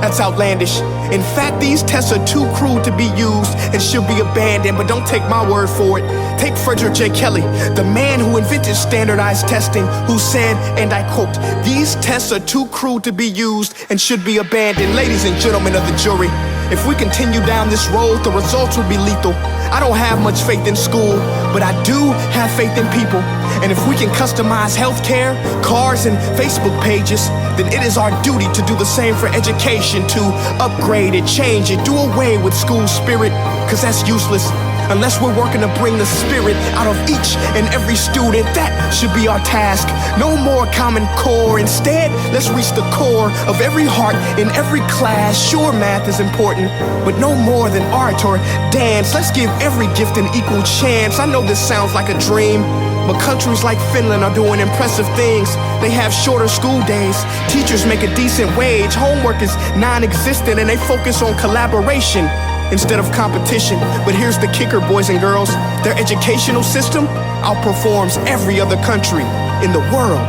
That's outlandish. In fact, these tests are too cruel to be used and should be abandoned, but don't take my word for it. Take Frederick J. Kelly, the man who invented standardized testing, who said, and I quote, "These tests are too cruel to be used and should be abandoned." Ladies and gentlemen of the jury, if we continue down this road, the results will be lethal. I don't have much faith in school, but I do have faith in people. And if we can customize healthcare, cars, and Facebook pages, then it is our duty to do the same for education, to upgrade it, change it, do away with school spirit, because that's useless. Unless we're working to bring the spirit out of each and every student, that should be our task. No more Common Core. Instead, let's reach the core of every heart in every class. Sure, math is important, but no more than art or dance. Let's give every gift an equal chance. I know this sounds like a dream, but countries like Finland are doing impressive things. They have shorter school days. Teachers make a decent wage. Homework is non-existent, and they focus on collaboration instead of competition. But here's the kicker, boys and girls. Their educational system outperforms every other country in the world.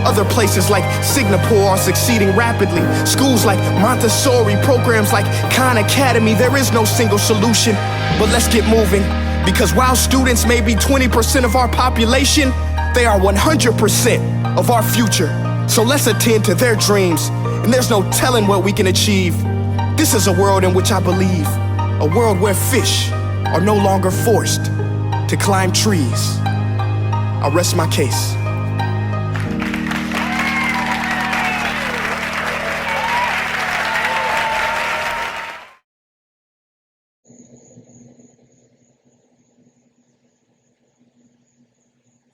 Other places like Singapore are succeeding rapidly. Schools like Montessori, programs like Khan Academy, there is no single solution. But let's get moving, because while students may be 20% of our population, they are 100% of our future. So let's attend to their dreams, and there's no telling what we can achieve. This is a world in which I believe, a world where fish are no longer forced to climb trees. I rest my case.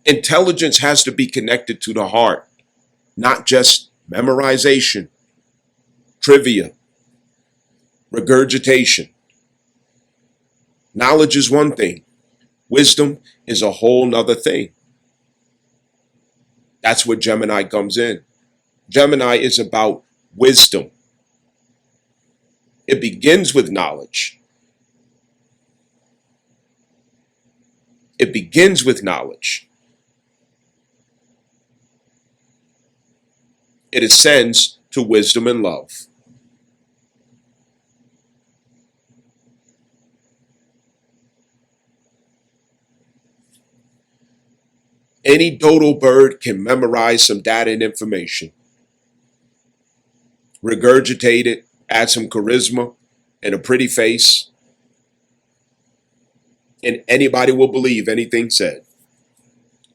Intelligence has to be connected to the heart, not just memorization, trivia, regurgitation. Knowledge is one thing. Wisdom is a whole nother thing. That's where Gemini comes in. Gemini is about wisdom. It begins with knowledge. It begins with knowledge. It ascends to wisdom and love. Any dodo bird can memorize some data and information, regurgitate it, add some charisma and a pretty face, and anybody will believe anything said.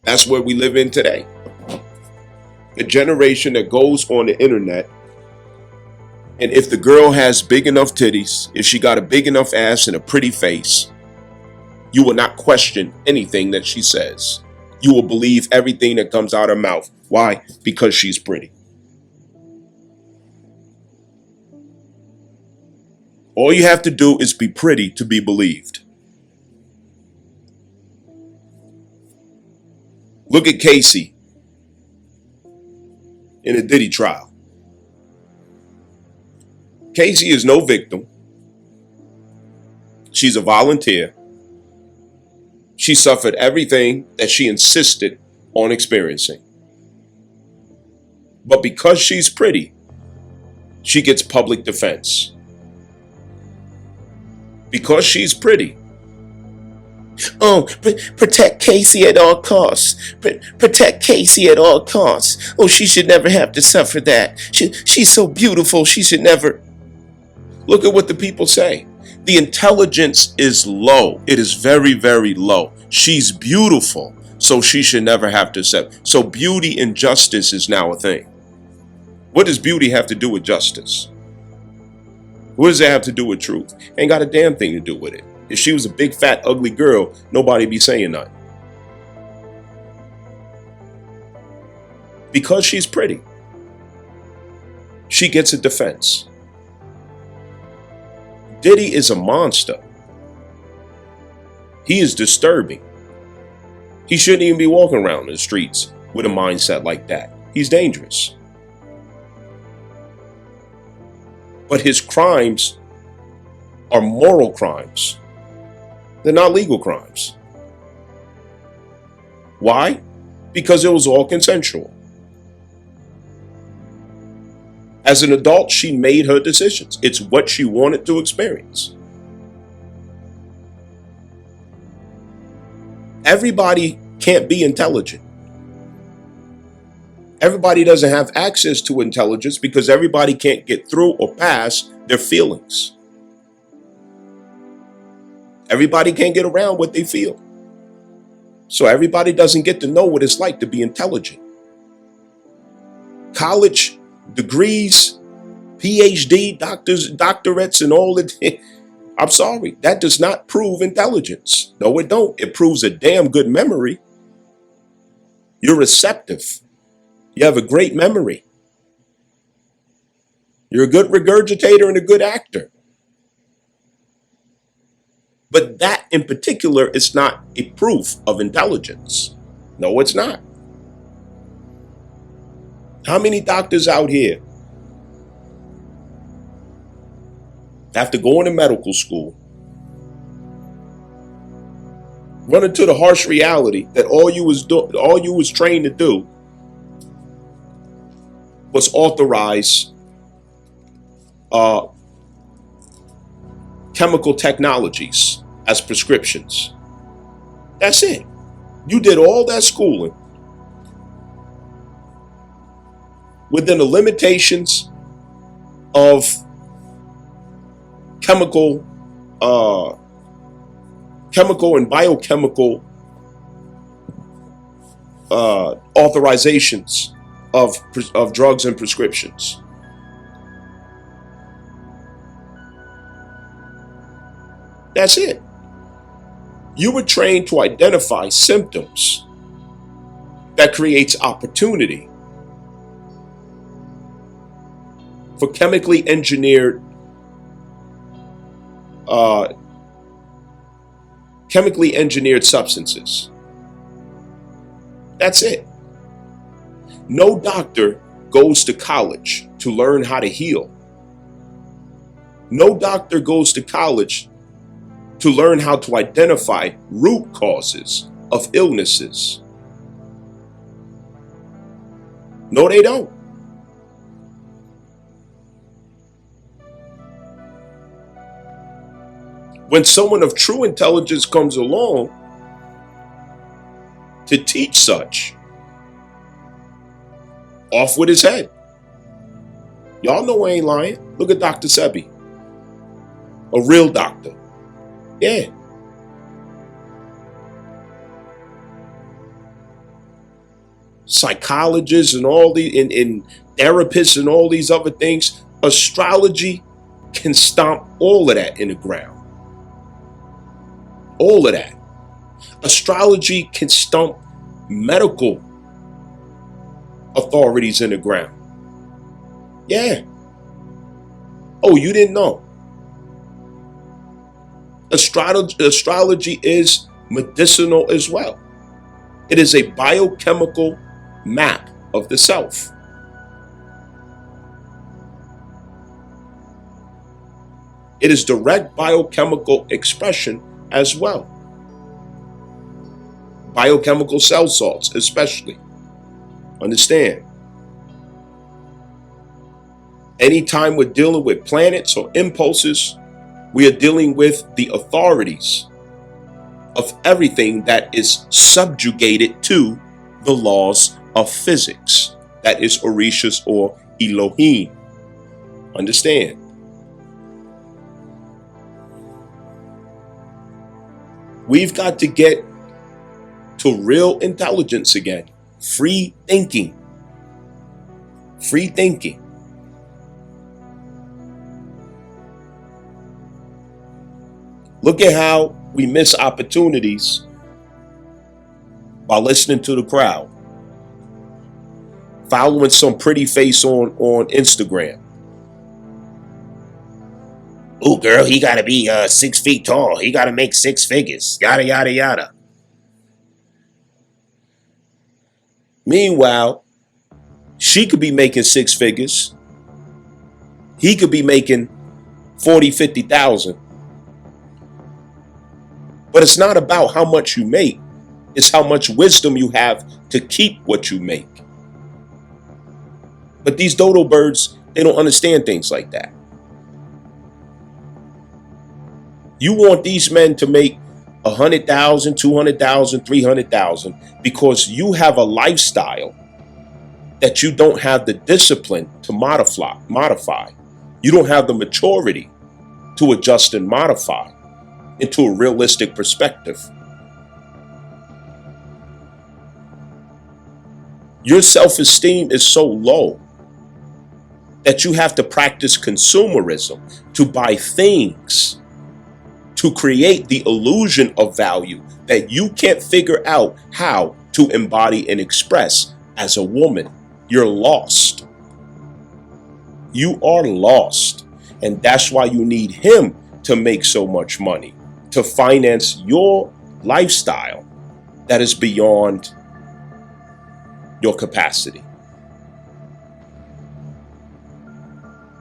That's where we live in today. A generation that goes on the internet, and if the girl has big enough titties, if she got a big enough ass and a pretty face, you will not question anything that she says. You will believe everything that comes out of her mouth. Why? Because she's pretty. All you have to do is be pretty to be believed. Look at Casey in a Diddy trial. Casey is no victim. She's a volunteer. She suffered everything that she insisted on experiencing. But because she's pretty, she gets public defense. Because she's pretty. Oh, protect Casey at all costs. Protect Casey at all costs. Oh, she should never have to suffer that. She's so beautiful. She should never. Look at what the people say. The intelligence is low. It is very, very low. She's beautiful, so she should never have to suffer. So beauty and justice is now a thing. What does beauty have to do with justice? What does that have to do with truth? Ain't got a damn thing to do with it. If she was a big, fat, ugly girl, nobody'd be saying nothing. Because she's pretty, she gets a defense. Diddy is a monster. He is disturbing. He shouldn't even be walking around the streets with a mindset like that. He's dangerous. But his crimes are moral crimes. They're not legal crimes. Why? Because it was all consensual. As an adult, she made her decisions. It's what she wanted to experience. Everybody can't be intelligent. Everybody doesn't have access to intelligence because everybody can't get through or pass their feelings. Everybody can't get around what they feel. So everybody doesn't get to know what it's like to be intelligent. College degrees, PhD, doctorates, and all that. I'm sorry, that does not prove intelligence. No, it don't. It proves a damn good memory. You're receptive. You have a great memory. You're a good regurgitator and a good actor. But that in particular is not a proof of intelligence. No, it's not. How many doctors out here, after going to medical school, run into the harsh reality that all you was trained to do was authorize chemical technologies as prescriptions. That's it. You did all that schooling within the limitations of chemical and biochemical authorizations of drugs and prescriptions. That's it. You were trained to identify symptoms that creates opportunity for chemically engineered substances. That's it. No doctor goes to college to learn how to heal. No doctor goes to college to learn how to identify root causes of illnesses. No, they don't. When someone of true intelligence comes along to teach such, off with his head. Y'all know I ain't lying. Look at Dr. Sebi, a real doctor. Yeah. Psychologists and all the and therapists and all these other things. Astrology can stomp all of that in the ground. All of that. Astrology can stomp medical authorities in the ground. Yeah. Oh, you didn't know. Astrology is medicinal as well. It is a biochemical map of the self. It is direct biochemical expression as well. Biochemical cell salts especially. Understand? Anytime we're dealing with planets or impulses, we are dealing with the authorities of everything that is subjugated to the laws of physics. That is Orishas or Elohim. Understand? We've got to get to real intelligence again. Free thinking. Free thinking. Look at how we miss opportunities by listening to the crowd. Following some pretty face on Instagram. Oh, girl, he got to be 6 feet tall. He got to make 6 figures. Yada, yada, yada. Meanwhile, she could be making 6 figures. He could be making 40, 50,000. But it's not about how much you make. It's how much wisdom you have to keep what you make. But these dodo birds, they don't understand things like that. You want these men to make 100,000, 200,000, 300,000 because you have a lifestyle that you don't have the discipline to modify. You don't have the maturity to adjust and modify into a realistic perspective. Your self-esteem is so low that you have to practice consumerism to buy things to create the illusion of value that you can't figure out how to embody and express as a woman. You're lost. You are lost. And that's why you need him to make so much money, to finance your lifestyle that is beyond your capacity.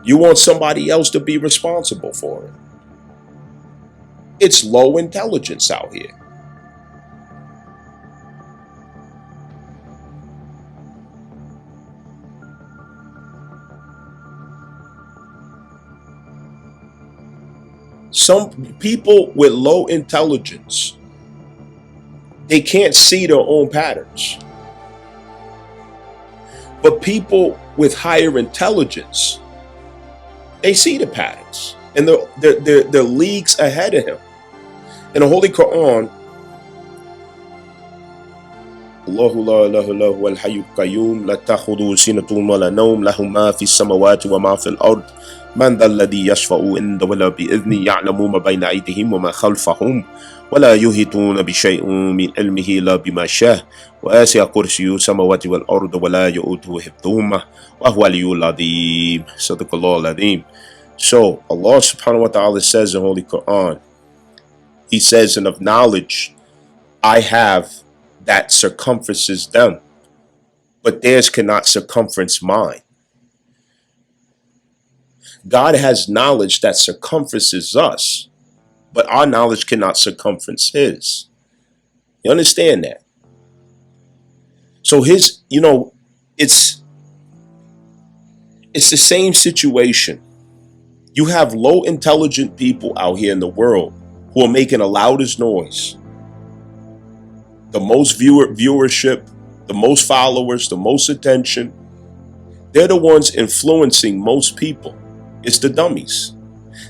You want somebody else to be responsible for it. It's low intelligence out here. Some people with low intelligence, they can't see their own patterns. But people with higher intelligence, they see the patterns, and they're leagues ahead of him. In the Holy Quran, Allahu la ilaha illa huwa al-hayyul qayyum la ta'khudhuhu sinatun wa la nawm lahu ma fi as-samawati wa ma fi al-ard man dhal ladhi yashfa'u indahu illa bi idhnihi ya'lamu ma bayna aydihim wa ma khalfahum wa la yuhituna bi shay'in min ilmihi illa bima sha'a wa wasi'a kursiyyuhu as-samawati wal ard wa la yu'uduhu hifdhuhuma wa huwa al-'aliyyul 'azim. Sadaqallahu al-'azim. So Allah subhanahu wa ta'ala says in the Holy Quran, He says, and of knowledge I have that circumferences them, but theirs cannot circumference mine. God has knowledge that circumferences us, but our knowledge cannot circumference His. You understand that? So His, it's the same situation. You have low intelligent people out here in the world who are making the loudest noise, the most viewership, the most followers, the most attention. They're the ones influencing most people. It's the dummies.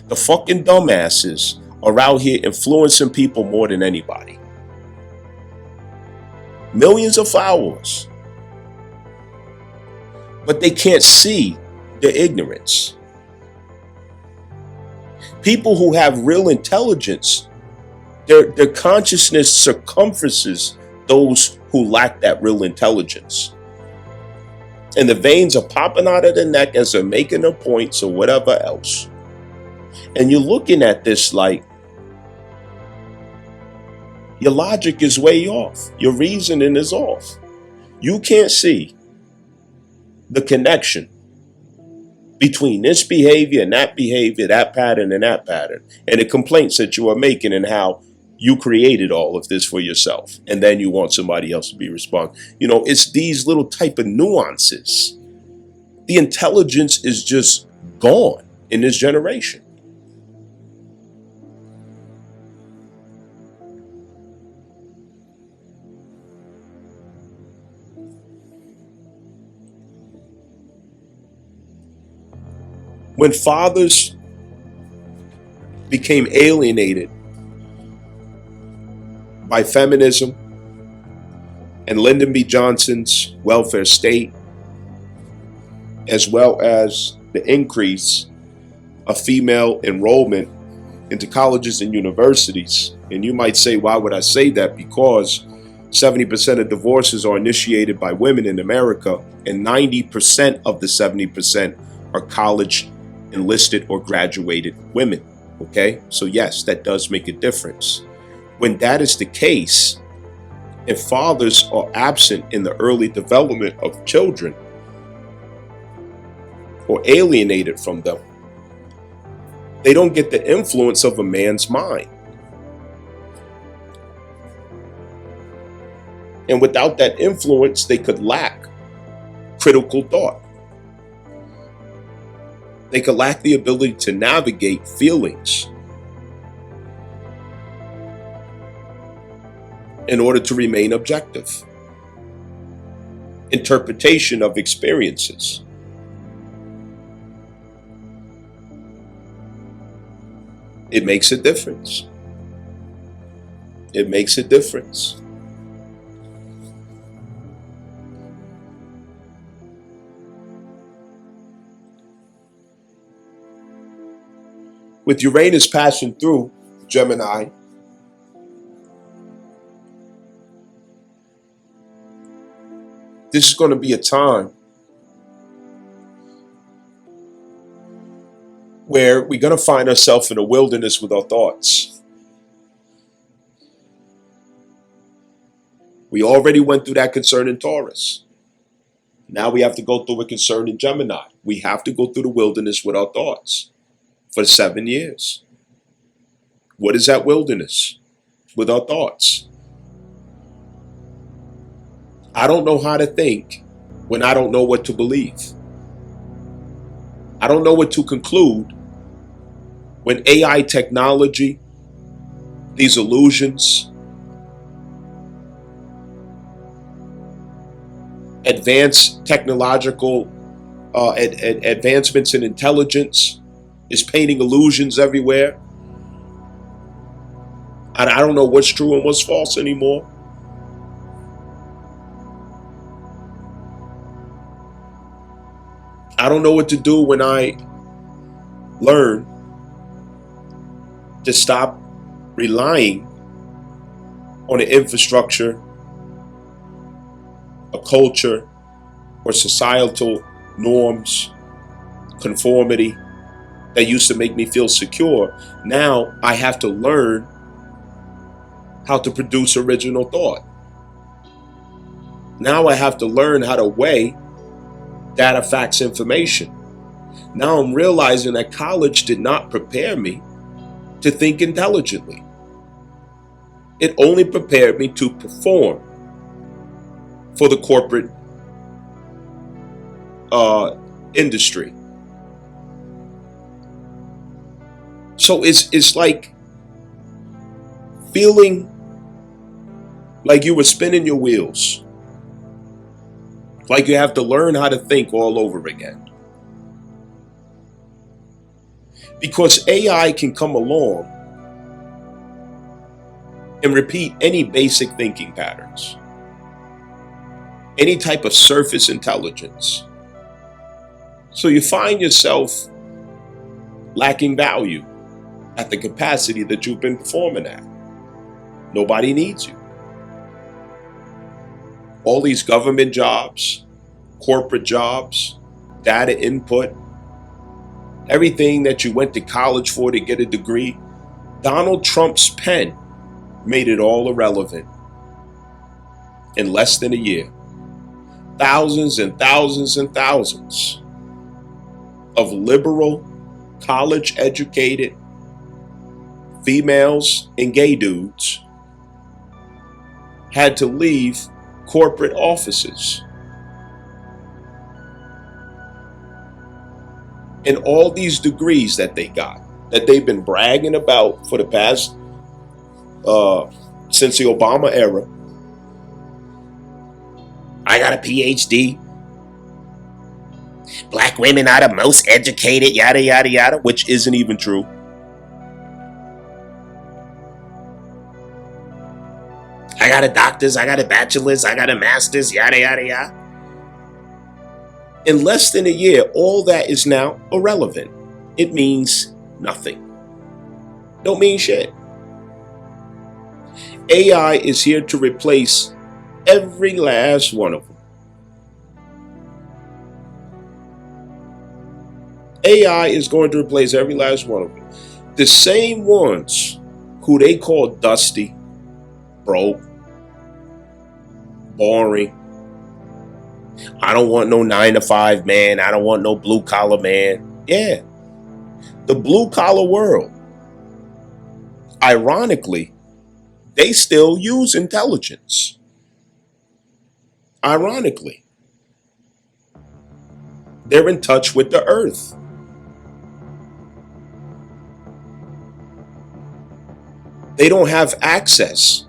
The fucking dumbasses are out here influencing people more than anybody. Millions of followers. But they can't see their ignorance. People who have real intelligence, their consciousness circumferences those who lack that real intelligence. And the veins are popping out of the neck as they're making their points or whatever else. And you're looking at this like your logic is way off. Your reasoning is off. You can't see the connection between this behavior and that behavior, that pattern and that pattern, and the complaints that you are making and how you created all of this for yourself. And then you want somebody else to be responsible. It's these little type of nuances. The intelligence is just gone in this generation. When fathers became alienated by feminism and Lyndon B. Johnson's welfare state, as well as the increase of female enrollment into colleges and universities. And you might say, why would I say that? Because 70% of divorces are initiated by women in America, and 90% of the 70% are college enlisted or graduated women. Okay, so yes, that does make a difference. When that is the case, if fathers are absent in the early development of children or alienated from them, they don't get the influence of a man's mind. And without that influence, they could lack critical thought. They could lack the ability to navigate feelings in order to remain objective. Interpretation of experiences. It makes a difference. It makes a difference. With Uranus passing through Gemini, this is going to be a time where we're going to find ourselves in a wilderness with our thoughts. We already went through that concern in Taurus. Now we have to go through a concern in Gemini. We have to go through the wilderness with our thoughts for 7 years. What is that wilderness? With our thoughts. I don't know how to think when I don't know what to believe. I don't know what to conclude when AI technology, these illusions, advanced technological advancements in intelligence is painting illusions everywhere. And I don't know what's true and what's false anymore. I don't know what to do when I learn to stop relying on an infrastructure, a culture, or societal norms, conformity that used to make me feel secure. Now I have to learn how to produce original thought. Now I have to learn how to weigh data, facts, information. Now I'm realizing that college did not prepare me to think intelligently. It only prepared me to perform for the corporate industry. So it's like feeling like you were spinning your wheels. Like you have to learn how to think all over again. Because AI can come along and repeat any basic thinking patterns, any type of surface intelligence. So you find yourself lacking value at the capacity that you've been performing at. Nobody needs you. All these government jobs, corporate jobs, data input, everything that you went to college for to get a degree, Donald Trump's pen made it all irrelevant in less than a year. Thousands and thousands and thousands of liberal, college-educated females and gay dudes had to leave corporate offices. And all these degrees that they got, that they've been bragging about for the past, since the Obama era. I got a PhD. Black women are the most educated, yada, yada, yada, which isn't even true. I got a doctor's, I got a bachelor's, I got a master's, yada, yada, yada. In less than a year, all that is now irrelevant. It means nothing. Don't mean shit. AI is here to replace every last one of them. AI is going to replace every last one of them. The same ones who they call dusty, broke, boring. I don't want no 9-to-5 man. I don't want no blue collar man. Yeah. The blue collar world. Ironically, they still use intelligence. Ironically. They're in touch with the earth. They don't have access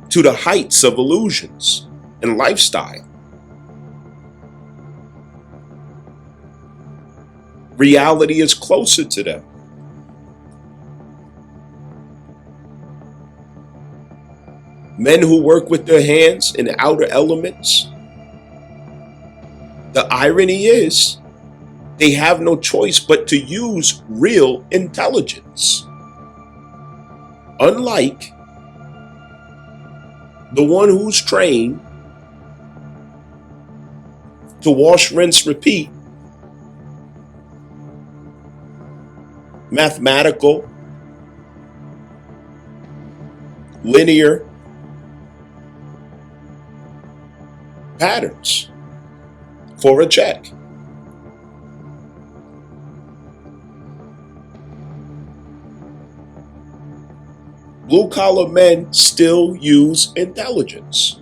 to the heights of illusions and lifestyle. Reality is closer to them. Men who work with their hands in the outer elements, the irony is they have no choice but to use real intelligence. Unlike the one who's trained to wash, rinse, repeat, mathematical, linear patterns for a check. Blue collar men still use intelligence.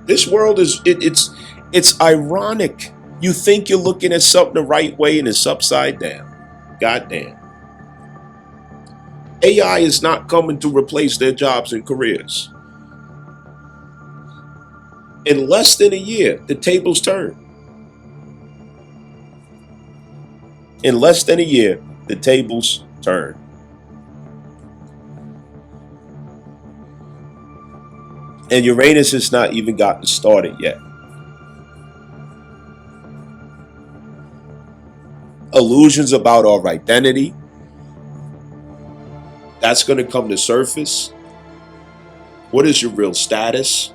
This world is It's ironic. You think you're looking at something the right way and it's upside down. Goddamn. AI is not coming to replace their jobs and careers. In less than a year, the tables turn. In less than a year, the tables turn. And Uranus has not even gotten started yet. Illusions about our identity, that's going to come to surface. What is your real status?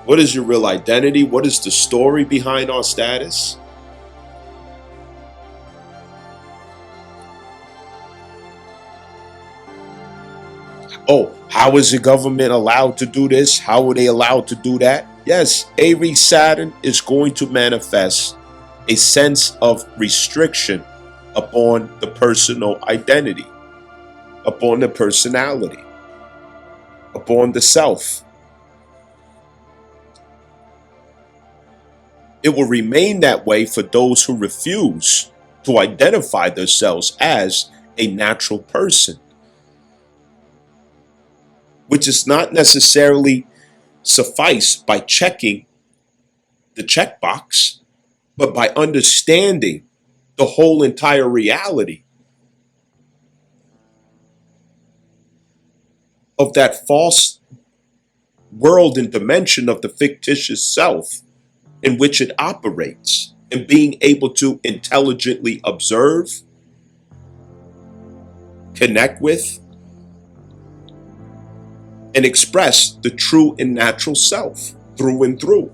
What is your real identity? What is the story behind our status? Oh, how is the government allowed to do this? How are they allowed to do that? Yes, Aries Saturn is going to manifest a sense of restriction upon the personal identity, upon the personality, upon the self. It will remain that way for those who refuse to identify themselves as a natural person, which is not necessarily sufficed by checking the checkbox, but by understanding the whole entire reality of that false world and dimension of the fictitious self in which it operates, and being able to intelligently observe, connect with, and express the true and natural self through and through.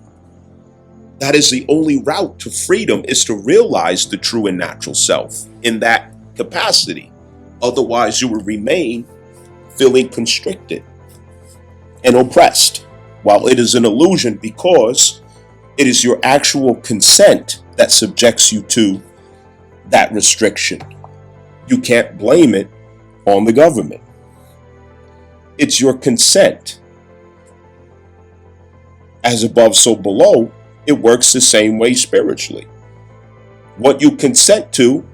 That is the only route to freedom, is to realize the true and natural self in that capacity. Otherwise, you will remain feeling constricted and oppressed, while it is an illusion, because it is your actual consent that subjects you to that restriction. You can't blame it on the government. It's your consent. As above, so below, it works the same way spiritually. What you consent to,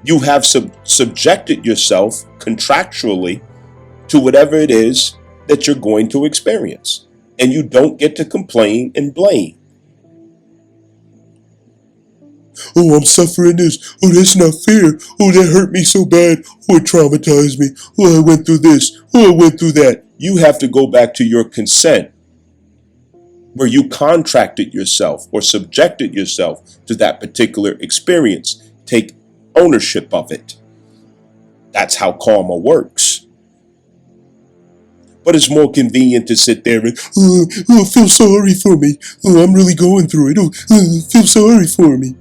you have subjected yourself contractually to whatever it is that you're going to experience. And you don't get to complain and blame. Oh, I'm suffering this. Oh, that's not fair. Oh, that hurt me so bad. Oh, it traumatized me. Oh, I went through this. Oh, I went through that. You have to go back to your consent, where you contracted yourself or subjected yourself to that particular experience. Take ownership of it. That's how karma works. But it's more convenient to sit there and, feel sorry for me. Oh, I'm really going through it. Oh, feel sorry for me.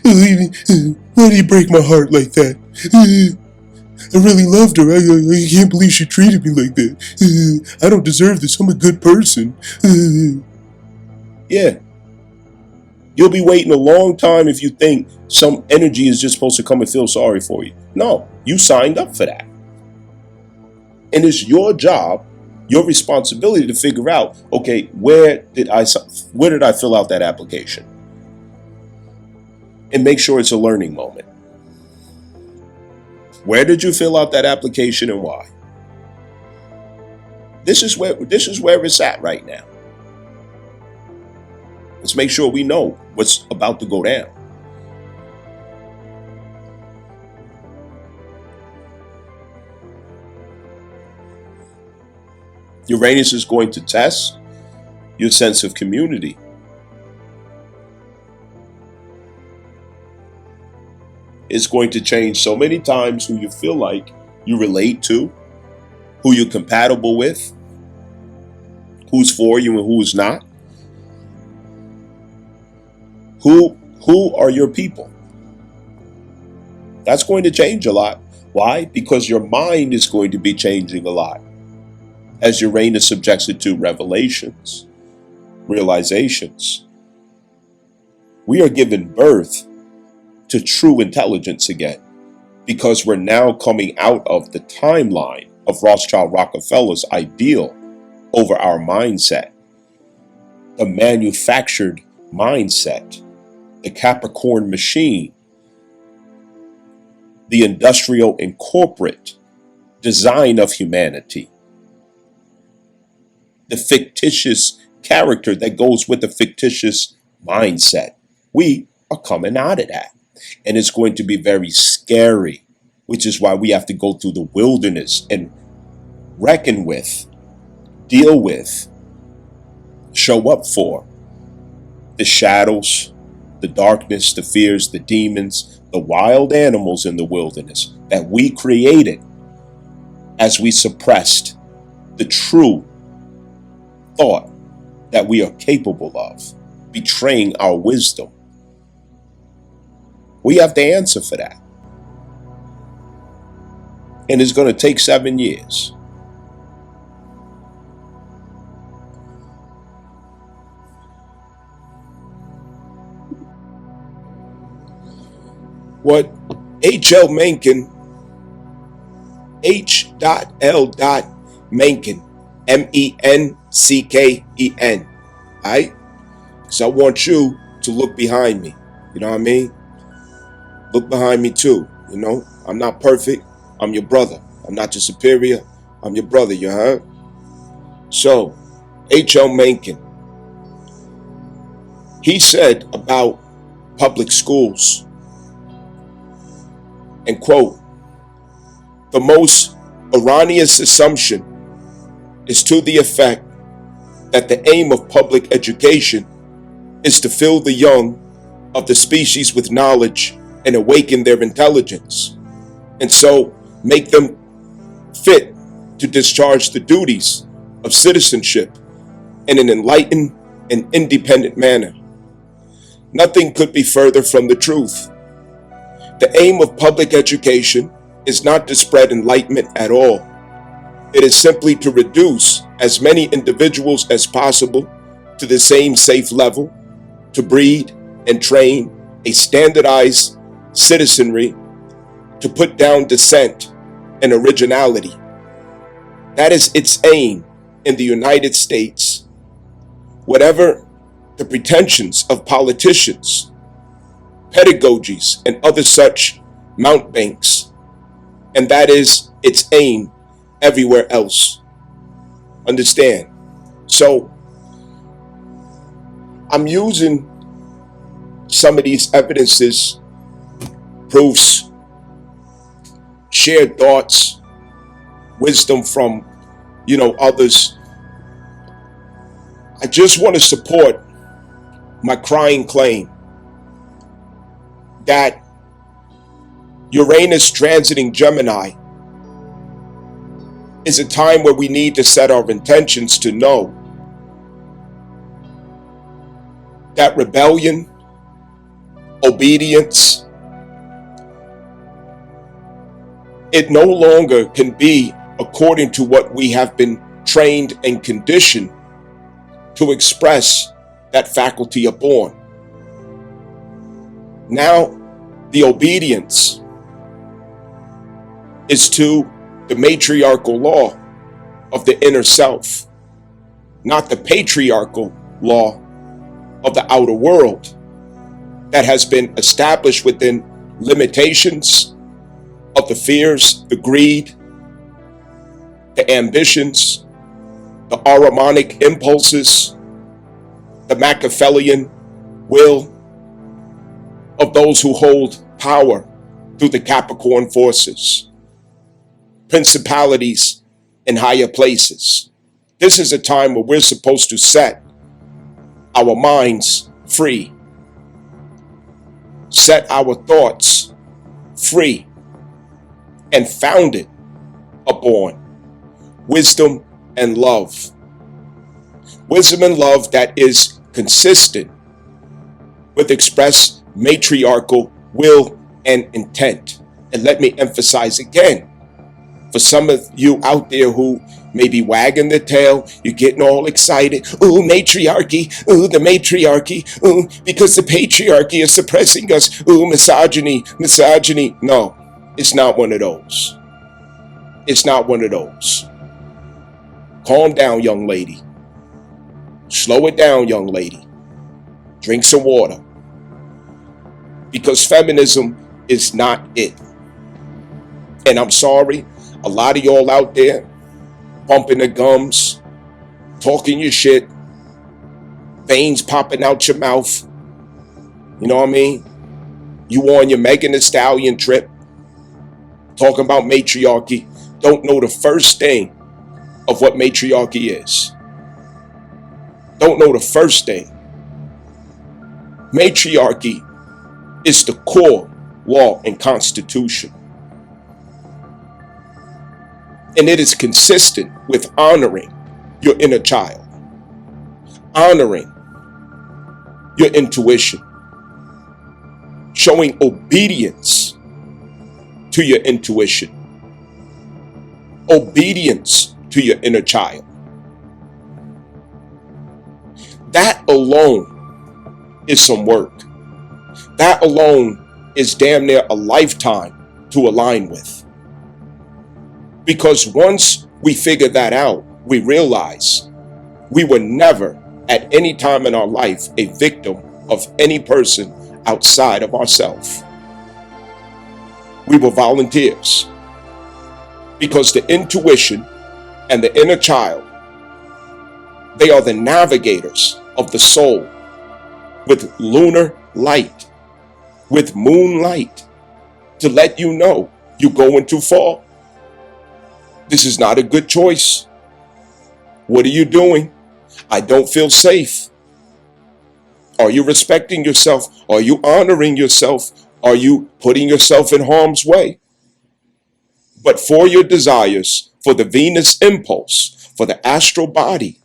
Why did he break my heart like that? I really loved her. I can't believe she treated me like that. I don't deserve this. I'm a good person. Yeah. You'll be waiting a long time if you think some energy is just supposed to come and feel sorry for you. No, you signed up for that. And it's your job, your responsibility to figure out, okay, where did I fill out that application? And make sure it's a learning moment. Where did you fill out that application and why? This is where it's at right now. Let's make sure we know what's about to go down. Uranus is going to test your sense of community. It's going to change so many times who you feel like you relate to, who you're compatible with, who's for you and who's not. Who are your people? That's going to change a lot. Why? Because your mind is going to be changing a lot as Uranus subjects it to revelations, realizations. We are giving birth to true intelligence again, because we're now coming out of the timeline of Rothschild Rockefeller's ideal over our mindset, the manufactured mindset, the Capricorn machine, the industrial and corporate design of humanity, the fictitious character that goes with the fictitious mindset. We are coming out of that. And it's going to be very scary, which is why we have to go through the wilderness and reckon with, deal with, show up for the shadows, the darkness, the fears, the demons, the wild animals in the wilderness that we created as we suppressed the true thought that we are capable of, betraying our wisdom. We have to answer for that. And it's going to take 7 years. What H.L. Mencken, H.L. Mencken, Mencken, right? Because I want you to look behind me. You know what I mean? Look behind me too. You know, I'm not perfect. I'm your brother. I'm not your superior. I'm your brother, you heard? So, H.L. Mencken, he said about public schools, and quote, "The most erroneous assumption is to the effect that the aim of public education is to fill the young of the species with knowledge and awaken their intelligence, and so make them fit to discharge the duties of citizenship in an enlightened and independent manner. Nothing could be further from the truth. The aim of public education is not to spread enlightenment at all. It is simply to reduce as many individuals as possible to the same safe level, to breed and train a standardized citizenry, to put down dissent and originality. That is its aim in the United States. Whatever the pretensions of politicians, pedagogies, and other such mountebanks, and that is its aim everywhere else. Understand? So, I'm using some of these evidences, proofs, shared thoughts, wisdom from, others. I just want to support my crying claim that Uranus transiting Gemini is a time where we need to set our intentions to know that rebellion, obedience, it no longer can be according to what we have been trained and conditioned to express that faculty upon. Now, the obedience is to the matriarchal law of the inner self, not the patriarchal law of the outer world that has been established within limitations of the fears, the greed, the ambitions, the Ahrimanic impulses, the Machiavellian will of those who hold power through the Capricorn forces, principalities in higher places. This is a time where we're supposed to set our minds free, set our thoughts free, and found it upon wisdom and love. Wisdom and love that is consistent with express matriarchal will and intent. And let me emphasize again, for some of you out there who may be wagging their tail, you're getting all excited. Ooh, matriarchy. Ooh, the matriarchy. Ooh, because the patriarchy is suppressing us. Ooh, misogyny. No, it's not one of those. It's not one of those. Calm down, young lady. Slow it down, young lady. Drink some water. Because feminism is not it. And I'm sorry, a lot of y'all out there bumping the gums, talking your shit, veins popping out your mouth. You know what I mean? You on your Megan Thee Stallion trip, talking about matriarchy, don't know the first thing of what matriarchy is. Don't know the first thing. Matriarchy is the core law and constitution. And it is consistent with honoring your inner child, honoring your intuition, showing obedience to your intuition, obedience to your inner child. That alone is some work. That alone is damn near a lifetime to align with. Because once we figure that out, we realize we were never at any time in our life a victim of any person outside of ourselves. We were volunteers. Because the intuition and the inner child, they are the navigators of the soul with lunar light, with moonlight, to let you know you're going too far. This is not a good choice. What are you doing? I don't feel safe. Are you respecting yourself? Are you honoring yourself? Are you putting yourself in harm's way? But for your desires, for the Venus impulse, for the astral body,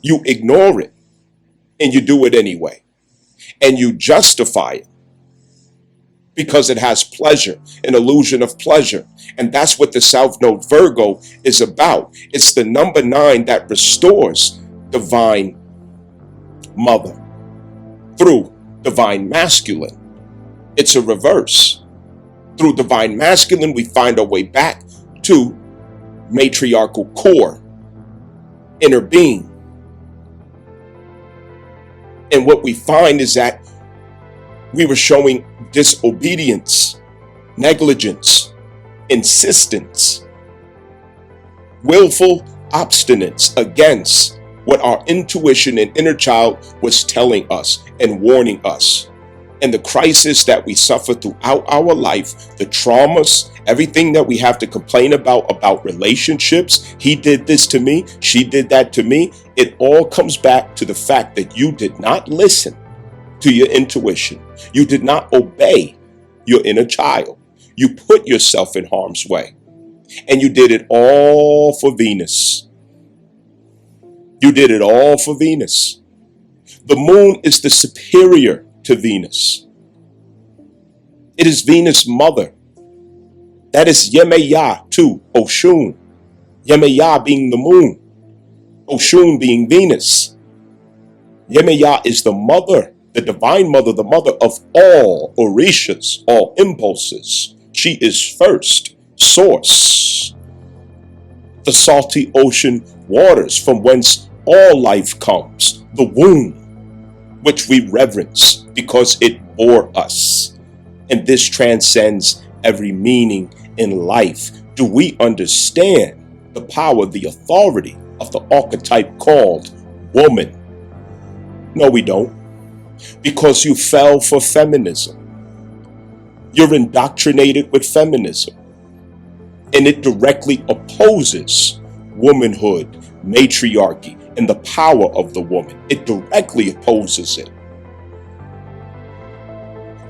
you ignore it and you do it anyway. And you justify it because it has pleasure, an illusion of pleasure. And that's what the South Node Virgo is about. It's the number 9 that restores divine mother through divine masculine. It's a reverse. Through divine masculine, we find our way back to matriarchal core, inner being. And what we find is that we were showing disobedience, negligence, insistence, willful obstinance against what our intuition and inner child was telling us and warning us. And the crisis that we suffer throughout our life, the traumas, everything that we have to complain about relationships, he did this to me, she did that to me, it all comes back to the fact that you did not listen to your intuition. You did not obey your inner child. You put yourself in harm's way. And you did it all for Venus. You did it all for Venus. The moon is the superior to Venus. It is Venus' mother. That is Yemeya to Oshun. Yemeya being the moon. Oshun being Venus. Yemeya is the mother, the divine mother, the mother of all orishas, all impulses. She is first source. The salty ocean waters from whence all life comes. The womb, which we reverence because it bore us. And this transcends every meaning in life. Do we understand the power, the authority of the archetype called woman? No, we don't. Because you fell for feminism. You're indoctrinated with feminism. And it directly opposes womanhood, matriarchy, and the power of the woman. It directly opposes it.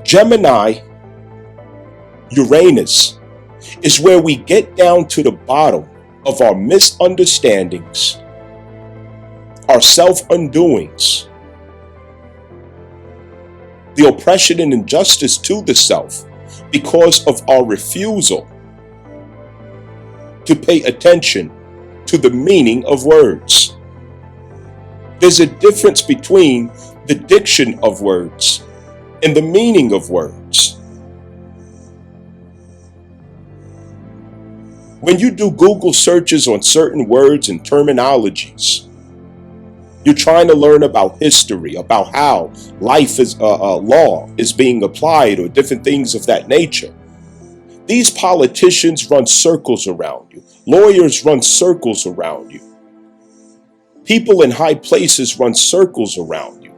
Gemini, Uranus, is where we get down to the bottom of our misunderstandings, our self-undoings, the oppression and injustice to the self because of our refusal to pay attention to the meaning of words. There's a difference between the diction of words and the meaning of words. When you do Google searches on certain words and terminologies, you're trying to learn about history, about how life is, law is being applied, or different things of that nature. These politicians run circles around you. Lawyers run circles around you. People in high places run circles around you.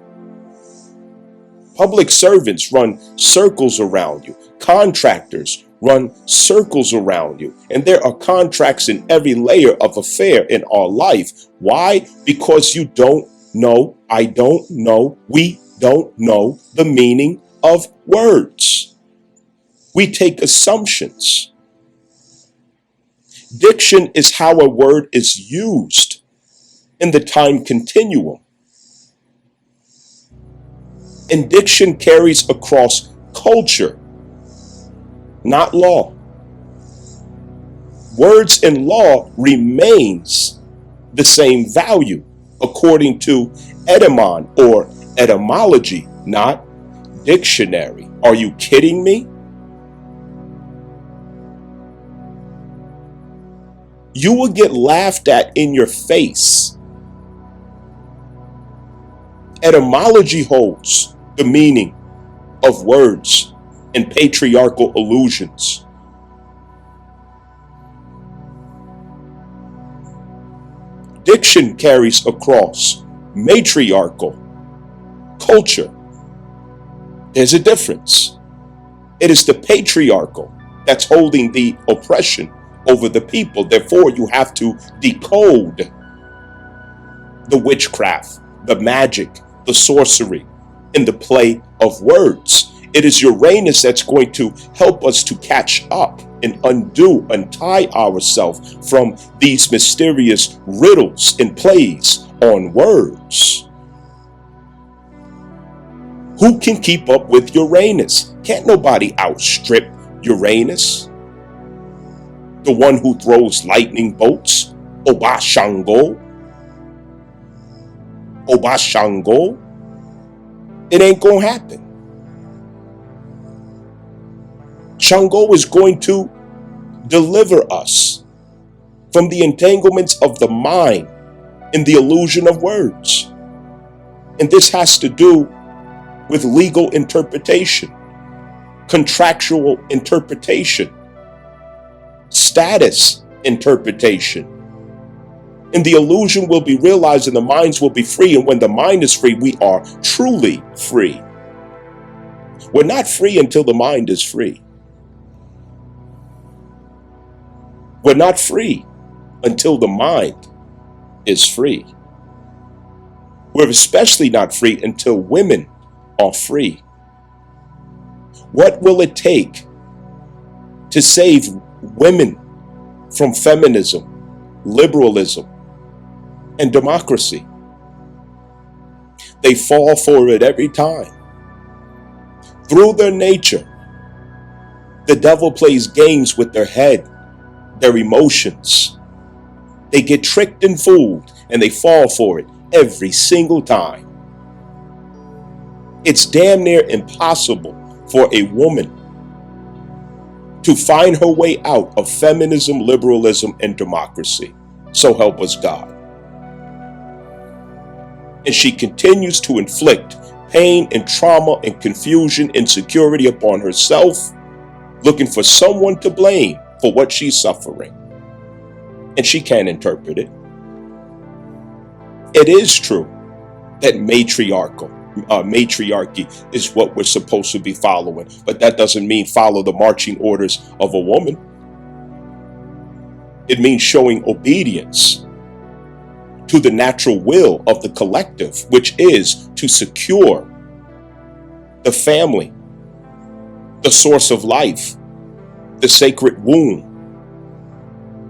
Public servants run circles around you. Contractors run circles around you. And there are contracts in every layer of affair in our life. Why? Because you don't know, I don't know, we don't know the meaning of words. We take assumptions. Diction is how a word is used in the time continuum. And diction carries across culture, not law. Words in law remains the same value according to etymon or etymology, not dictionary. Are you kidding me? You will get laughed at in your face. Etymology holds the meaning of words and patriarchal illusions. Diction carries across matriarchal culture. There's a difference. It is the patriarchal that's holding the oppression over the people. Therefore, you have to decode the witchcraft, the magic, the sorcery, in the play of words. It is Uranus that's going to help us to catch up and untie ourselves from these mysterious riddles and plays on words. Who can keep up with Uranus? Can't nobody outstrip Uranus. The one who throws lightning bolts, Obashango. It ain't gonna happen. Shango is going to deliver us from the entanglements of the mind and the illusion of words. And this has to do with legal interpretation, contractual interpretation, status interpretation. And the illusion will be realized and the minds will be free. And when the mind is free, we are truly free. We're not free until the mind is free. We're not free until the mind is free. We're especially not free until women are free. What will it take to save women from feminism, liberalism, and democracy? They fall for it every time. Through their nature, the devil plays games with their head, their emotions. They get tricked and fooled, and they fall for it every single time. It's damn near impossible for a woman to find her way out of feminism, liberalism, and democracy. So help us God. And she continues to inflict pain and trauma and confusion, insecurity upon herself, looking for someone to blame for what she's suffering. And she can't interpret it. It is true that matriarchy is what we're supposed to be following, but that doesn't mean follow the marching orders of a woman. It means showing obedience to the natural will of the collective, which is to secure the family, the source of life, the sacred womb,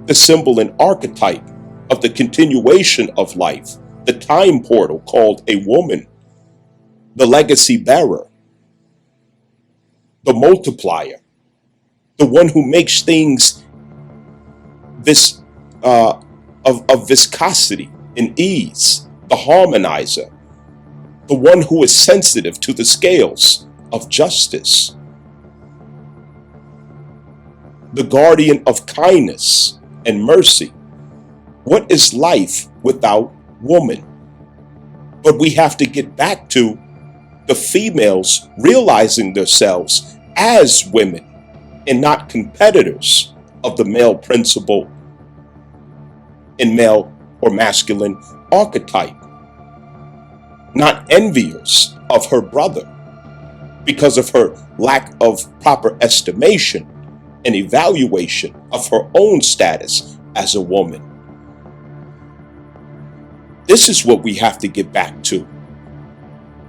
the symbol and archetype of the continuation of life, the time portal called a woman, the legacy bearer, the multiplier, the one who makes things of viscosity and ease, the harmonizer, the one who is sensitive to the scales of justice, the guardian of kindness, and mercy. What is life without woman? But we have to get back to the females realizing themselves as women and not competitors of the male principle and male or masculine archetype, not enviers of her brother because of her lack of proper estimation and evaluation of her own status as a woman. This is what we have to get back to.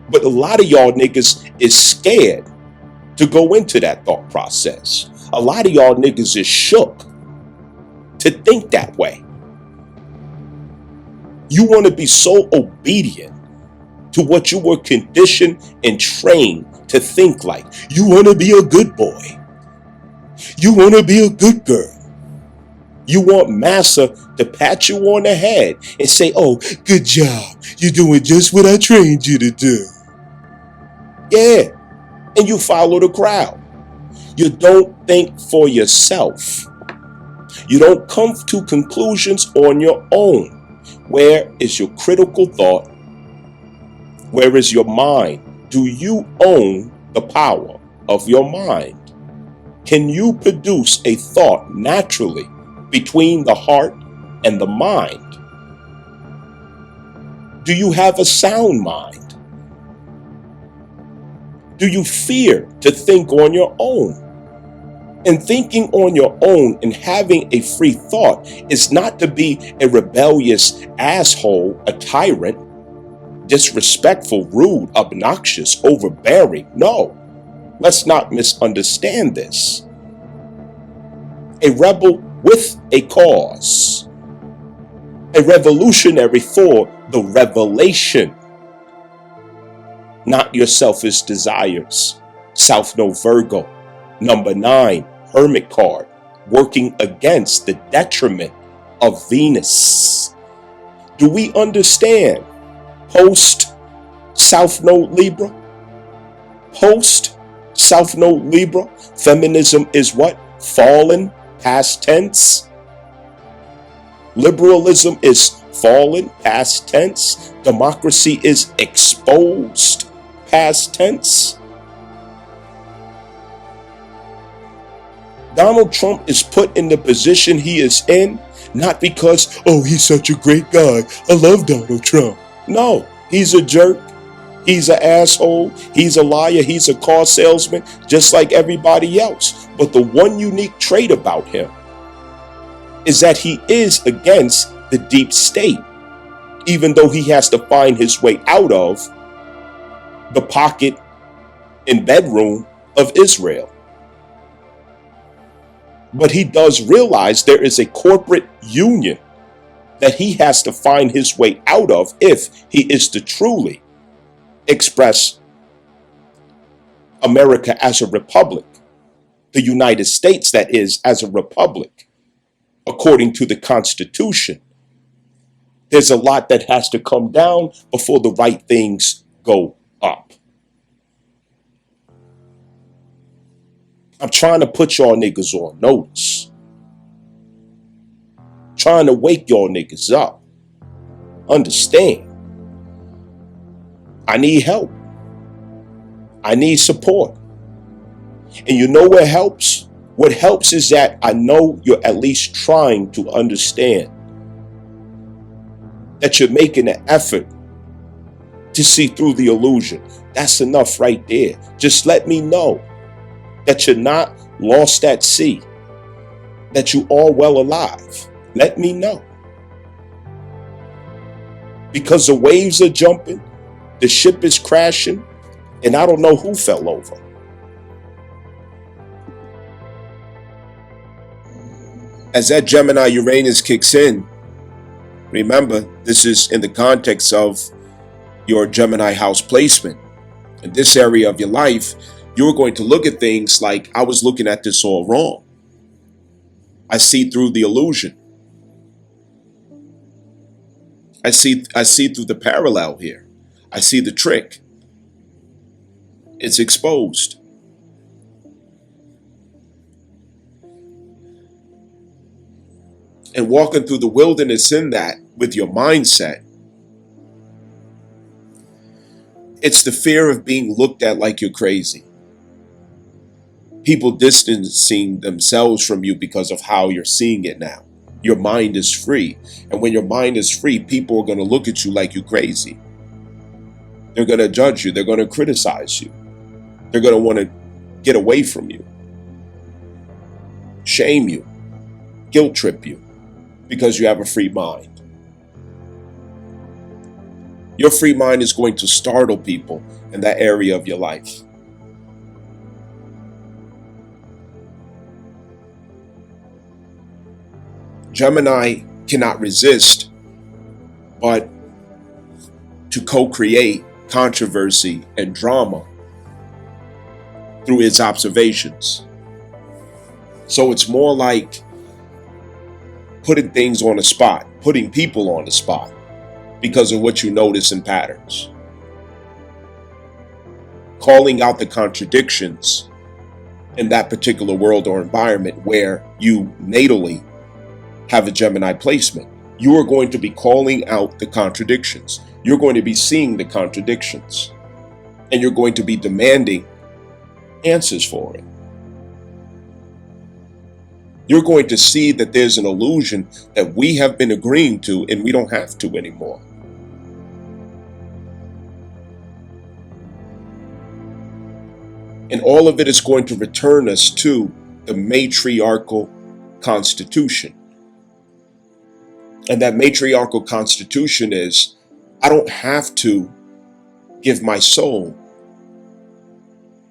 But a lot of y'all niggas is scared to go into that thought process. A lot of y'all niggas is shook to think that way. You want to be so obedient to what you were conditioned and trained to think like. You want to be a good boy. You want to be a good girl. You want massa to pat you on the head and say, oh, good job. You're doing just what I trained you to do. Yeah. And you follow the crowd. You don't think for yourself. You don't come to conclusions on your own. Where is your critical thought? Where is your mind? Do you own the power of your mind? Can you produce a thought naturally between the heart and the mind? Do you have a sound mind? Do you fear to think on your own? And thinking on your own and having a free thought is not to be a rebellious asshole, a tyrant, disrespectful, rude, obnoxious, overbearing. No, let's not misunderstand this. A rebel with a cause. A revolutionary for the revelation. Not your selfish desires. South Node Virgo. Number 9, Hermit card. Working against the detriment of Venus. Do we understand? Post South Node Libra. Post South Node Libra. Feminism is what? Fallen, past tense. Liberalism is fallen, past tense. Democracy is exposed, past tense. Donald Trump is put in the position he is in, not because, oh, he's such a great guy. I love Donald Trump. No, he's a jerk. He's an asshole. He's a liar. He's a car salesman, just like everybody else. But the one unique trait about him is that he is against the deep state, even though he has to find his way out of the pocket and bedroom of Israel. But he does realize there is a corporate union that he has to find his way out of if he is to truly express America as a republic, the United States, that is, as a republic, according to the Constitution. There's a lot that has to come down before the right things go up. I'm trying to put y'all niggas on notice. Trying to wake y'all niggas up. Understand. I need help. I need support. And you know what helps? What helps is that I know you're at least trying to understand. That you're making an effort to see through the illusion. That's enough right there. Just let me know that you're not lost at sea, that you are well alive. Let me know. Because the waves are jumping, the ship is crashing, and I don't know who fell over. As that Gemini Uranus kicks in, remember, this is in the context of your Gemini house placement. In this area of your life, you're going to look at things like, I was looking at this all wrong. I see through the illusion. I see through the parallel here. I see the trick. It's exposed. And walking through the wilderness in that with your mindset, it's the fear of being looked at like you're crazy. People distancing themselves from you because of how you're seeing it now. Your mind is free. And when your mind is free, people are going to look at you like you're crazy. They're going to judge you. They're going to criticize you. They're going to want to get away from you, shame you, guilt trip you, because you have a free mind. Your free mind is going to startle people in that area of your life. Gemini cannot resist but to co-create controversy and drama through its observations. So it's more like putting things on the spot, putting people on the spot because of what you notice in patterns. Calling out the contradictions in that particular world or environment where you natally have a Gemini placement. You are going to be calling out the contradictions. You're going to be seeing the contradictions. And you're going to be demanding answers for it. You're going to see that there's an illusion that we have been agreeing to and we don't have to anymore. And all of it is going to return us to the matriarchal constitution. And that matriarchal constitution is, I don't have to give my soul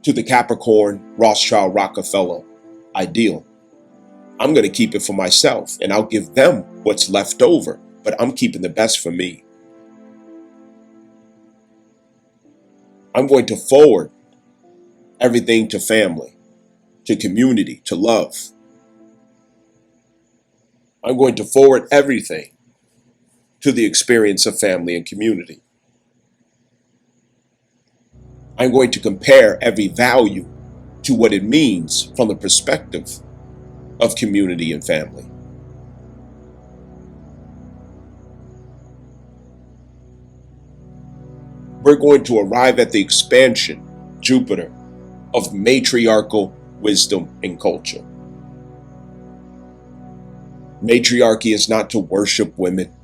to the Capricorn, Rothschild, Rockefeller ideal. I'm going to keep it for myself and I'll give them what's left over, but I'm keeping the best for me. I'm going to forward everything to family, to community, to love. I'm going to forward everything to the experience of family and community. I'm going to compare every value to what it means from the perspective of community and family. We're going to arrive at the expansion, Jupiter, of matriarchal wisdom and culture. Matriarchy is not to worship women.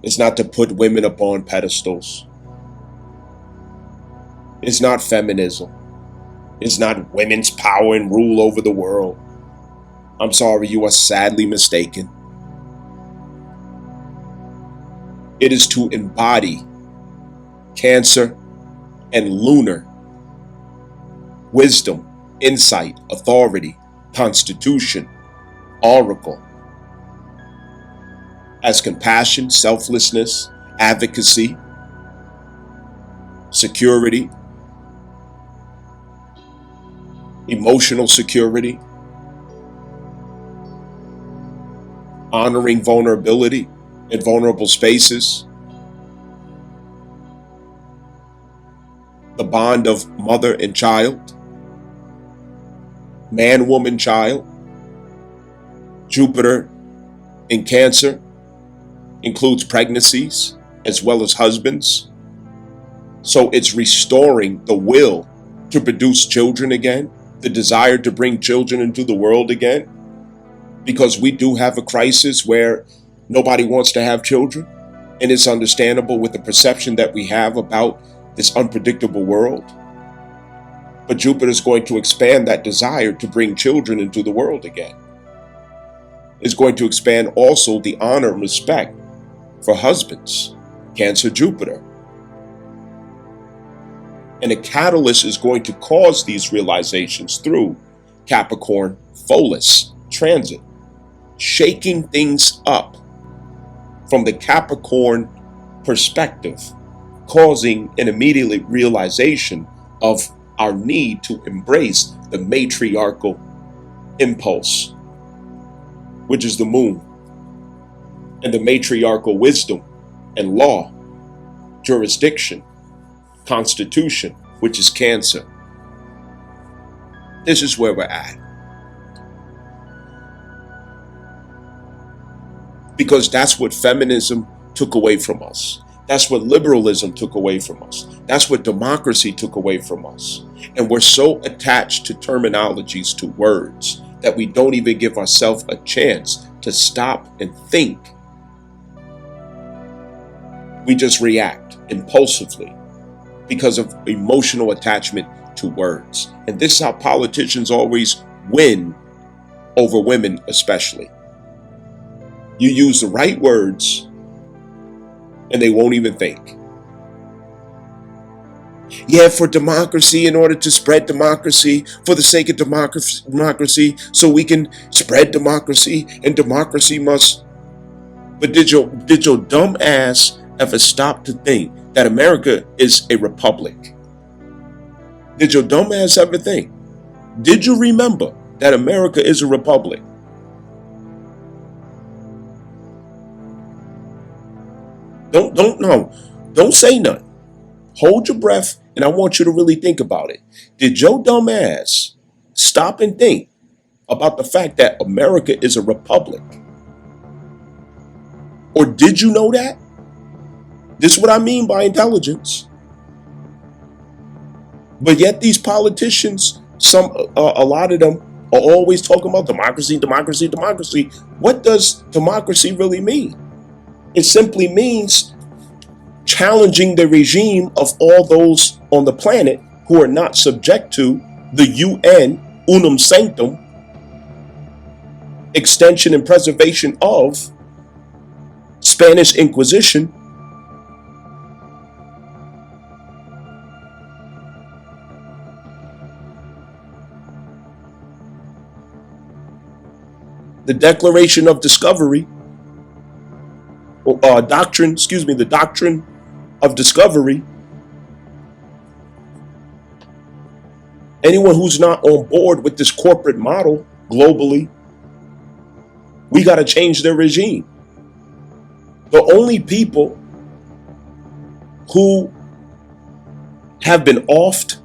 It's not to put women upon pedestals. It's not feminism. It's not women's power and rule over the world. I'm sorry, you are sadly mistaken. It is to embody Cancer and lunar wisdom, insight, authority, constitution, oracle, as compassion, selflessness, advocacy, security, emotional security, honoring vulnerability in vulnerable spaces, the bond of mother and child, man, woman, child. Jupiter in Cancer includes pregnancies as well as husbands. So it's restoring the will to produce children again, the desire to bring children into the world again, because we do have a crisis where nobody wants to have children. And it's understandable with the perception that we have about this unpredictable world. But Jupiter is going to expand that desire to bring children into the world again. It's going to expand also the honor and respect for husbands, Cancer, Jupiter. And a catalyst is going to cause these realizations through Capricorn, Pholus, transit, shaking things up from the Capricorn perspective, causing an immediate realization of our need to embrace the matriarchal impulse, which is the moon, and the matriarchal wisdom and law, jurisdiction, constitution, which is Cancer. This is where we're at. because that's what feminism took away from us. That's what liberalism took away from us. That's what democracy took away from us. And we're so attached to terminologies, to words, that we don't even give ourselves a chance to stop and think. We just react impulsively because of emotional attachment to words. And this is how politicians always win over women, especially. You use the right words and they won't even think. Yeah, for democracy, in order to spread democracy, for the sake of democracy, so we can spread democracy, and democracy must. But did your dumb ass ever stop to think that America is a republic? Did your dumb ass ever think? Did you remember that America is a republic? Don't say nothing. Hold your breath, and I want you to really think about it. Did your dumb ass stop and think about the fact that America is a republic? Or did you know that? This is what I mean by intelligence. But yet these politicians, a lot of them are always talking about democracy, democracy, democracy. What does democracy really mean? It simply means challenging the regime of all those on the planet who are not subject to the UN unum sanctum, extension and preservation of Spanish Inquisition, the Declaration of Discovery, the Doctrine of Discovery. Anyone who's not on board with this corporate model globally, we got to change their regime. The only people who have been offed,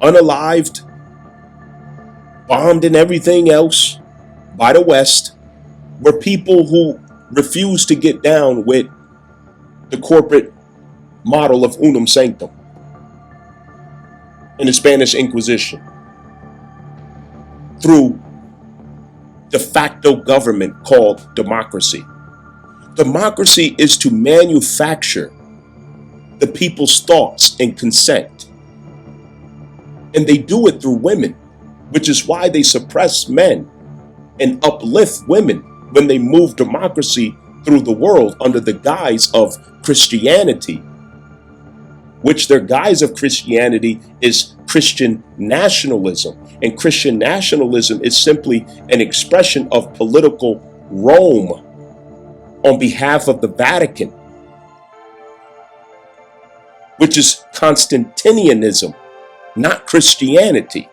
unalived, bombed and everything else by the West were people who refused to get down with the corporate model of unum sanctum in the Spanish Inquisition through de facto government called democracy. Democracy is to manufacture the people's thoughts and consent. And they do it through women, which is why they suppress men and uplift women when they move democracy through the world under the guise of Christianity, which their guise of Christianity is Christian nationalism. And Christian nationalism is simply an expression of political Rome on behalf of the Vatican, which is Constantinianism, not Christianity.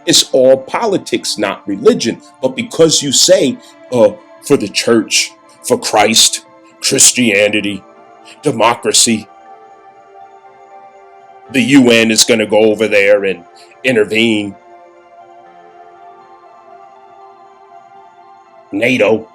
It's all politics, not religion. But because you say, for the church, for Christ, Christianity, democracy, the UN is going to go over there and intervene. NATO.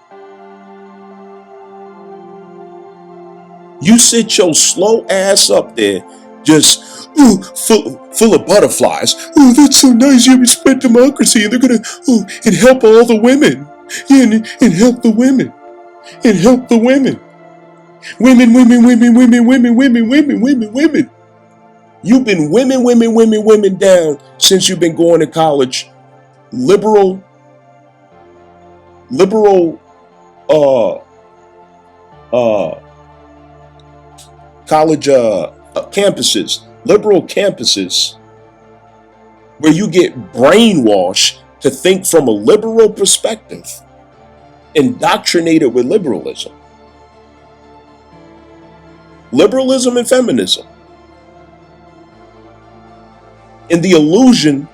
You sit your slow ass up there, just full of butterflies. Oh, that's so nice. You spread democracy, and they're gonna and help all the women. Yeah, and help the women, and help the women. Women. You've been women down since you've been going to college. Liberal college campuses, liberal campuses, where you get brainwashed to think from a liberal perspective, indoctrinated with liberalism. Liberalism and feminism. In the illusion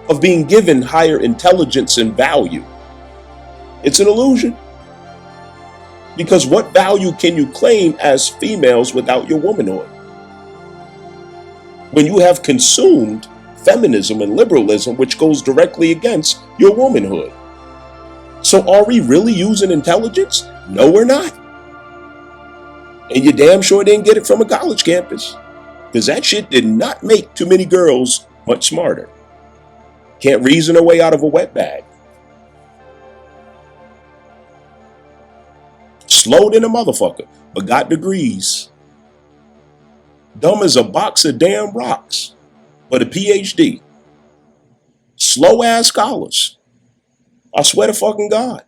of being given higher intelligence and value. It's an illusion. Because what value can you claim as females without your womanhood? When you have consumed feminism and liberalism, which goes directly against your womanhood. So are we really using intelligence? No, we're not. And you damn sure didn't get it from a college campus, because that shit did not make too many girls much smarter. Can't reason her way out of a wet bag. Slow than a motherfucker, but got degrees. Dumb as a box of damn rocks, but a PhD. Slow ass scholars. I swear to fucking God.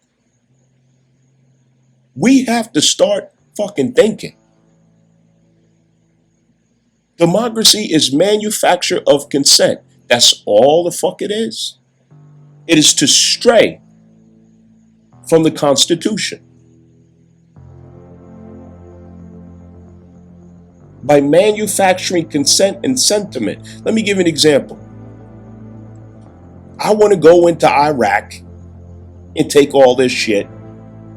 We have to start fucking thinking. Democracy is manufacture of consent. That's all the fuck it is. It is to stray from the Constitution. By manufacturing consent and sentiment. Let me give you an example. I want to go into Iraq and take all this shit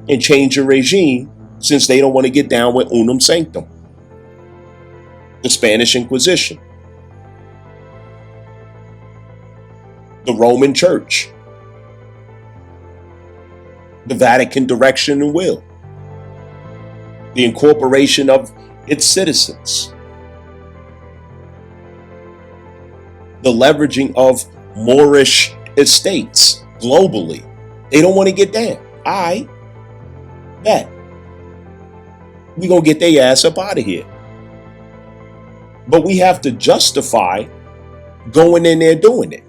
and change a regime since they don't want to get down with unum sanctum, the Spanish Inquisition, the Roman Church, the Vatican direction and will, the incorporation of its citizens, the leveraging of Moorish estates globally. They don't want to get down. I bet we gonna get their ass up out of here. But we have to justify going in there doing it.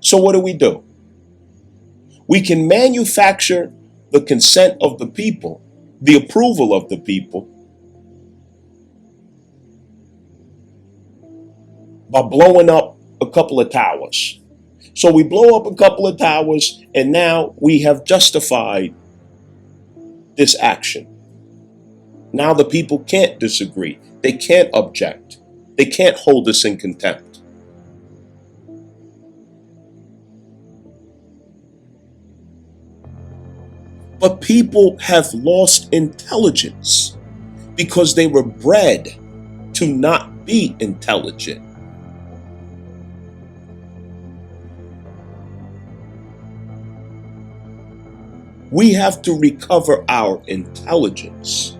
So what do? We can manufacture the consent of the people, the approval of the people, by blowing up a couple of towers. So we blow up a couple of towers, and now we have justified this action. Now the people can't disagree. They can't object. They can't hold us in contempt. But people have lost intelligence because they were bred to not be intelligent. We have to recover our intelligence.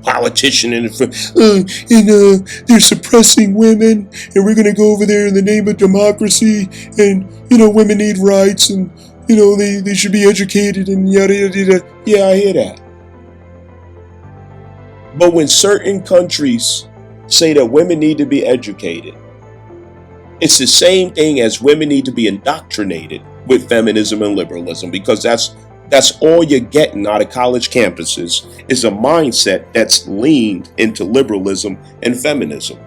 Politician they're suppressing women, and we're going to go over there in the name of democracy, and women need rights, and they should be educated, and yada yada yada. Yeah, I hear that. But when certain countries say that women need to be educated, it's the same thing as women need to be indoctrinated with feminism and liberalism, because that's all you're getting out of college campuses is a mindset that's leaned into liberalism and feminism.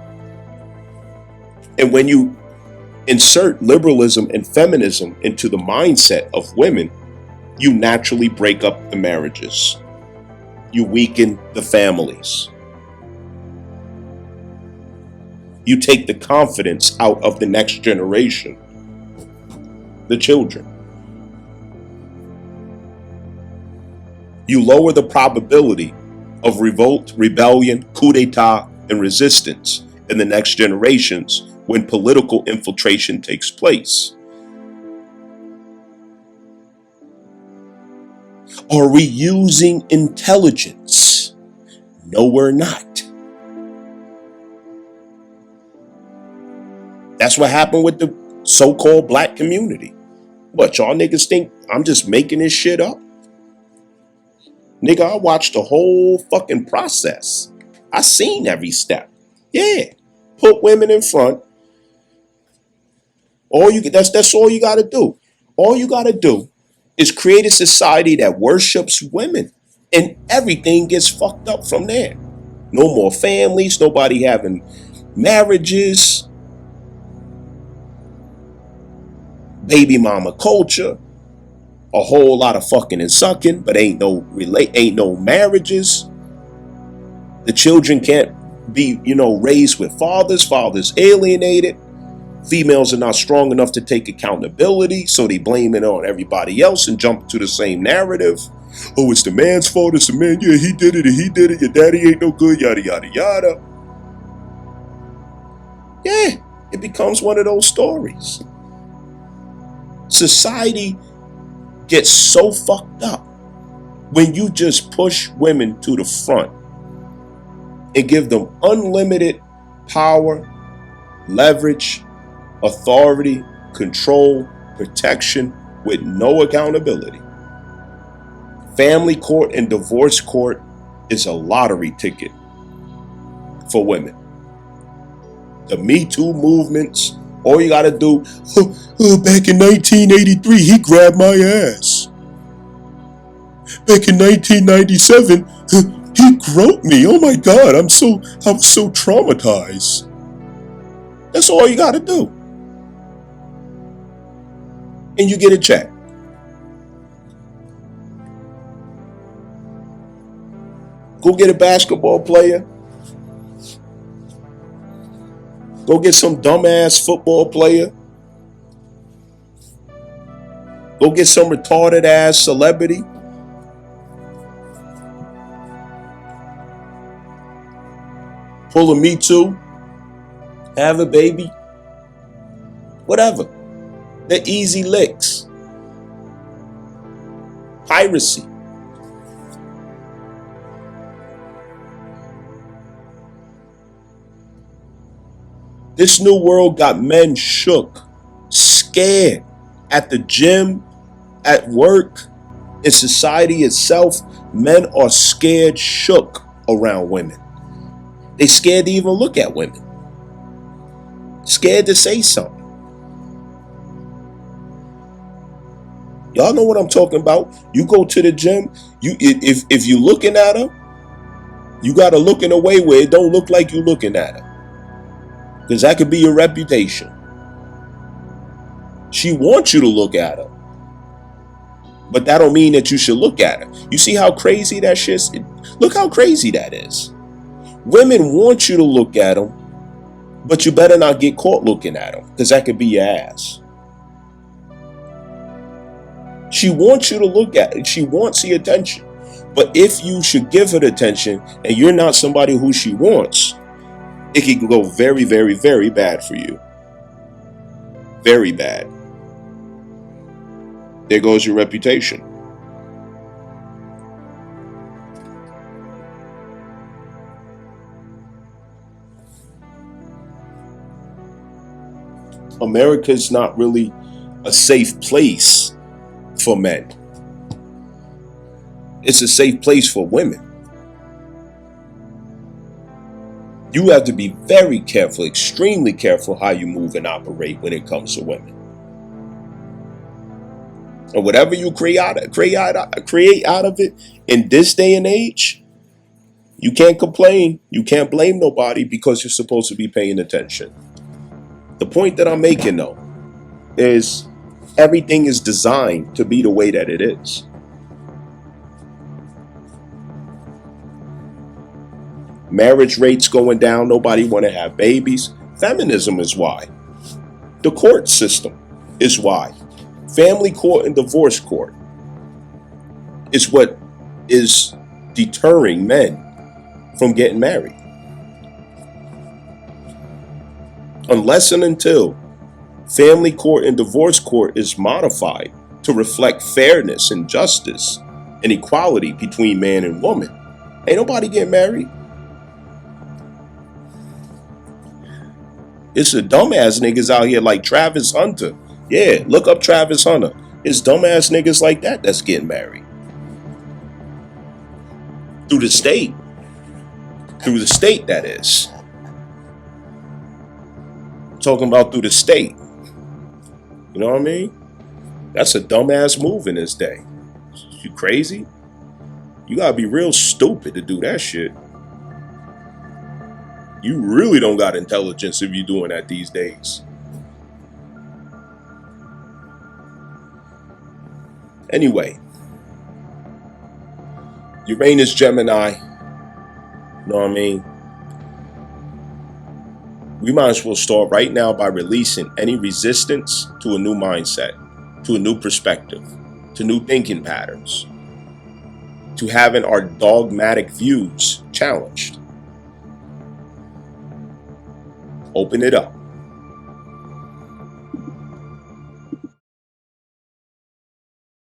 And when you insert liberalism and feminism into the mindset of women, you naturally break up the marriages. You weaken the families. You take the confidence out of the next generation, the children. You lower the probability of revolt, rebellion, coup d'etat, and resistance in the next generations when political infiltration takes place. Are we using intelligence? No, we're not. That's what happened with the so-called black community. What, y'all niggas think I'm just making this shit up? Nigga, I watched the whole fucking process. I seen every step. Yeah. Put women in front. That's all you gotta do. All you gotta do is create a society that worships women, and everything gets fucked up from there. No more families, nobody having marriages, baby mama culture, a whole lot of fucking and sucking, but ain't no marriages. The children can't be, raised with fathers alienated. Females are not strong enough to take accountability, so they blame it on everybody else and jump to the same narrative. Oh, it's the man's fault, it's the man, yeah, he did it, your daddy ain't no good, yada, yada, yada. Yeah, it becomes one of those stories. Society gets so fucked up when you just push women to the front and give them unlimited power, leverage, authority, control, protection with no accountability. Family court and divorce court is a lottery ticket for women. The Me Too movements, all you gotta do, back in 1983, he grabbed my ass. Back in 1997, he groped me. Oh my God, I was so traumatized. That's all you gotta do. And you get a check. Go get a basketball player. Go get some dumbass football player. Go get some retarded ass celebrity. Pull a Me Too. Have a baby. Whatever. They're easy licks. Piracy. This new world got men shook, scared at the gym, at work, in society itself. Men are scared, shook around women. They scared to even look at women. Scared to say something. Y'all know what I'm talking about. You go to the gym, if you're looking at her, you gotta look in a way where it don't look like you looking at her. Because that could be your reputation. She wants you to look at her. But that don't mean that you should look at her. You see how crazy that shit is? Look how crazy that is. Women want you to look at them, but you better not get caught looking at them, because that could be your ass. She wants you to look at it. She wants the attention. But if you should give her the attention and you're not somebody who she wants, it can go very, very, very bad for you. Very bad. There goes your reputation. America's not really a safe place for men. It's a safe place for women. You have to be very careful, extremely careful how you move and operate when it comes to women. And whatever you create out of it in this day and age, you can't complain. You can't blame nobody, because you're supposed to be paying attention. The point that I'm making, though, is everything is designed to be the way that it is. Marriage rates going down. Nobody want to have babies. Feminism is why. The court system is why. Family court and divorce court is what is deterring men from getting married. Unless and until family court and divorce court is modified to reflect fairness and justice and equality between man and woman, ain't nobody getting married. It's the dumbass niggas out here like Travis Hunter. Yeah, look up Travis Hunter. It's dumbass niggas like that that's getting married. Through the state. Through the state, that is. Talking about through the state. You know what I mean? That's a dumbass move in this day. You crazy? You gotta be real stupid to do that shit. You really don't got intelligence if you're doing that these days. Anyway, Uranus, Gemini, you know what I mean? We might as well start right now by releasing any resistance to a new mindset, to a new perspective, to new thinking patterns, to having our dogmatic views challenged. Open it up.